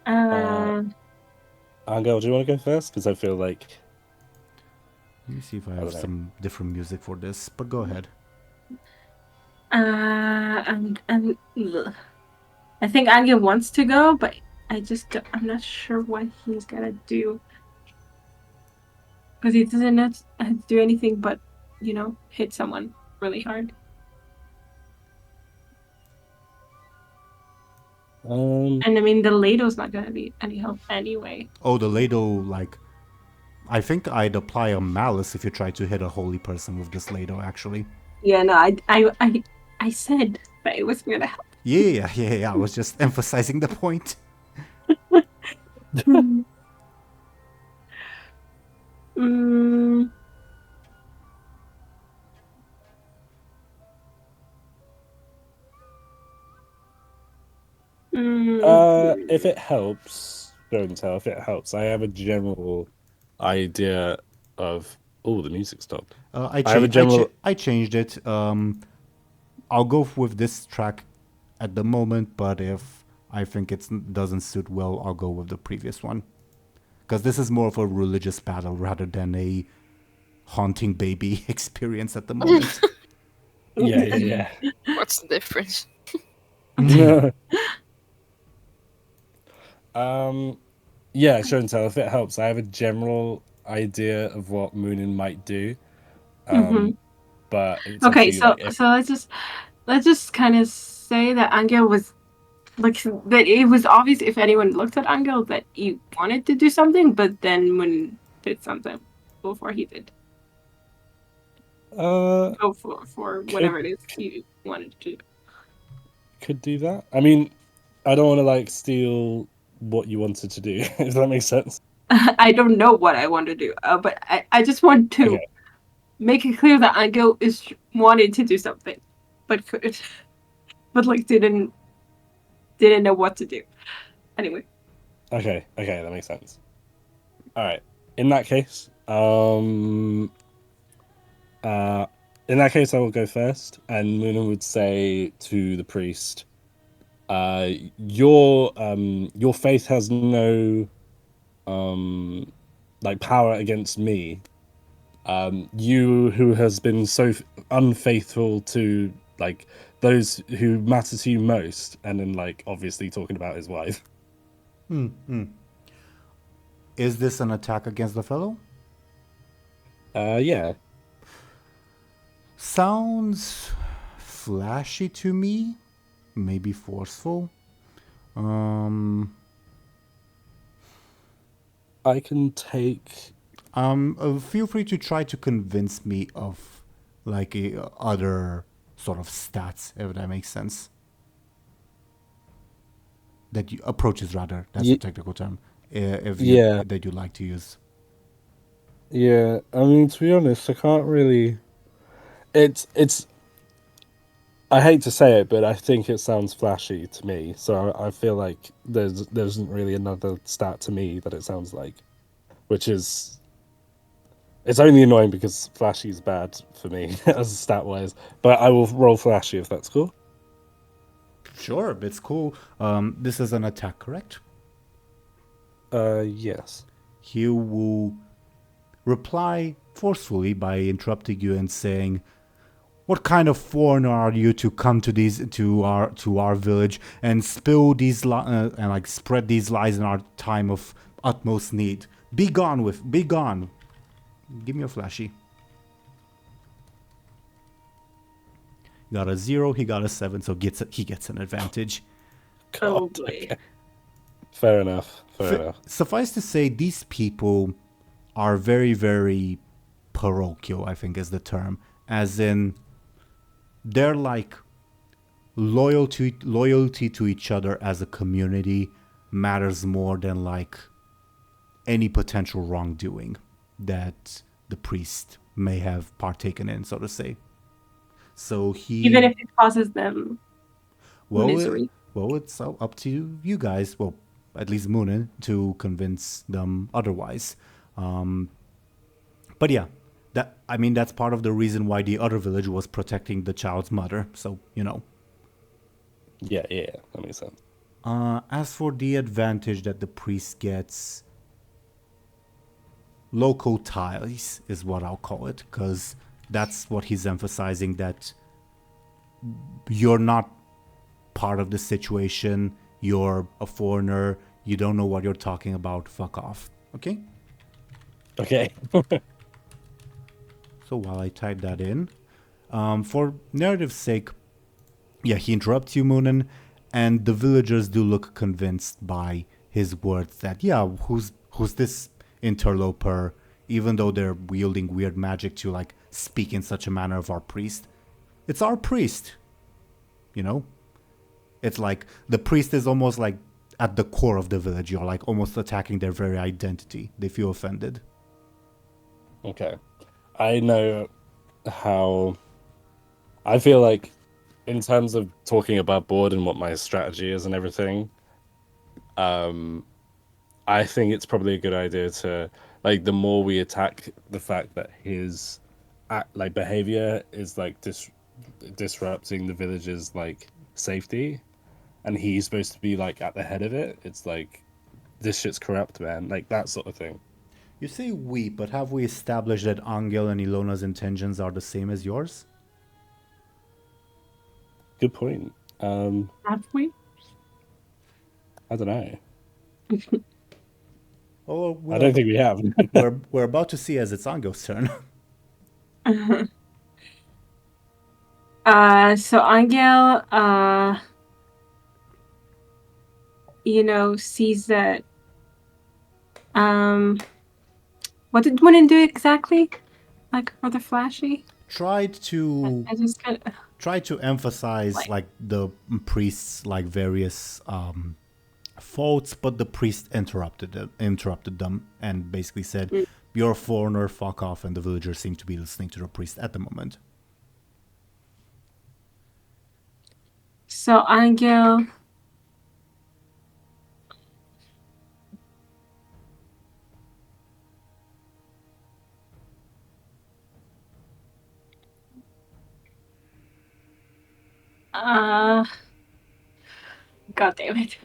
Anghel, do you want to go first? Because I feel like... Let me see if I have some different music for this, but go ahead. I think Anghel wants to go, but I'm not sure what he's gonna do. Because he doesn't have to do anything but, hit someone really hard. And I mean, the ladle's not gonna be any help anyway. Oh, the ladle, like... I think I'd apply a malice if you try to hit a holy person with this ladle, actually. Yeah, no, I said that it was gonna help. Yeah, I was just emphasizing the point. If it helps, Show&Tell, if it helps, I have a general idea of... Oh, the music stopped. I changed it. I'll go with this track at the moment, but if I think it doesn't suit well, I'll go with the previous one. Because this is more of a religious battle rather than a haunting baby experience at the moment. Yeah. What's the difference? Yeah, Show&Tell, if it helps, I have a general idea of what Muninn might do. But it's okay, so like let's just kind of say that Anghel was like that. It was obvious if anyone looked at Anghel that he wanted to do something, but then Muninn did something before he did. Go for whatever it is he wanted to do. Could do that. I mean, I don't want to like steal what you wanted to do, if that makes sense. I don't know what I want to do, but I just want to make it clear that Anghel is wanted to do something, but could, but like didn't know what to do. Anyway. Okay, that makes sense. All right. In that case, I will go first, and Muninn would say to the priest, your faith has no like power against me. You who has been so unfaithful to like those who matter to you most, and then like obviously talking about his wife. Is this an attack against the fellow? Yeah. Sounds flashy to me. Maybe forceful. I can take. Feel free to try to convince me of like other sort of stats, if that makes sense. That you approaches rather. That's the technical term. That you like to use. Yeah, I mean, to be honest, I can't really. It's. I hate to say it, but I think it sounds flashy to me. So I feel like there isn't really another stat to me that it sounds like, which is. It's only annoying because flashy is bad for me as stat wise. But I will roll flashy if that's cool. Sure, it's cool. This is an attack, correct? Yes. He will reply forcefully by interrupting you and saying, "What kind of foreigner are you to come to our village and spill these and like spread these lies in our time of utmost need? Be gone! Give me a flashy." Got a 0, he got a 7, so he gets an advantage. Oh boy. Okay. Fair enough. Suffice to say, these people are very, very parochial, I think is the term. As in, they're like loyalty to each other as a community matters more than like any potential wrongdoing that the priest may have partaken in, so to say. So even if it causes them misery. It's up to you guys. Well, at least Muninn, to convince them otherwise. But yeah, that's part of the reason why the other village was protecting the child's mother. So Yeah, that makes sense. As for the advantage that the priest gets, local ties is what I'll call it, because that's what he's emphasizing, that you're not part of the situation, you're a foreigner, you don't know what you're talking about, fuck off. Okay? Okay. So while I type that in, for narrative's sake, he interrupts you, Muninn, and the villagers do look convinced by his words that, who's this interloper, even though they're wielding weird magic to like speak in such a manner of our priest. It's our priest. It's like the priest is almost like at the core of the village. You're like almost attacking their very identity. They feel offended. Okay. I know how I feel like in terms of talking above board and what my strategy is and everything, I think it's probably a good idea to, like, the more we attack the fact that his behavior is like disrupting the village's like safety, and he's supposed to be like at the head of it. It's like, this shit's corrupt, man. Like that sort of thing. You say we, but have we established that Anghel and Illona's intentions are the same as yours? Good point. Have we? I don't know. Oh, I don't think we have. we're about to see as it's Anghel's turn. So Anghel, sees that. What did Muninn do exactly? Like for the flashy? Tried to emphasize like the priest's like various thoughts, but the priest interrupted them and basically said, "You're a foreigner, fuck off," and the villagers seem to be listening to the priest at the moment. So Anghel... God damn it.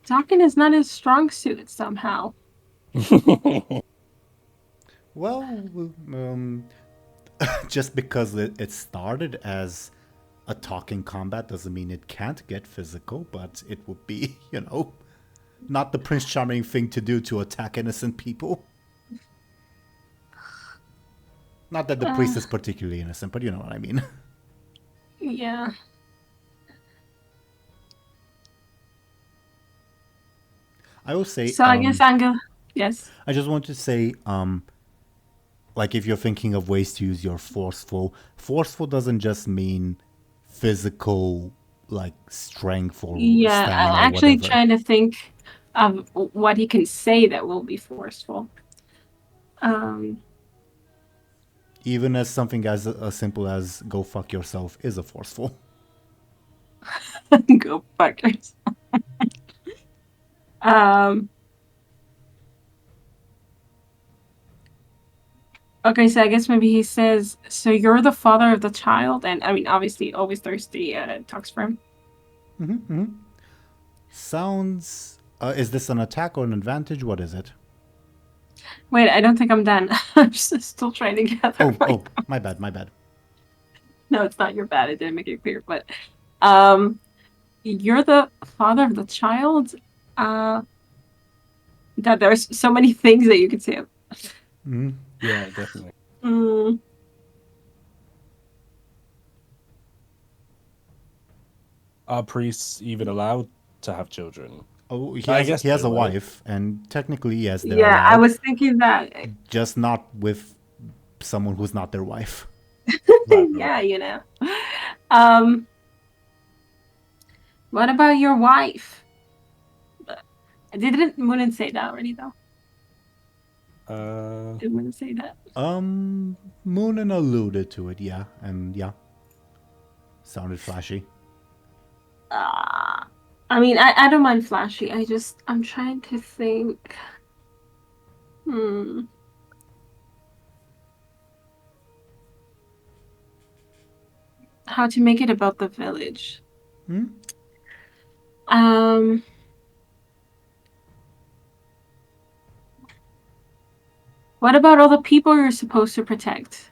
Talking is not his strong suit somehow. Well, just because it started as a talking combat doesn't mean it can't get physical, but it would be, not the Prince Charming thing to do to attack innocent people. Not that the priest is particularly innocent, but you know what I mean. Yeah. I will say... So I guess Anghel... Yes. I just want to say, like if you're thinking of ways to use your forceful doesn't just mean physical, like strength or Yeah, stamina I'm or actually whatever. trying to think of what he can say that will be forceful. Even as something as simple as "go fuck yourself" is a forceful. Go fuck yourself. Okay, so I guess maybe he says, "So you're the father of the child," and I mean, obviously, always thirsty talks for him. Sounds. Is this an attack or an advantage? What is it? Wait, I don't think I'm done. I'm just still trying to gather. My bad. No, it's not your bad. It didn't make it clear, but you're the father of the child. God, there's so many things that you could say. Yeah, definitely. Are priests even allowed to have children? Oh, he I has, guess he has they a would. wife, and technically, yes, they're Yeah, allowed. I was thinking that. Just not with someone who's not their wife. Yeah, what about your wife? Didn't Muninn say that already, though? Did Muninn say that? Muninn alluded to it, yeah, and yeah. Sounded flashy. I mean, I don't mind flashy. I'm trying to think. How to make it about the village. What about all the people you're supposed to protect?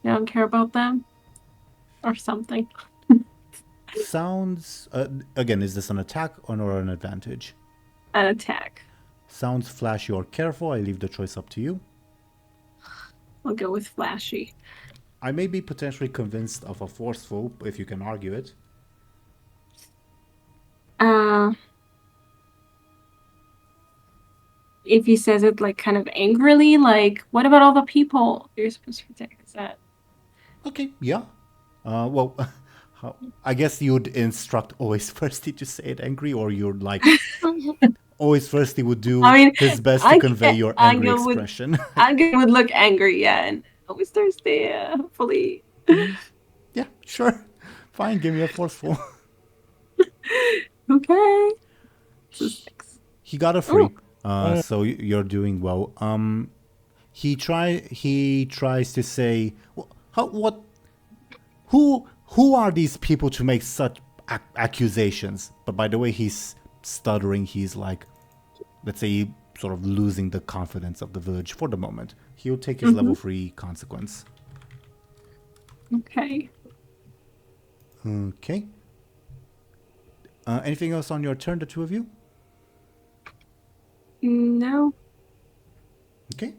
You don't care about them? Or something? Sounds... again, is this an attack or an advantage? An attack. Sounds flashy or careful. I leave the choice up to you. I'll go with flashy. I may be potentially convinced of a forceful, if you can argue it. If he says it like kind of angrily, like, what about all the people you're supposed to protect? Is that... Okay, yeah. Well, I guess you'd instruct Always Thirsty to say it angry, or you'd like... Always Thirsty would do his best to convey your angry expression. Anghel would look angry, yeah, and Always Thirsty, hopefully. Yeah, sure. Fine, give me a forceful. Okay. He got a 3. So you're doing well. He tries to say, who are these people to make such accusations? But by the way, he's stuttering. He's like, let's say, sort of losing the confidence of the village for the moment. He'll take his level 3 consequence. Okay. Okay. Anything else on your turn, the two of you? No. Okay.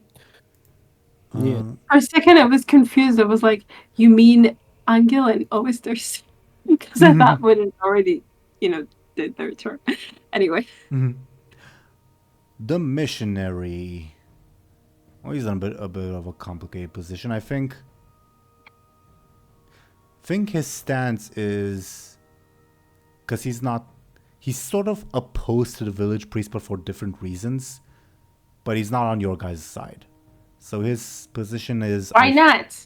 Yeah. For a second, I was confused. I was like, you mean Anghel and Always Thirsty? Because I thought Muninn already, did their turn. Anyway. The missionary. Well, he's in a bit of a complicated position. I think think his stance is because he's sort of opposed to the village priest, but for different reasons. But he's not on your guys' side. So his position is... Why not?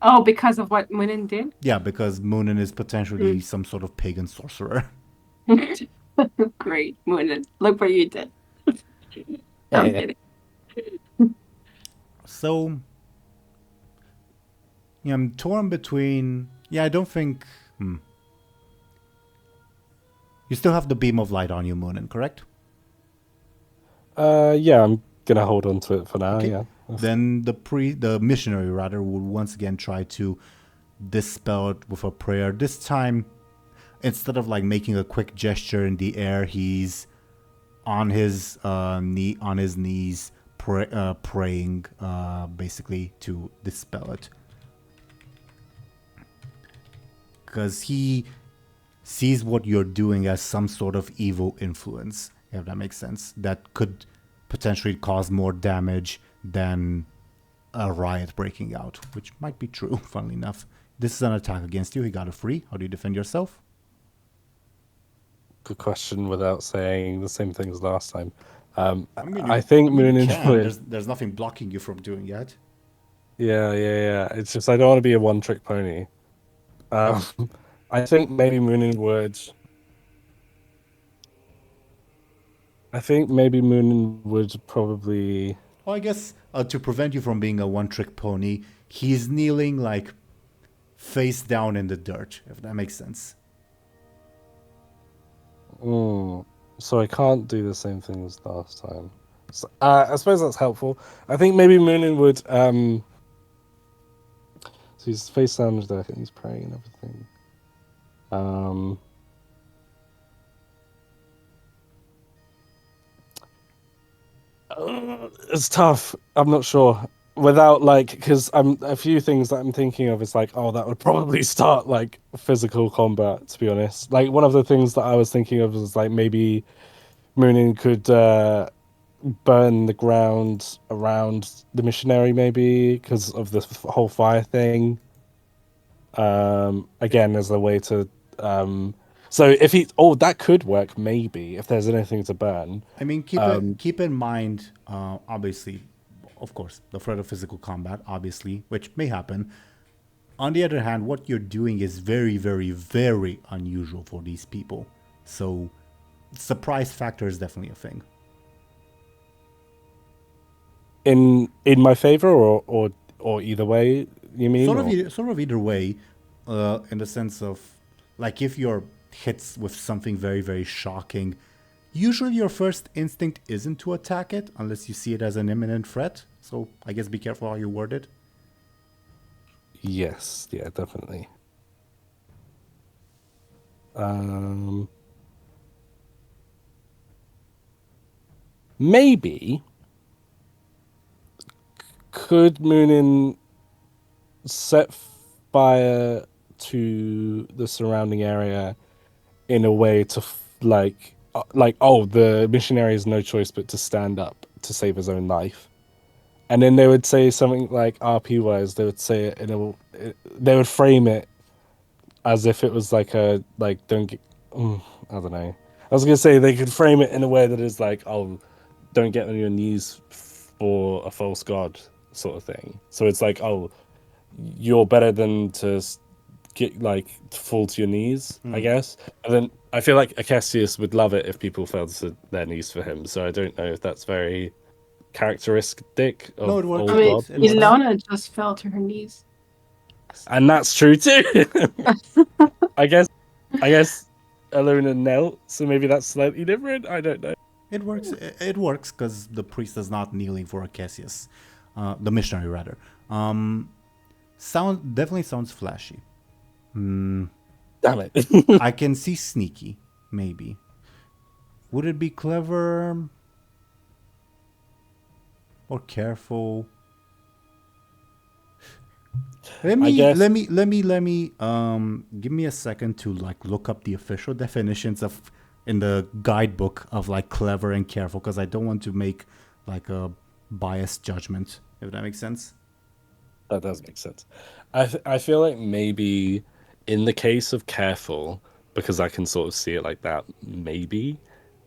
Oh, because of what Muninn did? Yeah, because Muninn is potentially some sort of pagan sorcerer. Great, Muninn. Look what you did. I'm kidding. So, yeah, I'm torn between... Yeah, I don't think... You still have the beam of light on you, Muninn, correct? Yeah, I'm gonna hold on to it for now. Okay. Yeah. Then the missionary rather would once again try to dispel it with a prayer. This time, instead of like making a quick gesture in the air, he's on his knees, praying, basically to dispel it, because he sees what you're doing as some sort of evil influence, if that makes sense, that could potentially cause more damage than a riot breaking out, which might be true, funnily enough. This is an attack against you. He got a free. How do you defend yourself? Good question without saying the same thing as last time. I think you Muninn can. would... There's nothing blocking you from doing that. Yeah. It's just I don't want to be a one-trick pony. I think maybe Muninn would... I think maybe Muninn would probably... Well, I guess to prevent you from being a one-trick pony, he's kneeling like face down in the dirt, if that makes sense. So I can't do the same thing as last time. So, I suppose that's helpful. I think maybe Muninn would... So he's face down in the dirt. I think he's praying and everything. It's tough. I'm not sure. Without because a few things that I'm thinking of is like, oh, that would probably start like physical combat. To be honest, like one of the things that I was thinking of was like maybe Muninn could burn the ground around the missionary, maybe because of the whole fire thing. Again, as a way to so if that could work maybe if there's anything to burn. I mean, keep in mind, obviously, of course, the threat of physical combat, obviously, which may happen. On the other hand, what you're doing is very, very, very unusual for these people. So, surprise factor is definitely a thing. In my favor, or either way, you mean? Sort of either way, in the sense of, like, if you're hits with something very, very shocking, usually your first instinct isn't to attack it unless you see it as an imminent threat. So I guess be careful how you word it. Yes, yeah, definitely. Maybe could Muninn set fire to the surrounding area in a way to the missionary has no choice but to stand up to save his own life, and then they would say something like RP wise, they would say it they would frame it as if it was like don't get, I don't know. I was gonna say they could frame it in a way that is like, oh, don't get on your knees for a false god sort of thing. So it's like, oh, you're better than to get fall to your knees, I guess. And then I feel like Acacius would love it if people fell to their knees for him. So I don't know if that's very characteristic of No, it works. I mean, It works. Illona just fell to her knees. And that's true too. I guess Illona knelt, so maybe that's slightly different. I don't know. It works. It works because the priest is not kneeling for Acacius, the missionary rather. Definitely sounds flashy. Damn it. I can see sneaky, maybe. Would it be clever or careful? Let me give me a second to look up the official definitions of in the guidebook of clever and careful, because I don't want to make a biased judgment, if that makes sense. That does make sense. I feel like maybe in the case of careful, because I can sort of see it like that, maybe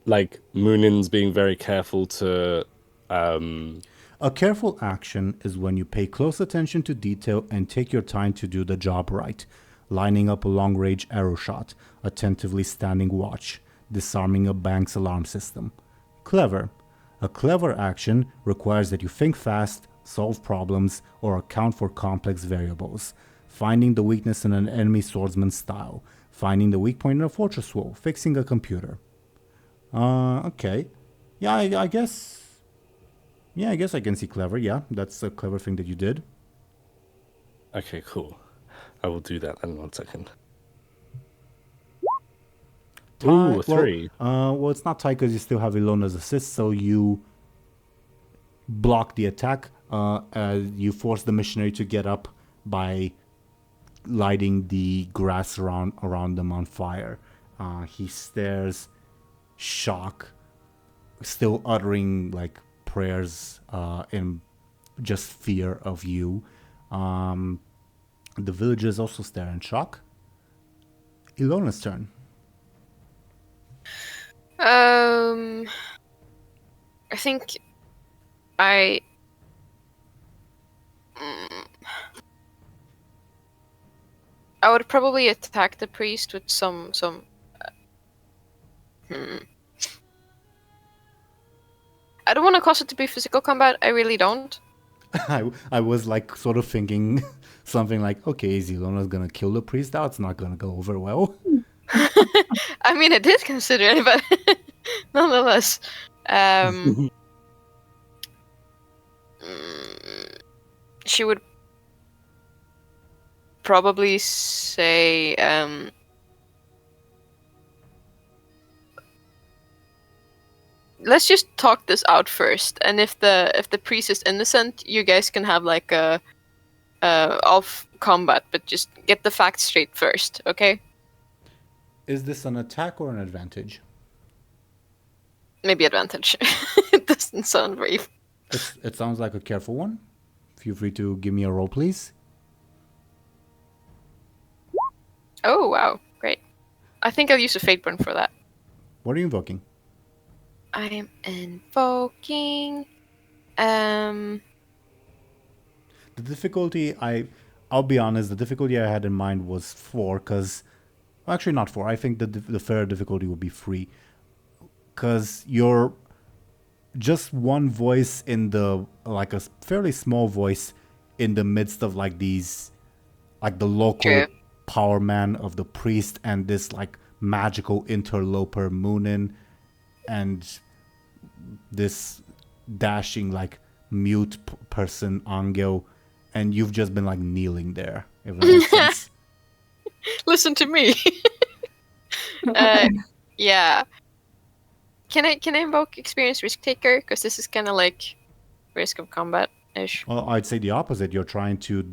like Munin's being very careful to A careful action is when you pay close attention to detail and take your time to do the job right, lining up a long-range arrow shot, attentively standing watch, disarming a bank's alarm system. Clever. A clever action requires that you think fast, solve problems, or account for complex variables. Finding the weakness in an enemy swordsman's style, finding the weak point in a fortress wall, fixing a computer. Okay. Yeah, I guess... Yeah, I guess I can see clever. Yeah, that's a clever thing that you did. Okay, cool. I will do that in 1 second. Ooh, 3. Well, it's not tight because you still have Illona's assist, so you block the attack. You force the missionary to get up by lighting the grass around them on fire. He stares, shock, still uttering like prayers in just fear of you. The villagers also stare in shock. Illona's turn. I think I would probably attack the priest with some I don't want to cause it to be physical combat. I really don't. I was like sort of thinking something like, okay, is Illona's gonna kill the priest now? It's not gonna go over well. I mean, I did consider it, but nonetheless. She would probably say, let's just talk this out first, and if the priest is innocent, you guys can have like a off combat, but just get the facts straight first, okay? Is this an attack or an advantage? Maybe advantage. It doesn't sound very... It sounds like a careful one. Feel free to give me a roll, please. Oh, wow. Great. I think I'll use a fate burn for that. What are you invoking? I am invoking... The difficulty, I'll be honest, the difficulty I had in mind was 4, because... Actually, not 4. I think the fair difficulty would be 3. Because you're just one voice in the... Like a fairly small voice in the midst of like these... Like the local power man of the priest and this like magical interloper Muninn and this dashing like mute person Anghel, and you've just been like kneeling there, if that makes sense. Listen to me. Yeah. Can I invoke experienced risk taker? Because this is kind of like risk of combat ish. Well, I'd say the opposite. You're trying to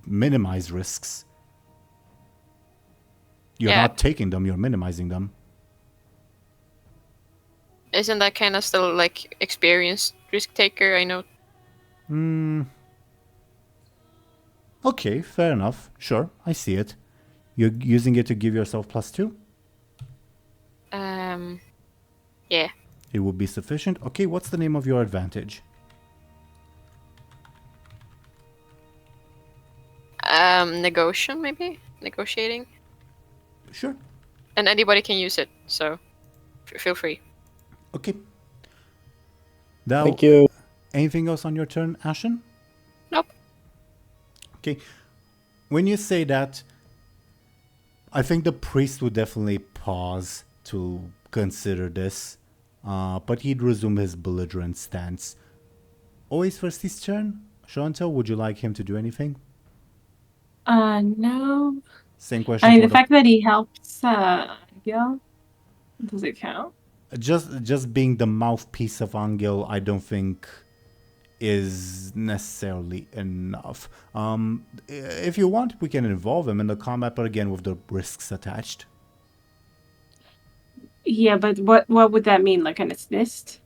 minimize risks. You're not taking them. You're minimizing them. Isn't that kind of still like experienced risk taker? I know. Okay, fair enough. Sure, I see it. You're using it to give yourself +2? Yeah. It would be sufficient. Okay, what's the name of your advantage? Negotiation, maybe? Negotiating? Sure. And anybody can use it, so feel free. Okay. Now, Thank you. anything else on your turn, Ashen? Nope. Okay. When you say that, I think the priest would definitely pause to consider this, but he'd resume his belligerent stance. Always first his turn. Show&Tell, would you like him to do anything? No. Same question. I mean, the fact that he helps Anghel, does it count? Just being the mouthpiece of Anghel, I don't think is necessarily enough. If you want, we can involve him in the combat, but again, with the risks attached. Yeah, but what would that mean? Like an assist?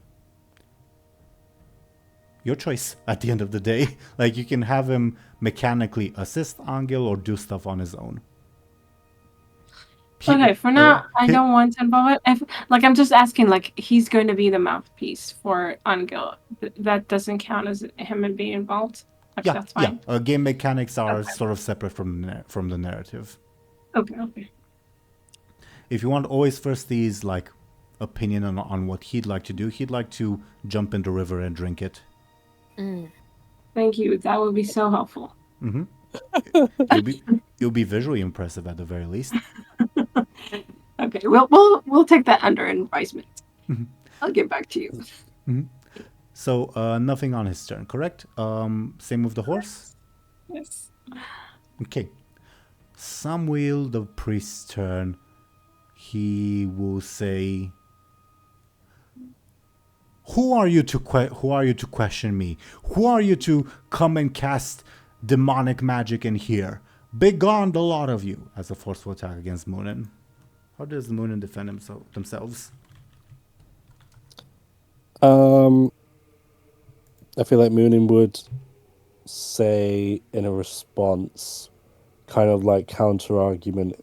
your choice at the end of the day. Like, you can have him mechanically assist Anghel or do stuff on his own. Okay, for now, I don't want to involve it. I'm just asking, he's going to be the mouthpiece for Anghel. That doesn't count as him being involved? Yeah, that's fine. Yeah. Game mechanics are sort of separate from the narrative. Okay. If you want always firstly's, opinion on what he'd like to do, he'd like to jump in the river and drink it. Thank you. That would be so helpful. Mm-hmm. You'll be visually impressive at the very least. Okay, we'll take that under advisement. Mm-hmm. I'll get back to you. Mm-hmm. So nothing on his turn, correct? Same with the horse? Yes. Okay. Samuel, the priest's turn. He will say, Who are you to question me? Who are you to come and cast demonic magic in here? Begone, the lot of you, as a forceful attack against Muninn. How does Muninn defend themselves? I feel like Muninn would say in a response, kind of like counter argument,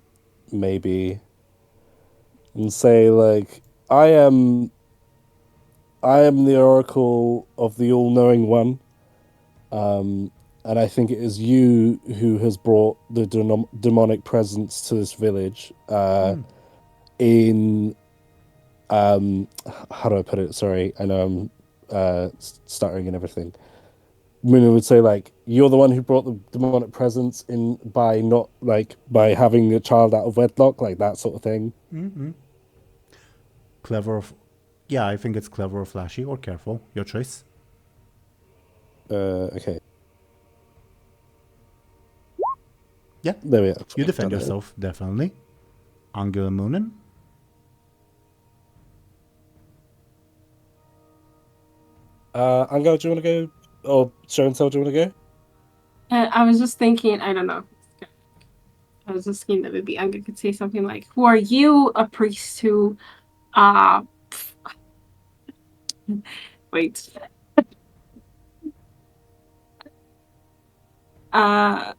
maybe, and say I am the oracle of the all-knowing one, and I think it is you who has brought the demonic presence to this village. In how do I put it? Sorry, I know I'm stuttering and everything. Muninn would say you're the one who brought the demonic presence in by having a child out of wedlock, that sort of thing. Mm-hmm. Clever. Yeah, I think it's clever or flashy or careful. Your choice. Okay. Yeah. There we are. You defend yourself, definitely. Anghel and Muninn. Anghel, do you want to go? Or Show&Tell, do you want to go? I was just thinking, I don't know. I was just thinking that maybe Anghel could say something like, Who are you, a priest who wait. A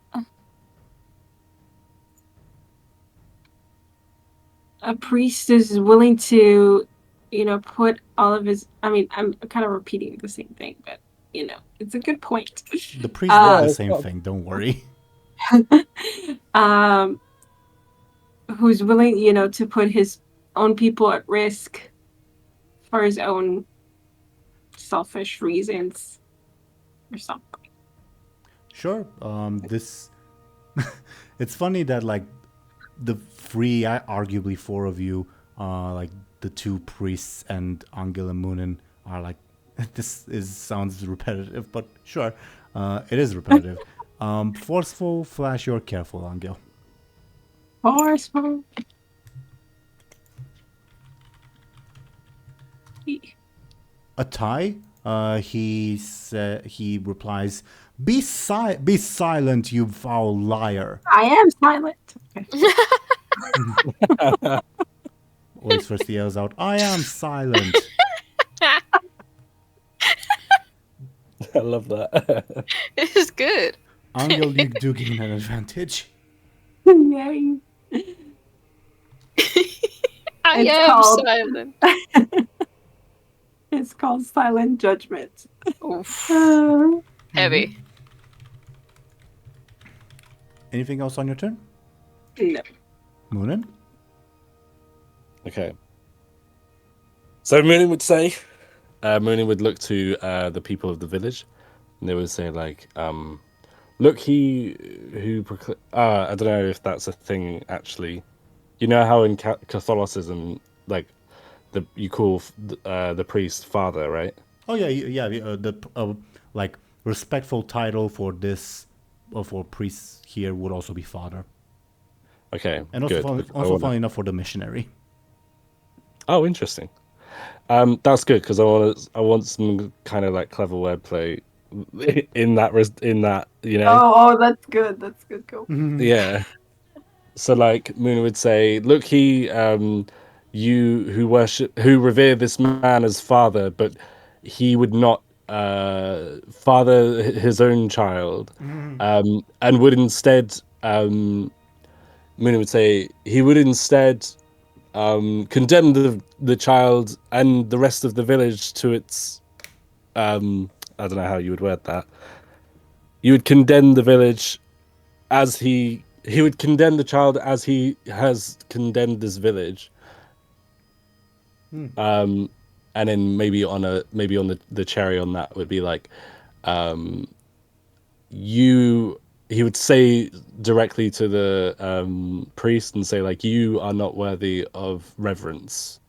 priest is willing to, put all of his. I mean, I'm kind of repeating the same thing, but it's a good point. The priest did the same thing. Don't worry. Who's willing, to put his own people at risk for his own selfish reasons or something. Sure. It's funny that the arguably four of you, the two priests and Anghel and Muninn are sounds repetitive, but sure, it is repetitive. Forceful, flashy, or careful, Anghel? Forceful. A tie. He replies, Be silent, you foul liar. I am silent. Okay. Always first yells out, I am silent. I love that. It is good. Anghel, you do gain an advantage. Yay. I am silent. It's called Silent Judgment. Oof. Heavy. Anything else on your turn? No. Muninn? Okay. So Muninn would say, Muninn would look to the people of the village, and they would say look, he who I don't know if that's a thing actually. You know how in Catholicism, you call the priest father, right? Oh yeah. The respectful title for this for priests here would also be father. Okay, and also good. funny enough for the missionary. Oh, interesting. That's good because I want some kind of clever wordplay in that. Oh, that's good. That's good. Cool. Yeah. So Muninn would say, look, he you who revere this man as father, but he would not father his own child, and would instead, Muninn would say, he would instead condemn the child and the rest of the village to its, I don't know how you would word that. You would condemn the village as he would condemn the child as he has condemned this village. And then maybe on the cherry on that would be like, he would say directly to the priest and say, like, you are not worthy of reverence.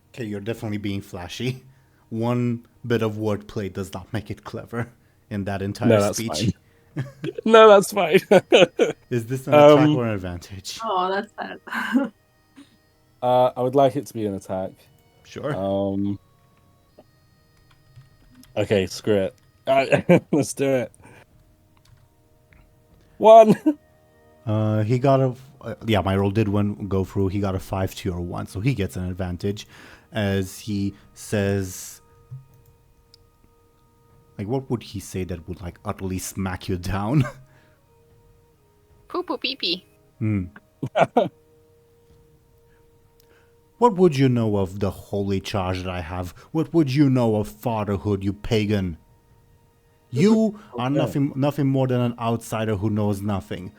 Okay, you're definitely being flashy. One bit of wordplay does not make it clever in that entire speech. Fine. No, that's fine. Is this an attack or an advantage? Oh, that's bad. I would like it to be an attack. Sure. Okay, screw it. Let's do it. 1. He got a my roll did go through. He got a 5 to your 1, so he gets an advantage, as he says, like, what would he say that would like utterly smack you down? Poo poo pee pee. What would you know of the holy charge that I have? What would you know of fatherhood, you pagan? You are nothing more than an outsider who knows nothing.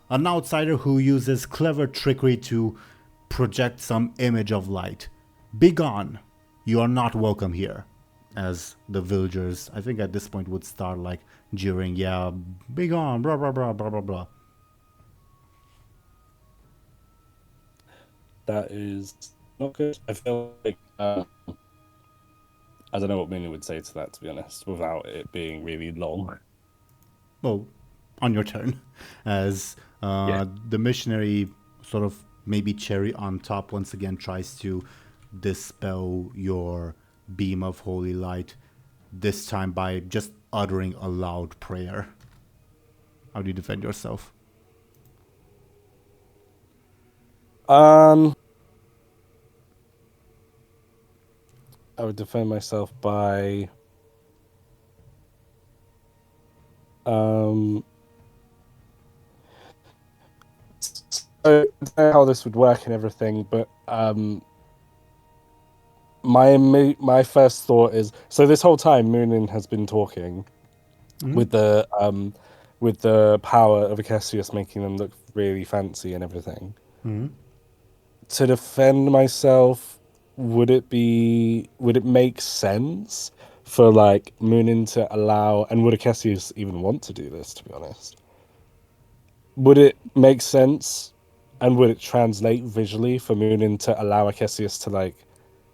An outsider who uses clever trickery to project some image of light. Begone! You are not welcome here. As the villagers, I think at this point, would start like jeering, yeah, begone, blah blah blah blah blah blah. That is not good. I feel like I don't know what Muninn would say to that, to be honest, without it being really long. Well, on your turn, as the missionary sort of maybe cherry on top once again tries to dispel your beam of holy light, this time by just uttering a loud prayer. How do you defend yourself? I would defend myself by so I don't know how this would work and everything, but my first thought is, so this whole time Muninn has been talking with the power of Cassius making them look really fancy and everything. To defend myself, would it make sense for like Muninn to allow, and would Cassius even want to do this, to be honest? Would it make sense, and would it translate visually for Muninn to allow Cassius to like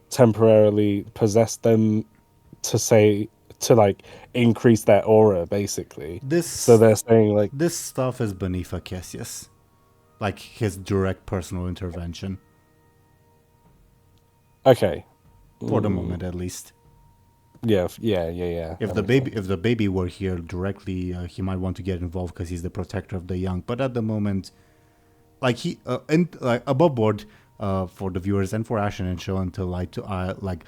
temporarily possess them, to like increase their aura, basically? So they're saying like this stuff is beneath Cassius, like his direct personal intervention. Okay. For the moment, at least. Yeah. If the baby were here directly, he might want to get involved because he's the protector of the young. But at the moment, like he above board, for the viewers and for Ashen and Show&Tell, like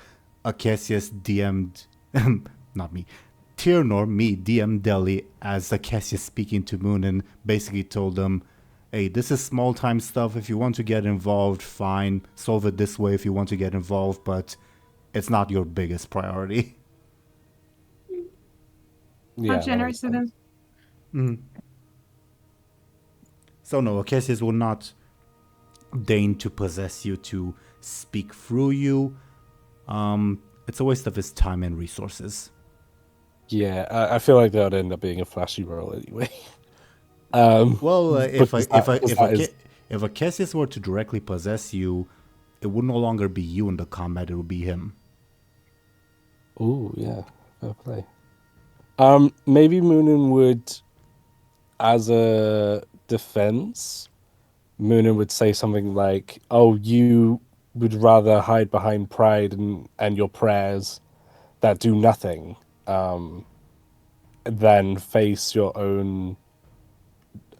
Cassius DM'd, not me, Teeironor, me DM'd Dely as Cassius speaking to Muninn, basically told them, hey, this is small time stuff. If you want to get involved, fine. Solve it this way if you want to get involved, but it's not your biggest priority. Yeah, how generous of them. So no, Cassius will not deign to possess you, to speak through you. It's a waste of his time and resources. Yeah, I feel like that would end up being a flashy role anyway. Well, if a Cassius were to directly possess you, it would no longer be you in the combat; it would be him. Ooh, yeah, fair play. Maybe Muninn would, as a defense, Muninn would say something like, "Oh, you would rather hide behind pride and your prayers that do nothing, than face your own."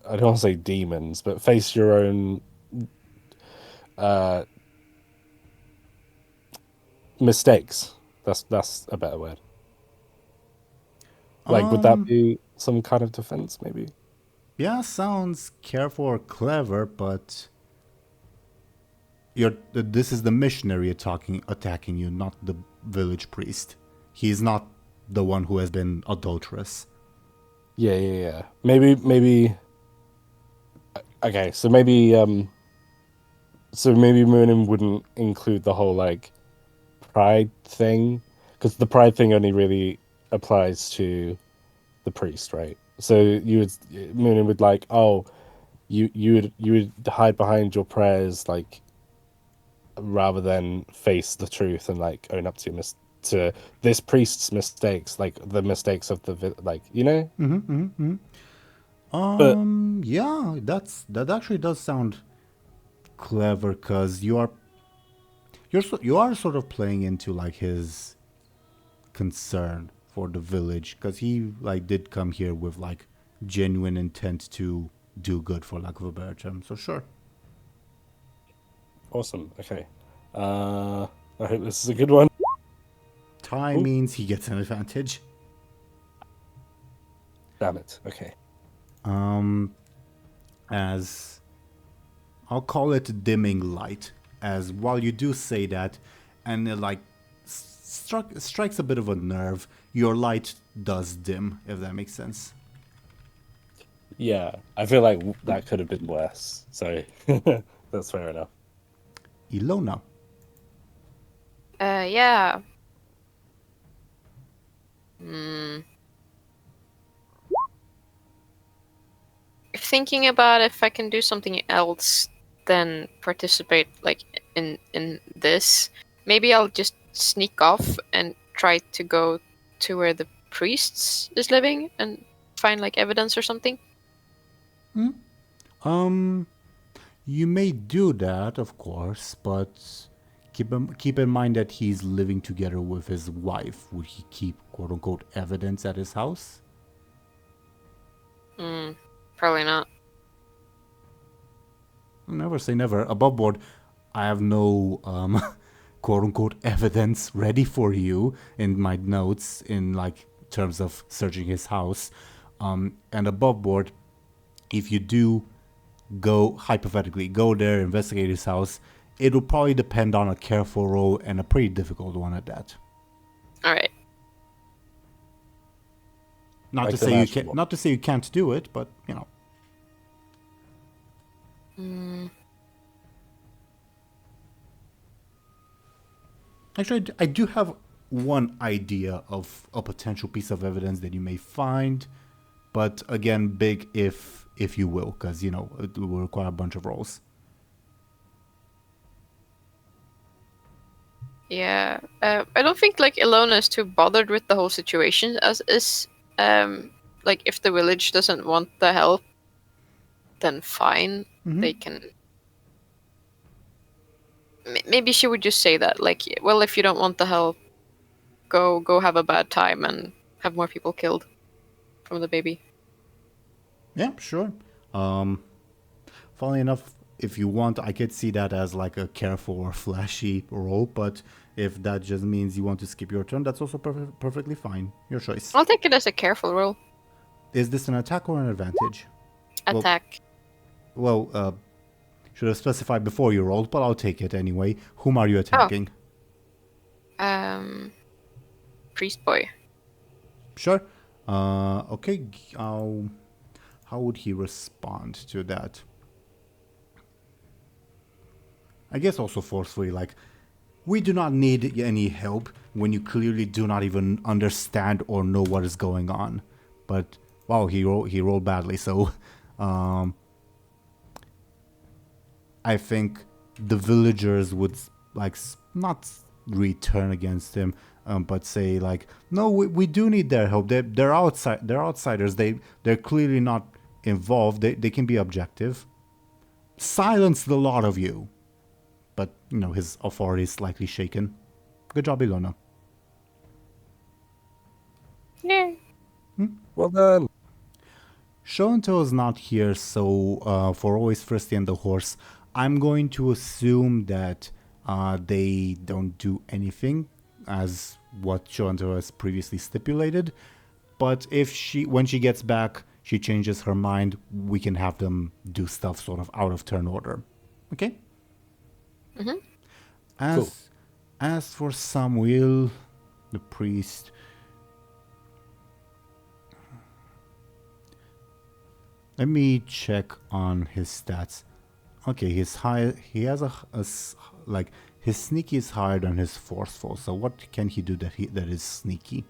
I don't want to say demons, but face your own mistakes That's a better word. Like, would that be some kind of defense, maybe? Yeah, sounds careful or clever, but this is the missionary attacking you, not the village priest. He's not the one who has been adulterous. Yeah. Maybe. Okay, so maybe Muninn wouldn't include the whole like pride thing, because the pride thing only really applies to the priest, right? So Muninn would like, oh, you would hide behind your prayers, like, rather than face the truth and like own up to this priest's mistakes, like the mistakes of like, you know. Yeah, that actually does sound clever, because you are sort of playing into like his concern for the village, because he like did come here with like genuine intent to do good, for lack of a better term. So sure. Awesome. Okay. I hope this is a good one. Tie means he gets an advantage. Damn it. Okay. As I'll call it dimming light, as while you do say that, and it like strikes a bit of a nerve, your light does dim, if that makes sense. Yeah, I feel like that could have been worse, so that's fair enough. Illona. Yeah. Thinking about if I can do something else than participate like in this, maybe I'll just sneak off and try to go to where the priest is living and find like evidence or something. You may do that, of course, but keep in mind that he's living together with his wife. Would he keep quote unquote evidence at his house? Probably not. Never say never. Above board, I have no quote unquote evidence ready for you in my notes in like terms of searching his house. And above board, if you do hypothetically go there, investigate his house, it will probably depend on a careful roll, and a pretty difficult one at that. All right. Not to say you can't do it, but you know. Actually, I do have one idea of a potential piece of evidence that you may find, but again, big if you will, because you know it will require a bunch of rolls. Yeah, I don't think like Illona is too bothered with the whole situation as is. Like if the village doesn't want the help, then fine, they can. Maybe she would just say that, like, well, if you don't want the help, go have a bad time and have more people killed from the baby. Yeah, sure. Funnily enough, if you want, I could see that as like a careful or flashy roll, but if that just means you want to skip your turn, that's also perfectly fine. Your choice. I'll take it as a careful roll. Is this an attack or an advantage? Attack. Well, should have specified before you rolled, but I'll take it anyway. Whom are you attacking? Priest boy. Sure. Okay. How would he respond to that? I guess also forcefully, like, we do not need any help when you clearly do not even understand or know what is going on. But wow, he rolled badly, so I think the villagers would like not return against him, but say like, no, we do need their help. They're outsiders. They're clearly not involved. They can be objective. Silence the lot of you. But you know his authority is slightly shaken. Good job, Illona. Yeah. Well done. Show&Tell is not here, so for Always Thirsty and the Horse, I'm going to assume that they don't do anything as what Show&Tell has previously stipulated. But if when she gets back, she changes her mind, we can have them do stuff sort of out of turn order. Okay? Mm-hmm. As for Samuel, the priest, let me check on his stats. Okay, he's high. He has like his sneaky is higher than his forceful. So what can he do that is sneaky?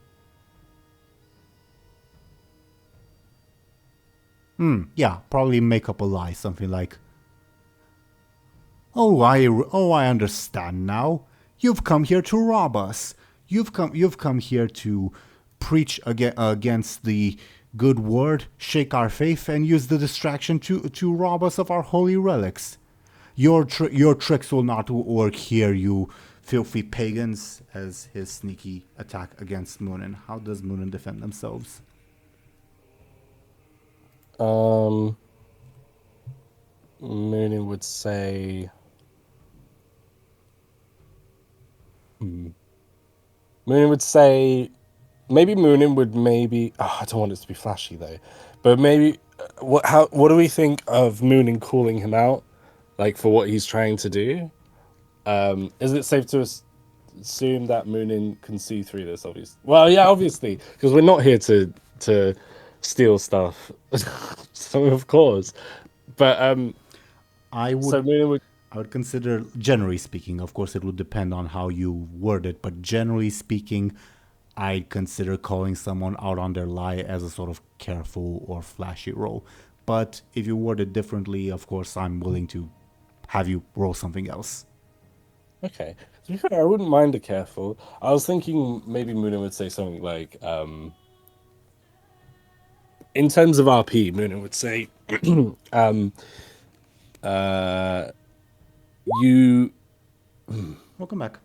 Yeah, probably make up a lie, something like, "Oh, I understand now. You've come here to rob us. You've come here to preach against the good word, shake our faith, and use the distraction to rob us of our holy relics. Your tricks will not work here, you filthy pagans." As his sneaky attack against Muninn. How does Muninn defend themselves? Muninn would say. Muninn would say. Maybe Muninn would maybe. Oh, I don't want it to be flashy though, but maybe. What do we think of Muninn calling him out, like for what he's trying to do? Is it safe to assume that Muninn can see through this? Obviously, well, yeah, obviously, because we're not here to steal stuff. So of course, but I would consider, generally speaking, of course it would depend on how you word it, but generally speaking, I'd consider calling someone out on their lie as a sort of careful or flashy roll. But if you word it differently, of course I'm willing to have you roll something else. Okay. To be fair, I wouldn't mind a careful. I was thinking maybe Muninn would say something like, in terms of RP, Muninn would say, you... Welcome back.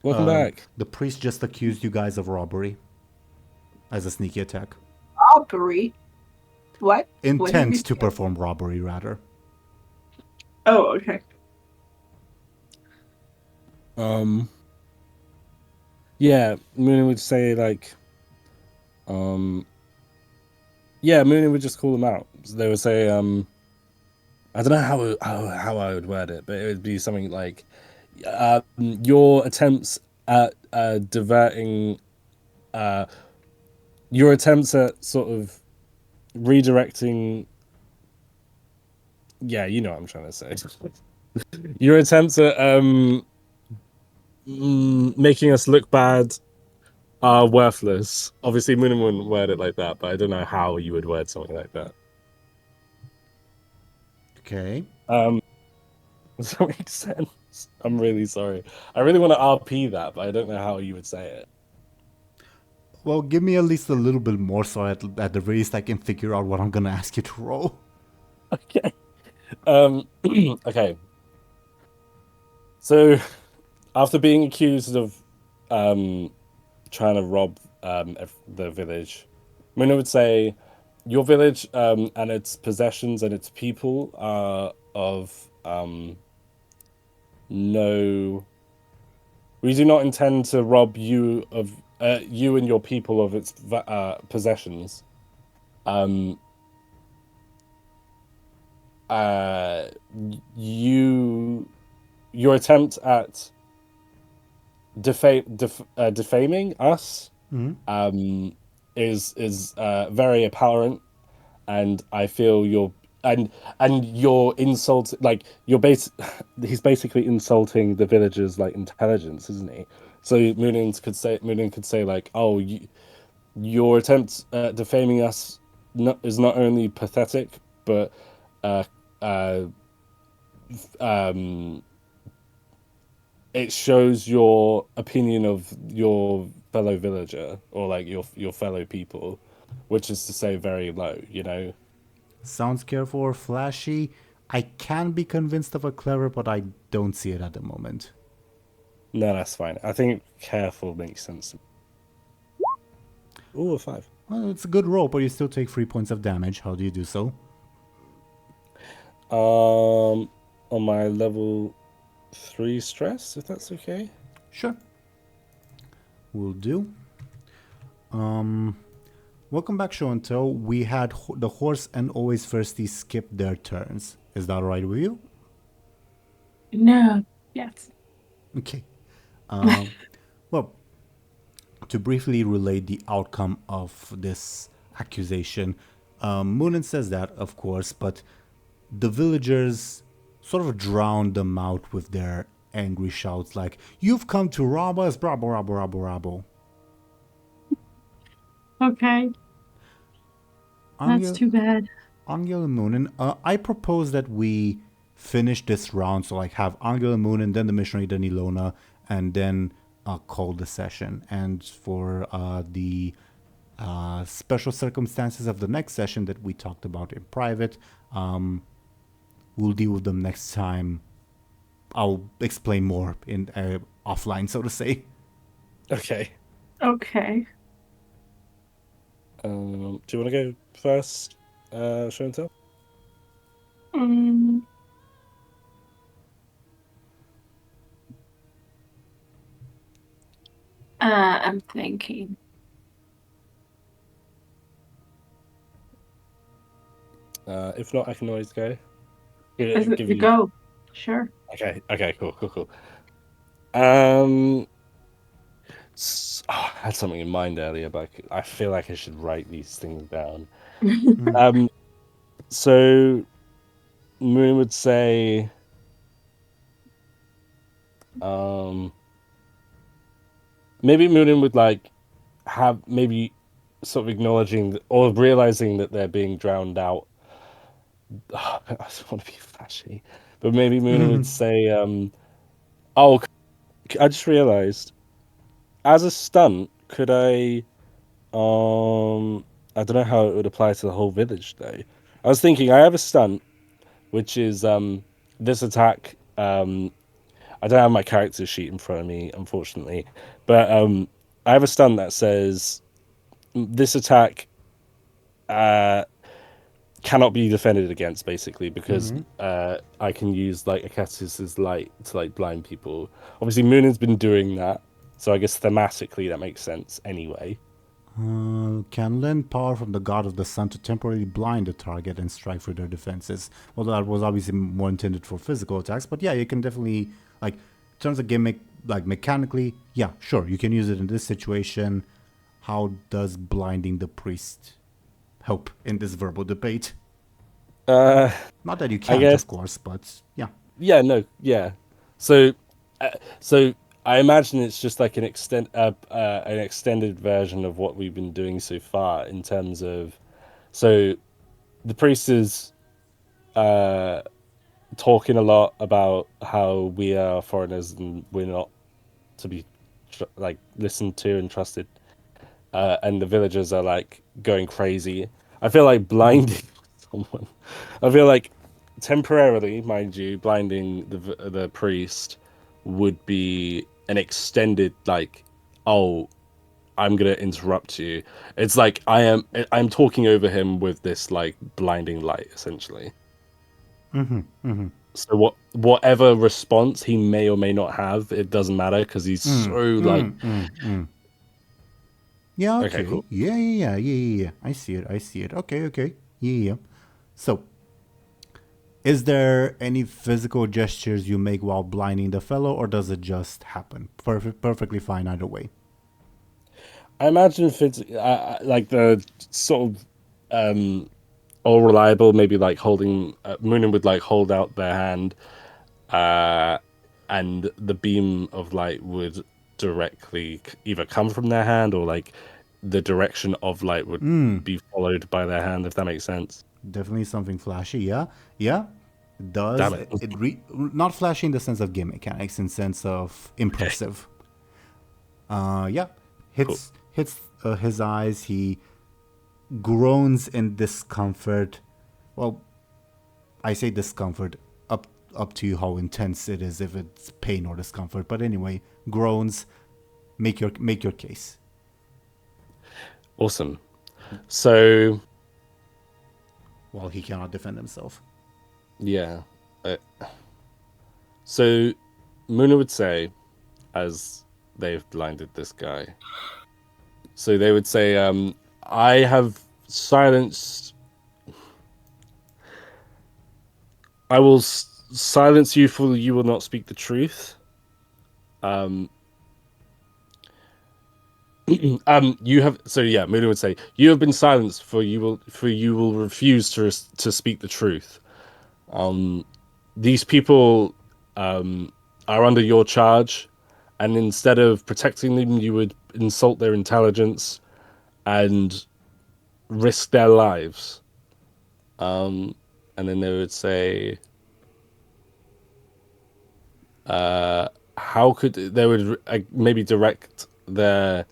Welcome back. The priest just accused you guys of robbery as a sneaky attack. Robbery? What? Intent to perform robbery, rather. Oh, okay. Yeah, Muninn would say like, yeah, Muninn would just call them out. So they would say, I don't know how I would word it, but it would be something like, your attempts at diverting, your attempts at sort of redirecting. Yeah, you know what I'm trying to say. Your attempts at making us look bad are worthless. Obviously, Muninn wouldn't word it like that, but I don't know how you would word something like that. Okay. Does that make sense? I'm really sorry. I really want to RP that, but I don't know how you would say it. Well, give me at least a little bit more so at the very least I can figure out what I'm going to ask you to roll. Okay. Okay. So, after being accused of trying to rob the village, Muninn would say, your village and its possessions and its people are of no... We do not intend to rob you of you and your people of its possessions. Your attempt at defaming us is very apparent, and I feel you're insult, like he's basically insulting the villagers' like intelligence, isn't he? So Muninn could say like, oh, your attempt at defaming us is not only pathetic, but it shows your opinion of your fellow villager or like your fellow people, which is to say very low, you know. Sounds careful or flashy. I can be convinced of a clever, but I don't see it at the moment. No, that's fine. I think careful makes sense. Ooh, a 5. Well, it's a good roll, but you still take 3 points of damage. How do you do so? On my level 3 stress, if that's okay. Sure. will do. Welcome back, Show&Tell. We had the horse and always thirsty skip their turns. Is that all right with you? No. Yes. Okay. Well, to briefly relate the outcome of this accusation, Muninn says that, of course, but the villagers sort of drowned them out with their angry shouts like, "You've come to rob us, brabo, rabo, rabo, rabo." Okay. That's too bad. Anghel and Muninn, I propose that we finish this round, so like have Anghel and Muninn, then the missionary, then Illona, and then call the session. And for the special circumstances of the next session that we talked about in private, we'll deal with them next time. I'll explain more in offline, so to say. Okay. Okay. Do you want to go first, Show&Tell? I'm thinking. If not, I can always go. Go. Sure. Okay, cool. I had something in mind earlier, but I feel like I should write these things down. So Moon would say, maybe Muninn would like have maybe sort of acknowledging or realizing that they're being drowned out. I don't want to be flashy, but maybe Muninn would say, "Oh, I just realized, as a stunt, could I don't know how it would apply to the whole village though. I was thinking I have a stunt, which is this attack. I don't have my character sheet in front of me, unfortunately, but I have a stunt that says this attack cannot be defended against, basically, because I can use like Acatus's light to like blind people. Obviously, Muninn's been doing that, so I guess thematically that makes sense anyway. Can lend power from the god of the sun to temporarily blind the target and strike through their defenses. Well, that was obviously more intended for physical attacks, but yeah, you can definitely, like, in terms of gimmick, like mechanically, yeah, sure, you can use it in this situation. How does blinding the priest help in this verbal debate? Not that you can't, of course, but yeah. Yeah, no, yeah. So I imagine it's just like an extended version of what we've been doing so far in terms of, so the priest is talking a lot about how we are foreigners and we're not to be like listened to and trusted, and the villagers are like going crazy. I feel like blinding someone. I feel like temporarily, mind you, blinding the priest would be an extended like, oh, I'm gonna interrupt you. It's like I'm talking over him with this like blinding light, essentially. So whatever response he may or may not have, it doesn't matter because he's Yeah, okay. Cool. Yeah. I see it. Okay. Yeah. So, is there any physical gestures you make while blinding the fellow, or does it just happen? Perfectly fine either way. I imagine if it's like the sort of all reliable, maybe like holding, Muninn would like hold out their hand, and the beam of light would directly either come from their hand or like the direction of light would be followed by their hand, if that makes sense. Definitely something flashy, yeah. It does. Damn it. Not flashy in the sense of game mechanics, in sense of impressive. Yeah. Hits his eyes. He groans in discomfort. Well, I say discomfort. Up to you how intense it is, if it's pain or discomfort. But anyway, groans. Make your case. Awesome. So, well, he cannot defend himself. Yeah. So, Muninn would say, as they've blinded this guy. So they would say, I have silenced... I will silence you, for you will not speak the truth. You have... So yeah, Muninn would say, you have been silenced, for you will refuse to speak the truth. These people are under your charge, and instead of protecting them, you would insult their intelligence and risk their lives. And then they would say, how could they would maybe direct their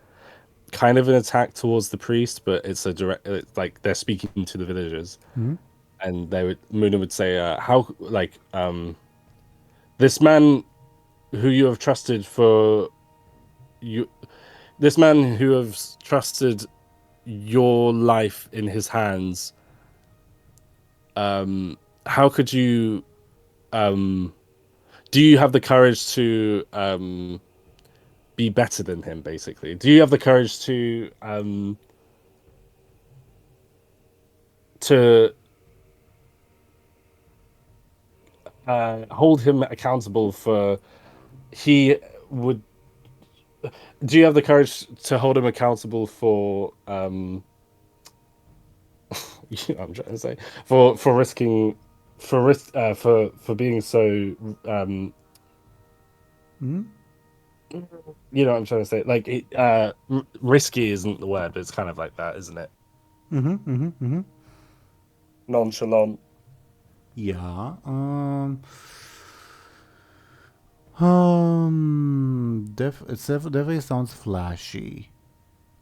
kind of an attack towards the priest, but it's a direct, like they're speaking to the villagers. Mm-hmm. And Muninn would say, this man who you have trusted this man who has trusted your life in his hands, how could you, do you have the courage to be better than him, basically? Do you have the courage to hold him accountable for do you have the courage to hold him accountable for I'm trying to say for risking for being so you know what I'm trying to say, like risky isn't the word, but it's kind of like that, isn't it? Nonchalant. Yeah. It definitely sounds flashy.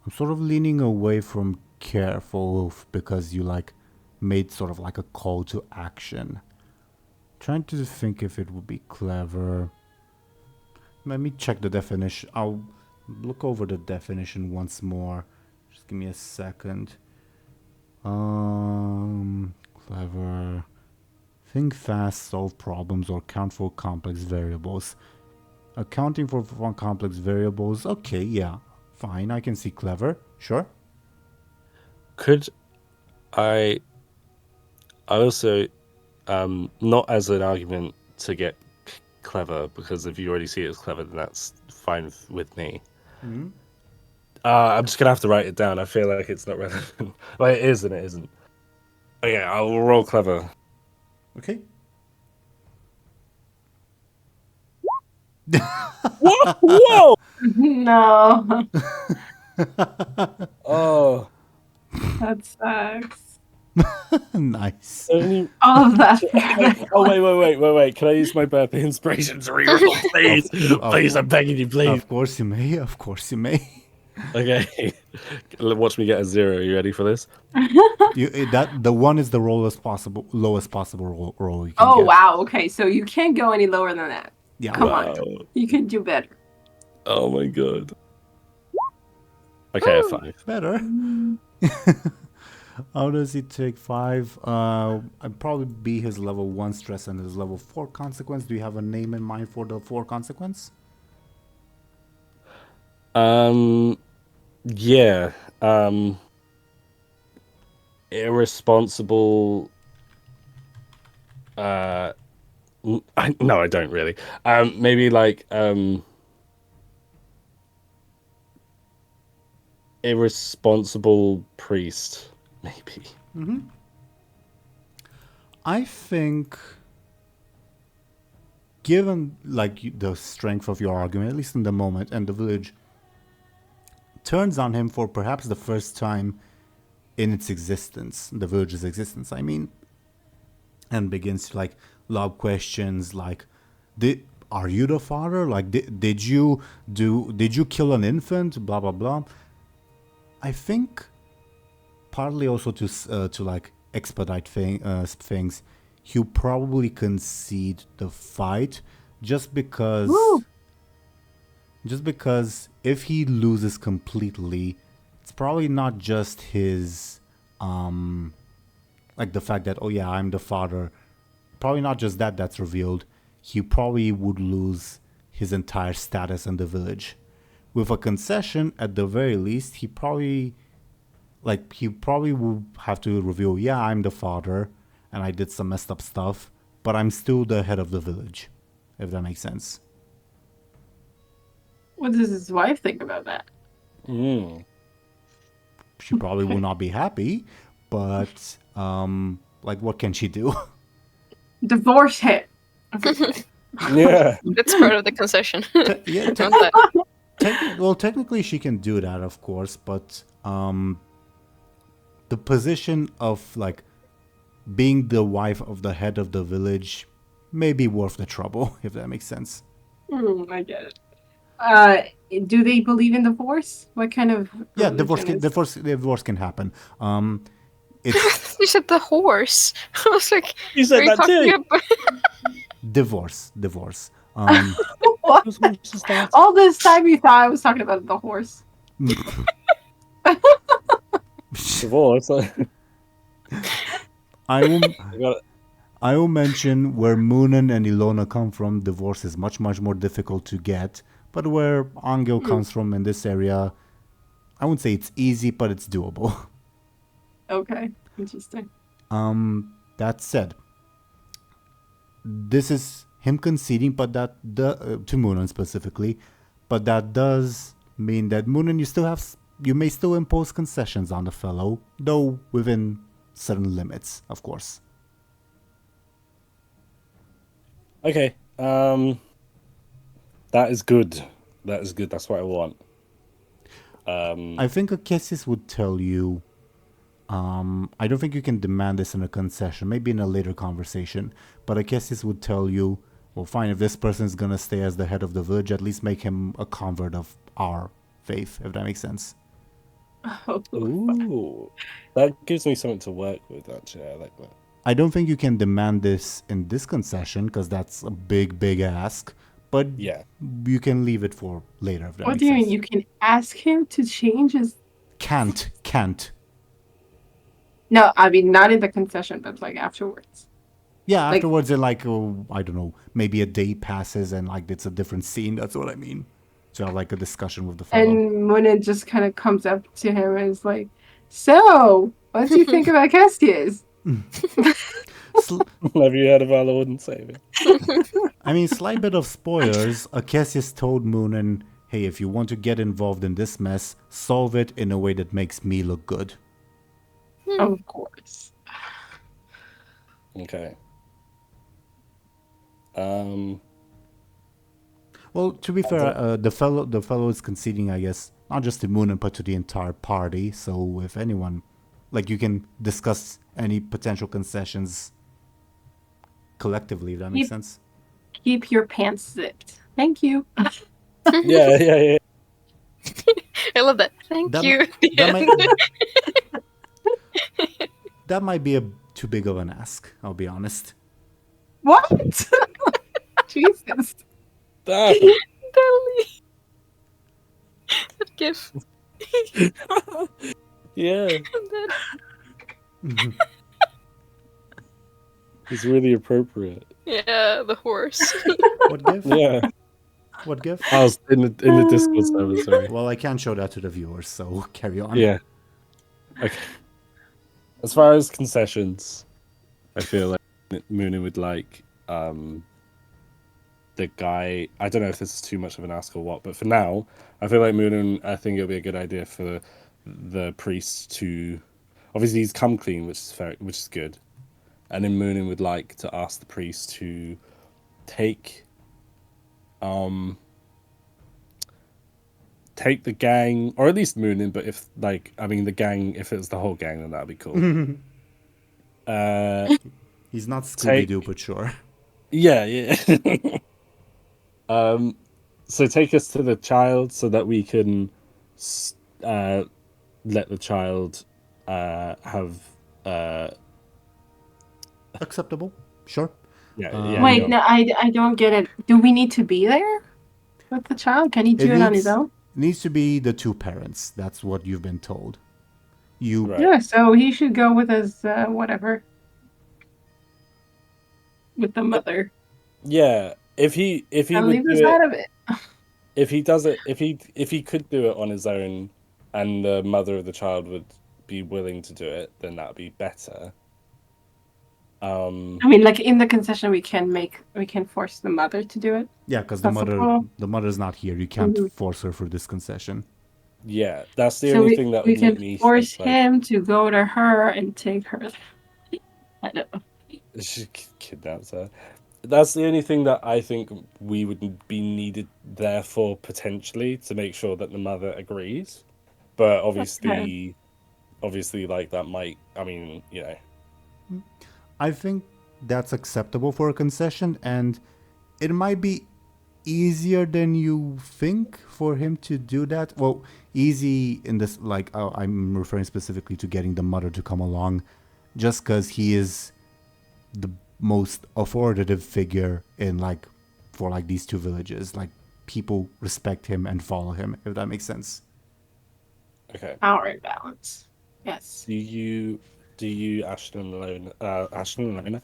I'm sort of leaning away from careful because you like made sort of like a call to action. Trying to think if it would be clever. Let me check the definition. I'll look over the definition once more. Just give me a second. Clever. Think fast, solve problems, or account for complex variables. Accounting for complex variables. Okay, yeah. Fine, I can see clever. Sure. Could I also, not as an argument to get clever, because if you already see it as clever, then that's fine with me. Mm-hmm. I'm just gonna have to write it down. I feel like it's not relevant. Well, it is and it isn't. Okay, I'll roll clever. Okay. Whoa! No. Oh, That sucks. Nice. only... All of that. Oh wait! Can I use my burpee inspiration to reroll, please? Please, I'm begging you, please. Of course you may. Of course you may. Okay, watch me get a 0. You ready for this? The one is the lowest possible roll you can Oh get. wow. Okay, so you can't go any lower than that. Yeah. Come Wow. on. You can do better. Oh my god. Okay, 5. Better. How does he take 5? I'd probably be his level 1 stress and his level 4 consequence. Do you have a name in mind for the 4 consequence? Yeah. Irresponsible. No, I don't really. Maybe like irresponsible priest, maybe. Mm-hmm. I think, given like the strength of your argument, at least in the moment, and the village turns on him for perhaps the first time in its existence, the village's existence, I mean, and begins to like lob questions like, are you the father? Like, did you kill an infant? Blah blah blah. I think partly also to like expedite things, he'll probably concede the fight just because. Woo! Just because if he loses completely, it's probably not just his, like the fact that, oh yeah, I'm the father. Probably not just that's revealed. He probably would lose his entire status in the village. with a concession, at the very least, he probably will have to reveal, yeah, I'm the father, and I did some messed up stuff, but I'm still the head of the village, if that makes sense. What does his wife think about that? She probably will not be happy, but what can she do? Divorce him. Yeah. That's part of the concession. Yeah, Not that. technically she can do that, of course, but the position of like being the wife of the head of the village may be worth the trouble, if that makes sense. I get it. Do they believe in divorce? What kind of Divorce religion can happen. It's You said the horse. I was like, You said are you that talking too. about? divorce. What? Just that. All this time you thought I was talking about the horse. Divorce. I will mention where Muninn and Illona come from, divorce is much, much more difficult to get. But where Anghel comes from in this area, I wouldn't say it's easy, but it's doable. Okay, interesting. That said, this is him conceding, but to Muninn specifically, but that does mean that Muninn, you may still impose concessions on the fellow, though within certain limits, of course. Okay. That is good. That's what I want. I think Akesius would tell you. I don't think you can demand this in a concession, maybe in a later conversation, but Akesius would tell you, well, fine, if this person is going to stay as the head of the village, at least make him a convert of our faith, if that makes sense. Ooh. That gives me something to work with, actually. I like that. I don't think you can demand this in this concession, because that's a big, big ask, but Yeah. you can leave it for later, if that What makes do you sense. mean? You can ask him to change his... Can't. No, I mean, not in the concession, but like afterwards. Yeah, Like- afterwards, in I don't know, maybe a day passes and like it's a different scene. That's what I mean. So have like a discussion with the fellow. And Muninn just kind of comes up to him and is like, so, what do you think about Keskias? Have you heard of our Lord and Savior? I mean, slight bit of spoilers. Akesius told Muninn, hey, if you want to get involved in this mess, solve it in a way that makes me look good. Of course. Okay. Well, to be fair, the fellow is conceding, I guess, not just to Muninn, but to the entire party. So if anyone, like, you can discuss any potential concessions collectively, if that makes sense. Keep your pants zipped. Thank you. Yeah. I love that. Thank That- you. That might be too big of an ask, I'll be honest. What? Jesus. Damn. Deli. That gif. Yeah. It's really appropriate. Yeah, the horse. What gift? Yeah. What gift? I was in the Discord server, sorry. Well, I can't show that to the viewers, so carry on. Yeah. Okay. As far as concessions, I feel like Muninn would like the guy. I don't know if this is too much of an ask or what, but for now, I feel like Muninn. I think it'll be a good idea for the priest to. Obviously, he's come clean, which is fair, which is good. And then Muninn would like to ask the priest to take the gang, or at least Muninn, but if the gang, if it's the whole gang, then that'd be cool. He's not Scooby-Doo, but sure. Yeah. So take us to the child so that we can let the child have Acceptable. Sure. yeah. Wait, no, I don't get it. Do we need to be there with the child? Can he do it on his own? Needs to be the two parents. That's what you've been told. Right. Yeah, so he should go with his whatever. With the mother. Yeah, if he I'll would leave do us it, out of it. if he does it, if he could do it on his own, and the mother of the child would be willing to do it, then that'd be better. I mean, like in the concession, we can force the mother to do it. Yeah, because Possible. the mother's not here. You can't Mhm. force her for this concession. Yeah, that's the So only we, thing that we would can make me force think, him to go to her and take her. I don't know. she kidnaps her. That's the only thing that I think we would be needed there for, potentially, to make sure that the mother agrees. But obviously, like that might. I mean, you know. I think that's acceptable for a concession, and it might be easier than you think for him to do that. Well, easy in this, like, I'm referring specifically to getting the mother to come along, just because he is the most authoritative figure in, like, for like these two villages. Like, people respect him and follow him, if that makes sense. Okay. Power imbalance. Yes. Do you Ashton alone? Ashton alone.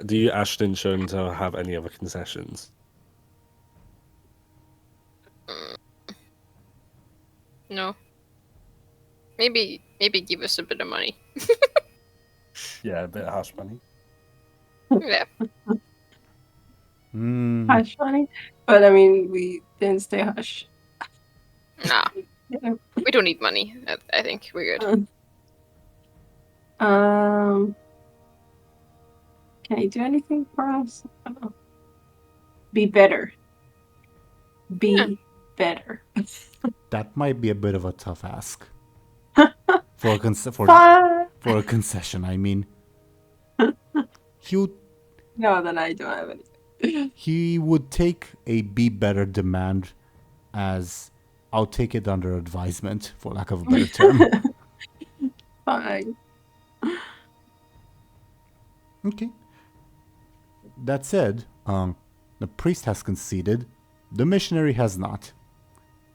Do you Ashton Show&Tell have any other concessions? No. Maybe give us a bit of money. Yeah, a bit of hush money. Yeah. Hush money. But I mean, we didn't stay hush. Nah. We don't need money. I think we're good. Can he do anything for us? I don't know. Be better. Be better. That might be a bit of a tough ask for a concession. I mean, No, then I don't have anything. he would take a be better demand as I'll take it under advisement, for lack of a better term. Fine. Okay. That said, the priest has conceded, the missionary has not,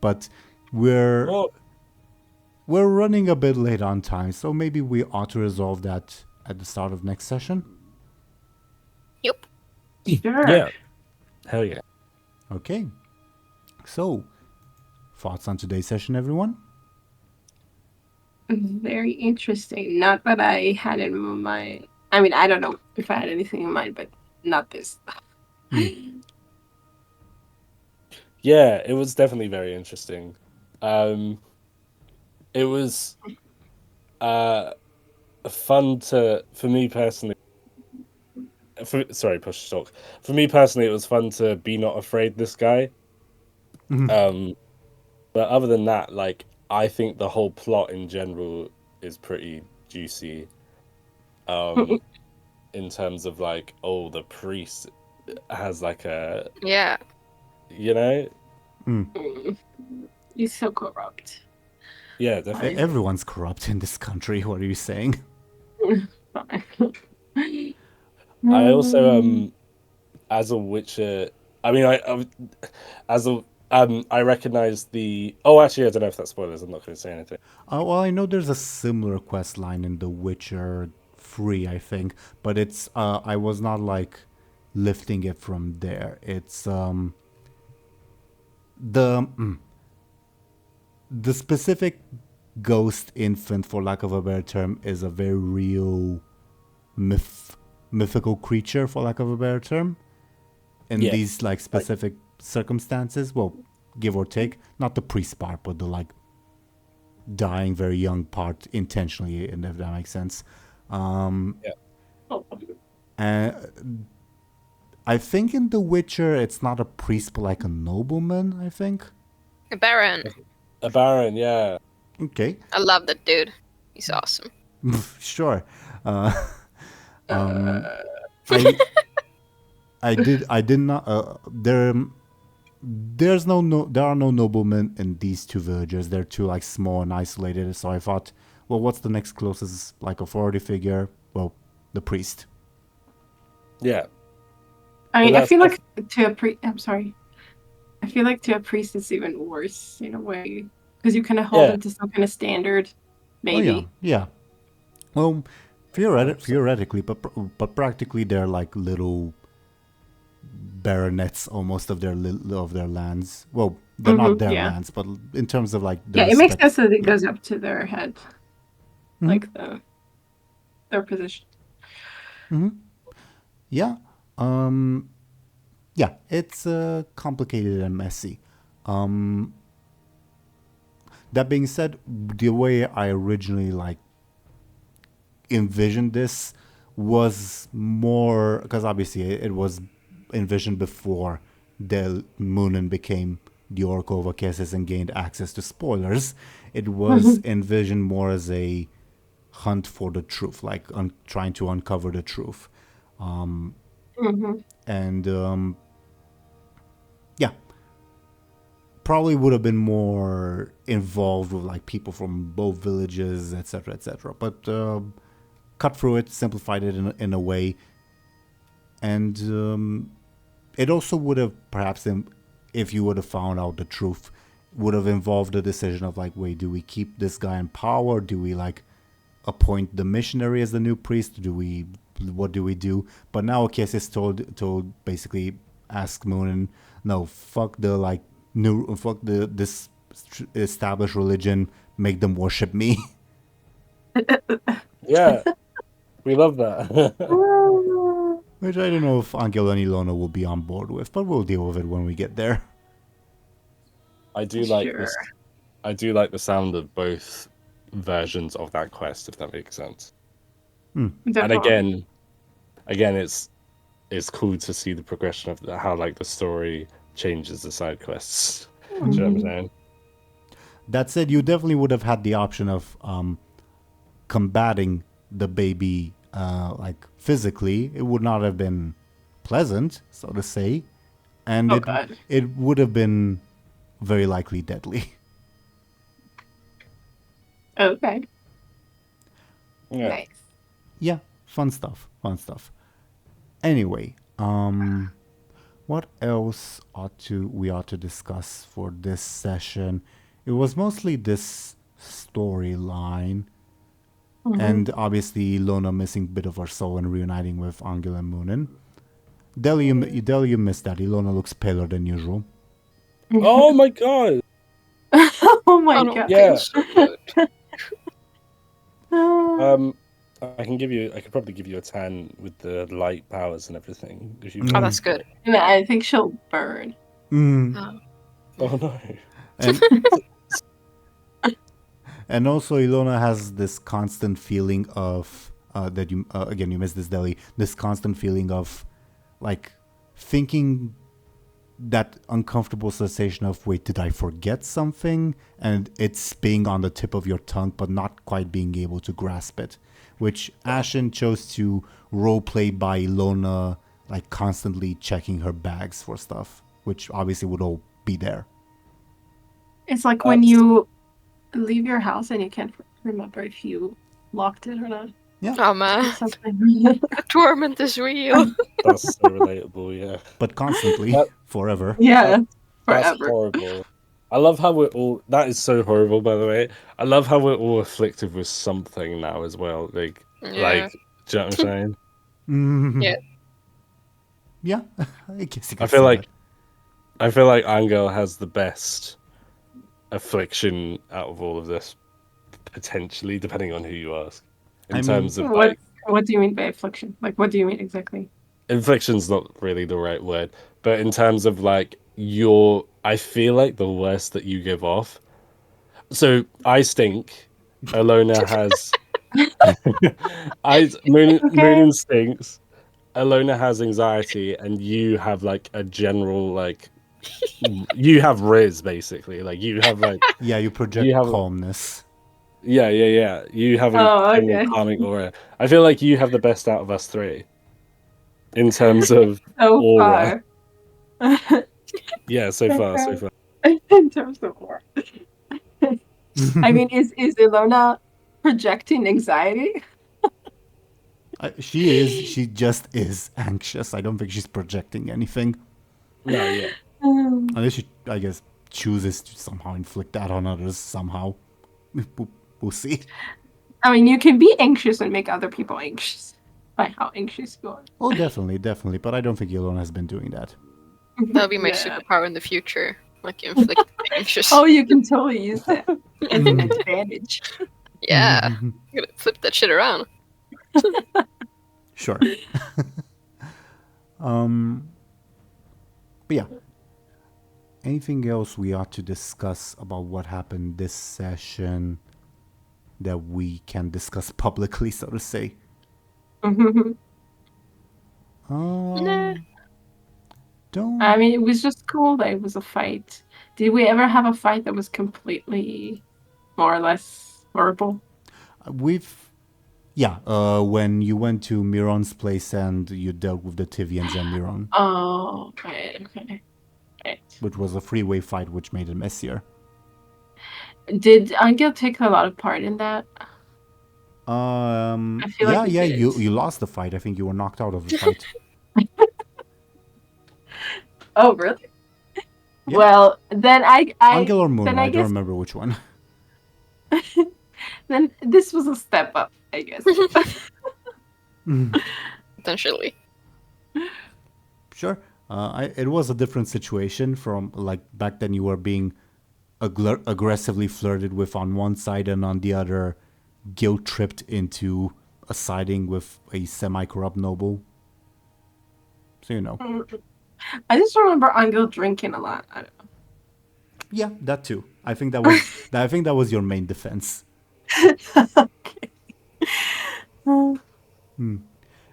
but we're running a bit late on time, so maybe we ought to resolve that at the start of next session. Yep. Sure. Yeah. Hell yeah. Okay. So, thoughts on today's session, everyone? Very interesting. Not that I had in mind. I mean, I don't know if I had anything in mind, but not this. Yeah, it was definitely very interesting. It was fun for me personally. Sorry, push to talk. For me personally, it was fun to be not afraid this guy. But other than that, like, I think the whole plot in general is pretty juicy. In terms of, like, the priest has like a, Yeah. you know. He's so corrupt. Yeah, definitely. Everyone's corrupt in this country. What are you saying? Fine. I also, as a Witcher, I mean, I recognize the. Oh, actually, I don't know if that's spoilers. I'm not going to say anything. Well, I know there's a similar quest line in The Witcher 3, I think, but it's I was not like lifting it from there. It's the specific ghost infant, for lack of a better term, is a very real mythical creature, for lack of a better term. In these like specific circumstances, well, give or take, not the priest part, but the like dying very young part intentionally, and if that makes sense. And I think in The Witcher it's not a priest but like a nobleman, I think. A baron. A baron, yeah. Okay. I love that dude. He's awesome. Sure. I did not. There are no noblemen in these two villages. They're too like small and isolated. So I thought, well, what's the next closest like authority figure? Well, the priest. Yeah. I mean, I feel like to a priest. I'm sorry. I feel like to a priest it's even worse in a way because you kind of hold it to some kind of standard. Maybe. Oh, yeah. Well, theoretically, but practically they're like little baronets almost of their lands. Well, they're not their lands, but in terms of like it makes sense that it goes up to their head, like their position. Yeah. Yeah, it's complicated and messy. That being said, the way I originally like envisioned this was more, because obviously it was envisioned before Muninn became the Oracle of Akesis and gained access to spoilers. It was envisioned more as a hunt for the truth, like trying to uncover the truth. And yeah, probably would have been more involved with like people from both villages, etc., etc. But cut through it, simplified it in a way, and it also would have perhaps, if you would have found out the truth, would have involved the decision of like, wait, do we keep this guy in power? Do we like appoint the missionary as the new priest? What do we do? But now Akesis is told basically, ask Muninn, no, fuck this established religion, make them worship me. Yeah, we love that. Which I don't know if Anghel and Illona will be on board with, but we'll deal with it when we get there. I do like this. I do like the sound of both versions of that quest, if that makes sense. And again, it's cool to see the progression of how like the story changes the side quests. Do you know what I'm saying? That said, you definitely would have had the option of combating the baby like physically. It would not have been pleasant, so to say, and it would have been very likely deadly. Okay. Yeah. Nice. Yeah, fun stuff. Anyway, what else we ought to discuss for this session? It was mostly this storyline, and obviously Illona missing a bit of her soul and reuniting with Anghel and Muninn. Dely, you missed that. Illona looks paler than usual. Oh my god! Oh my god! Yeah. I could probably give you a tan with the light powers and everything. If you Oh, that's good. No, I think she'll burn. Oh. Oh no. And also Illona has this constant feeling of that you again, you missed this, Dely, this constant feeling of like thinking, that uncomfortable sensation of, wait, did I forget something? And it's being on the tip of your tongue, but not quite being able to grasp it. Which Ashen chose to roleplay by Illona, like constantly checking her bags for stuff, which obviously would all be there. It's like when you leave your house and you can't remember if you locked it or not. Yeah. Oh man, Something. torment is real. That's so relatable, yeah. But constantly, forever. Yeah, That's forever. horrible. I love how we're all... That is so horrible, by the way. I love how we're all afflicted with something now as well. Like, do you know what I'm saying? Yeah. Yeah, I guess you could I feel say like that. I feel like Anghel has the best affliction out of all of this, potentially, depending on who you ask. In terms of what do you mean by affliction? Like, what do you mean exactly? Infliction's not really the right word, but in terms of like I feel like the worst that you give off. So I stink. Illona has. Muninn stinks. Illona has anxiety, and you have like a general like. You have Riz basically, like you have like. Yeah, you project calmness. Yeah. You have a calming aura. I feel like you have the best out of us three. In terms of aura. Yeah, so far. In terms of aura. I mean, is Illona projecting anxiety? She is. She just is anxious. I don't think she's projecting anything. No, yeah. Unless she, I guess, chooses to somehow inflict that on others somehow. We'll see. I mean, you can be anxious and make other people anxious. by how anxious you are. Oh, definitely. But I don't think Illona has been doing that. That'll be my Yeah. superpower in the future. Like inflict anxious. Oh, you can totally use that as an advantage. Yeah. I'm gonna flip that shit around. Sure. But yeah. Anything else we ought to discuss about what happened this session that we can discuss publicly, so to say? Nah. Don't. I mean, it was just cool that it was a fight. Did we ever have a fight that was completely, more or less, horrible? When you went to Miron's place and you dealt with the Tivians and Miron, Oh, okay. which was a freeway fight, which made it messier. Did Anghel take a lot of part in that? feel like he did. you lost the fight. I think you were knocked out of the fight. Oh, really? Yeah. Well, then Anghel or Moon, then I I don't guess- remember which one. Then this was a step up, I guess. Potentially. Sure. It was a different situation from, like, back then you were being aggressively flirted with on one side, and on the other guilt-tripped into a siding with a semi-corrupt noble. So, you know. I just remember Anghel drinking a lot. I don't know. Yeah, that too. I think that was your main defense. Okay.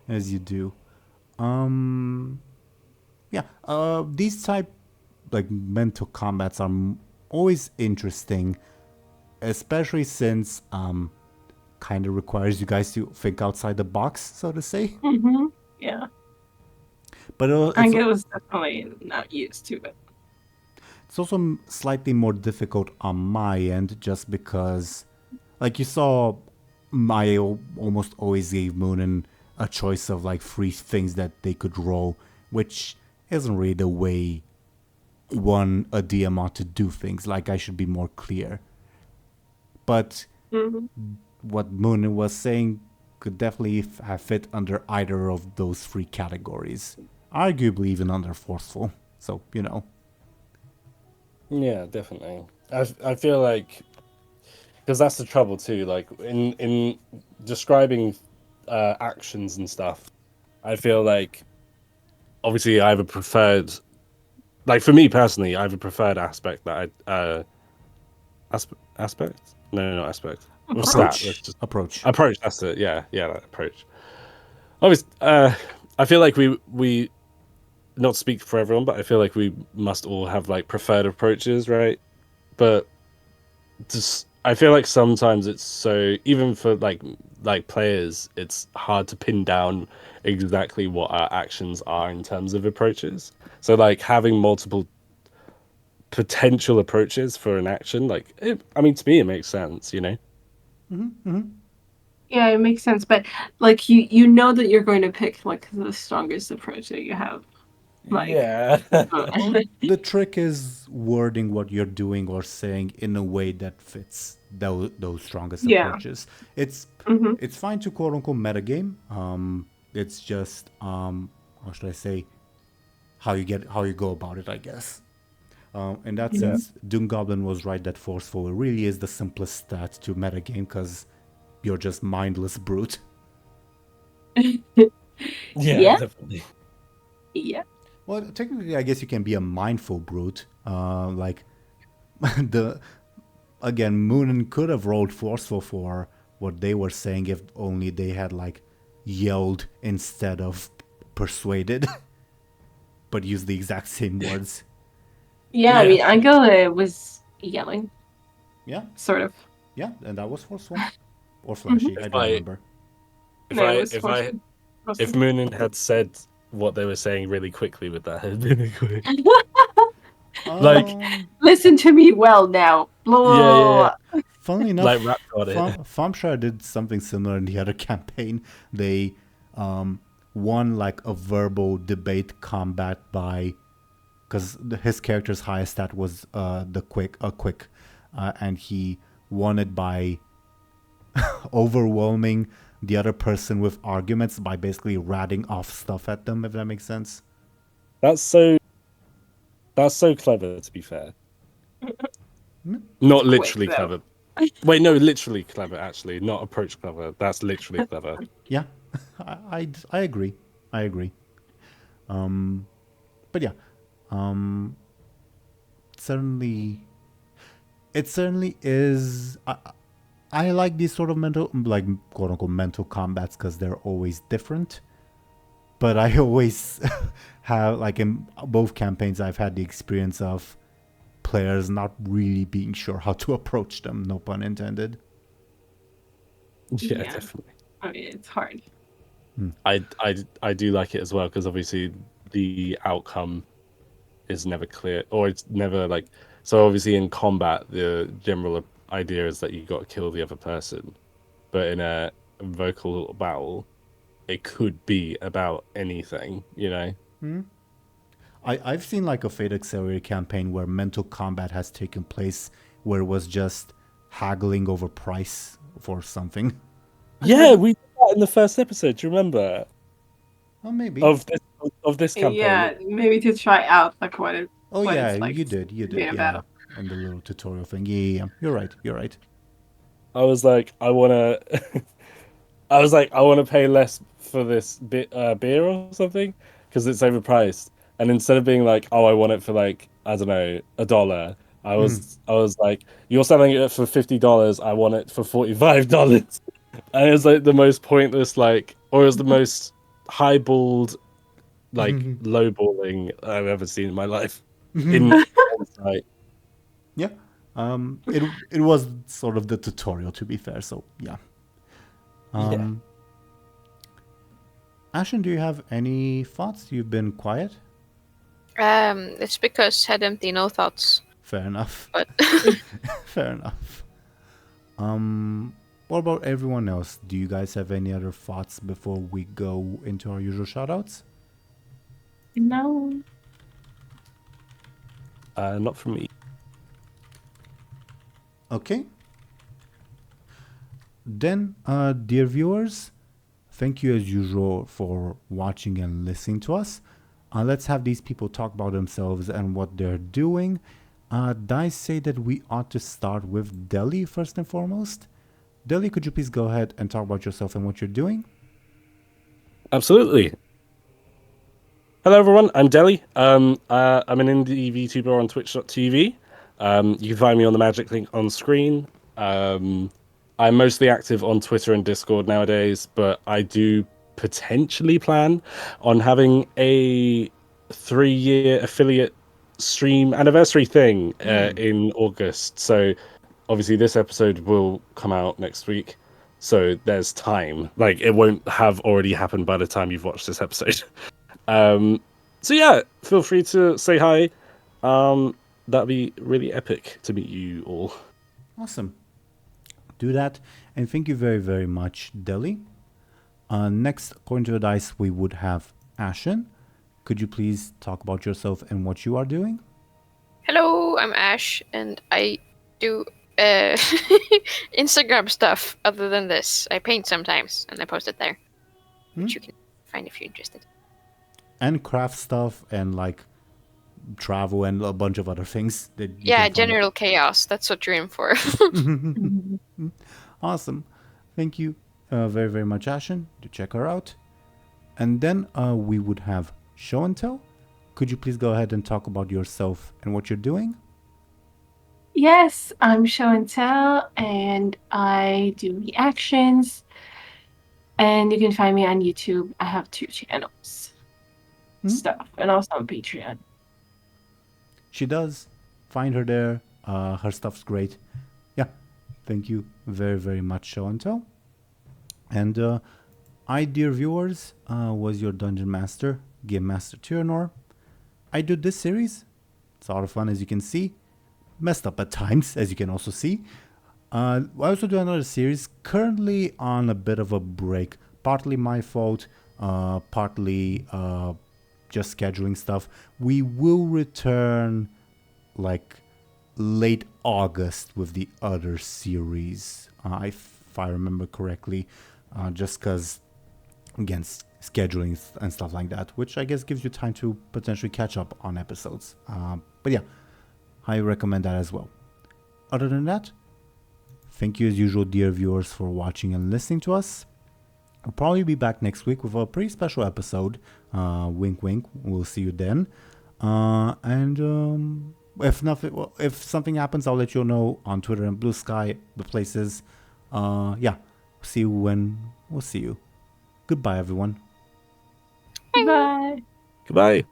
As you do. These type, like, mental combats are always interesting, especially since kind of requires you guys to think outside the box, so to say. Yeah. But Anghel was definitely not used to it. it's also slightly more difficult on my end, just because, like you saw, I almost always gave Muninn a choice of like 3 things that they could roll, which isn't really the way a DM ought to do things. Like, I should be more clear. But what Muninn was saying could definitely have fit under either of those 3 categories. Arguably even under forceful. So, you know. Yeah, definitely. I feel like, because that's the trouble too. Like in describing actions and stuff, I feel like obviously I have a preferred, like for me personally, I have a preferred aspect that I aspect. No, not aspect. What's that? Let's just Approach. That's it. Yeah, that approach. Obviously, I feel like we not speak for everyone, but I feel like we must all have like preferred approaches, right? But just I feel like sometimes it's so, even for like players, it's hard to pin down exactly what our actions are in terms of approaches. So like having multiple potential approaches for an action, like to me it makes sense, you know. Yeah, it makes sense. But like you know that you're going to pick like the strongest approach that you have. Like, Yeah. The trick is wording what you're doing or saying in a way that fits those strongest approaches. It's fine to quote unquote metagame. It's just how should I say, how you go about it, I guess. In that sense, DoomGoblin was right that forceful really is the simplest stat to metagame, because you're just mindless brute. Yeah. Definitely. Yeah. Well, technically, I guess you can be a mindful brute. Like, Muninn could have rolled forceful for what they were saying if only they had, like, yelled instead of persuaded. But used the exact same words. Yeah, I mean, Anghel was yelling. Yeah. Sort of. Yeah, and that was forceful. Or flashy, I don't remember. If Muninn had said what they were saying really quickly, would that have been quick? Listen to me well now. Blah. Yeah. Funnily enough, Like rap got it. Famshire did something similar in the other campaign. They won like a verbal debate combat by, because his character's highest stat was quick, and he won it by overwhelming the other person with arguments by basically ratting off stuff at them, if that makes sense. That's so clever, to be fair. Not literally quick, clever. Wait, no, literally clever, actually. Not approach clever. That's literally clever. Yeah, I agree. I agree. But yeah, it certainly is. I like these sort of mental, like quote unquote mental combats because they're always different. But I always have, like in both campaigns, I've had the experience of players not really being sure how to approach them. No pun intended. Yeah, Yeah. definitely. I mean, it's hard. I do like it as well because obviously the outcome is never clear, or it's never like. So obviously in combat, the general idea is that you got to kill the other person, but in a vocal battle, it could be about anything, you know. I've seen like a Fate Accelerator campaign where mental combat has taken place, where it was just haggling over price for something. Yeah, we did that in the first episode. Do you remember? Oh, maybe. Of this campaign. Yeah, maybe to try out like what it. Oh what yeah, it's like you did. to be in a Yeah, battle. on the little tutorial thing. Yeah. You're right. I was like, I wanna pay less for this beer or something because it's overpriced. And instead of being like, oh, I want it for like, I don't know, $1, I was like, you're selling it for $50. I want it for $45. And it was like the most pointless, like, or it was the most highballed, like lowballing I've ever seen in my life. In hindsight. Yeah. It was sort of the tutorial, to be fair. So yeah. Yeah. Ashen, do you have any thoughts? You've been quiet. It's because head empty, no thoughts. Fair enough. But Fair enough. What about everyone else? Do you guys have any other thoughts before we go into our usual shoutouts? No. Not from me. Okay. Then, dear viewers, thank you as usual for watching and listening to us. Let's have these people talk about themselves and what they're doing. I say that we ought to start with Dely first and foremost. Dely, could you please go ahead and talk about yourself and what you're doing? Absolutely. Hello, everyone. I'm Dely. I'm an indie VTuber on Twitch.tv. You can find me on the magic link on screen. I'm mostly active on Twitter and Discord nowadays, but I do potentially plan on having a 3-year affiliate stream anniversary thing in August. So obviously this episode will come out next week. So there's time. Like, it won't have already happened by the time you've watched this episode. So yeah, feel free to say hi. That'd be really epic to meet you all. Awesome. Do that. And thank you very, very much, Dely. Next, according to the dice, we would have Ashen. Could you please talk about yourself and what you are doing? hello, I'm Ash, and I do Instagram stuff other than this. I paint sometimes, and I post it there, which you can find if you're interested. And craft stuff and like travel and a bunch of other things. That you Yeah, can find. general chaos. That's what you're in for. Awesome. Thank you very, very much, Ashen. To check her out. And then we would have Show&Tell. Could you please go ahead and talk about yourself and what you're doing? Yes, I'm Show&Tell, and I do reactions. And you can find me on YouTube. I have 2 channels. Stuff, and also on Patreon. She does. Find her there. Her stuff's great. Yeah. Thank you very, very much, Show&Tell. And I, dear viewers, was your Dungeon Master, Game Master Teeironor. I do this series. It's a lot of fun, as you can see. Messed up at times, as you can also see. I also do another series, currently on a bit of a break. Partly my fault, partly just scheduling stuff. We will return like late August with the other series, if I remember correctly. just because, again, scheduling and stuff like that, which I guess gives you time to potentially catch up on episodes. But yeah, I recommend that as well. Other than that, thank you as usual, dear viewers, for watching and listening to us. I'll probably be back next week with a pretty special episode. Wink, wink. We'll see you then. And if something happens, I'll let you know on Twitter and Blue Sky, the places. Yeah, see you when we'll see you. Goodbye, everyone. Bye. Goodbye.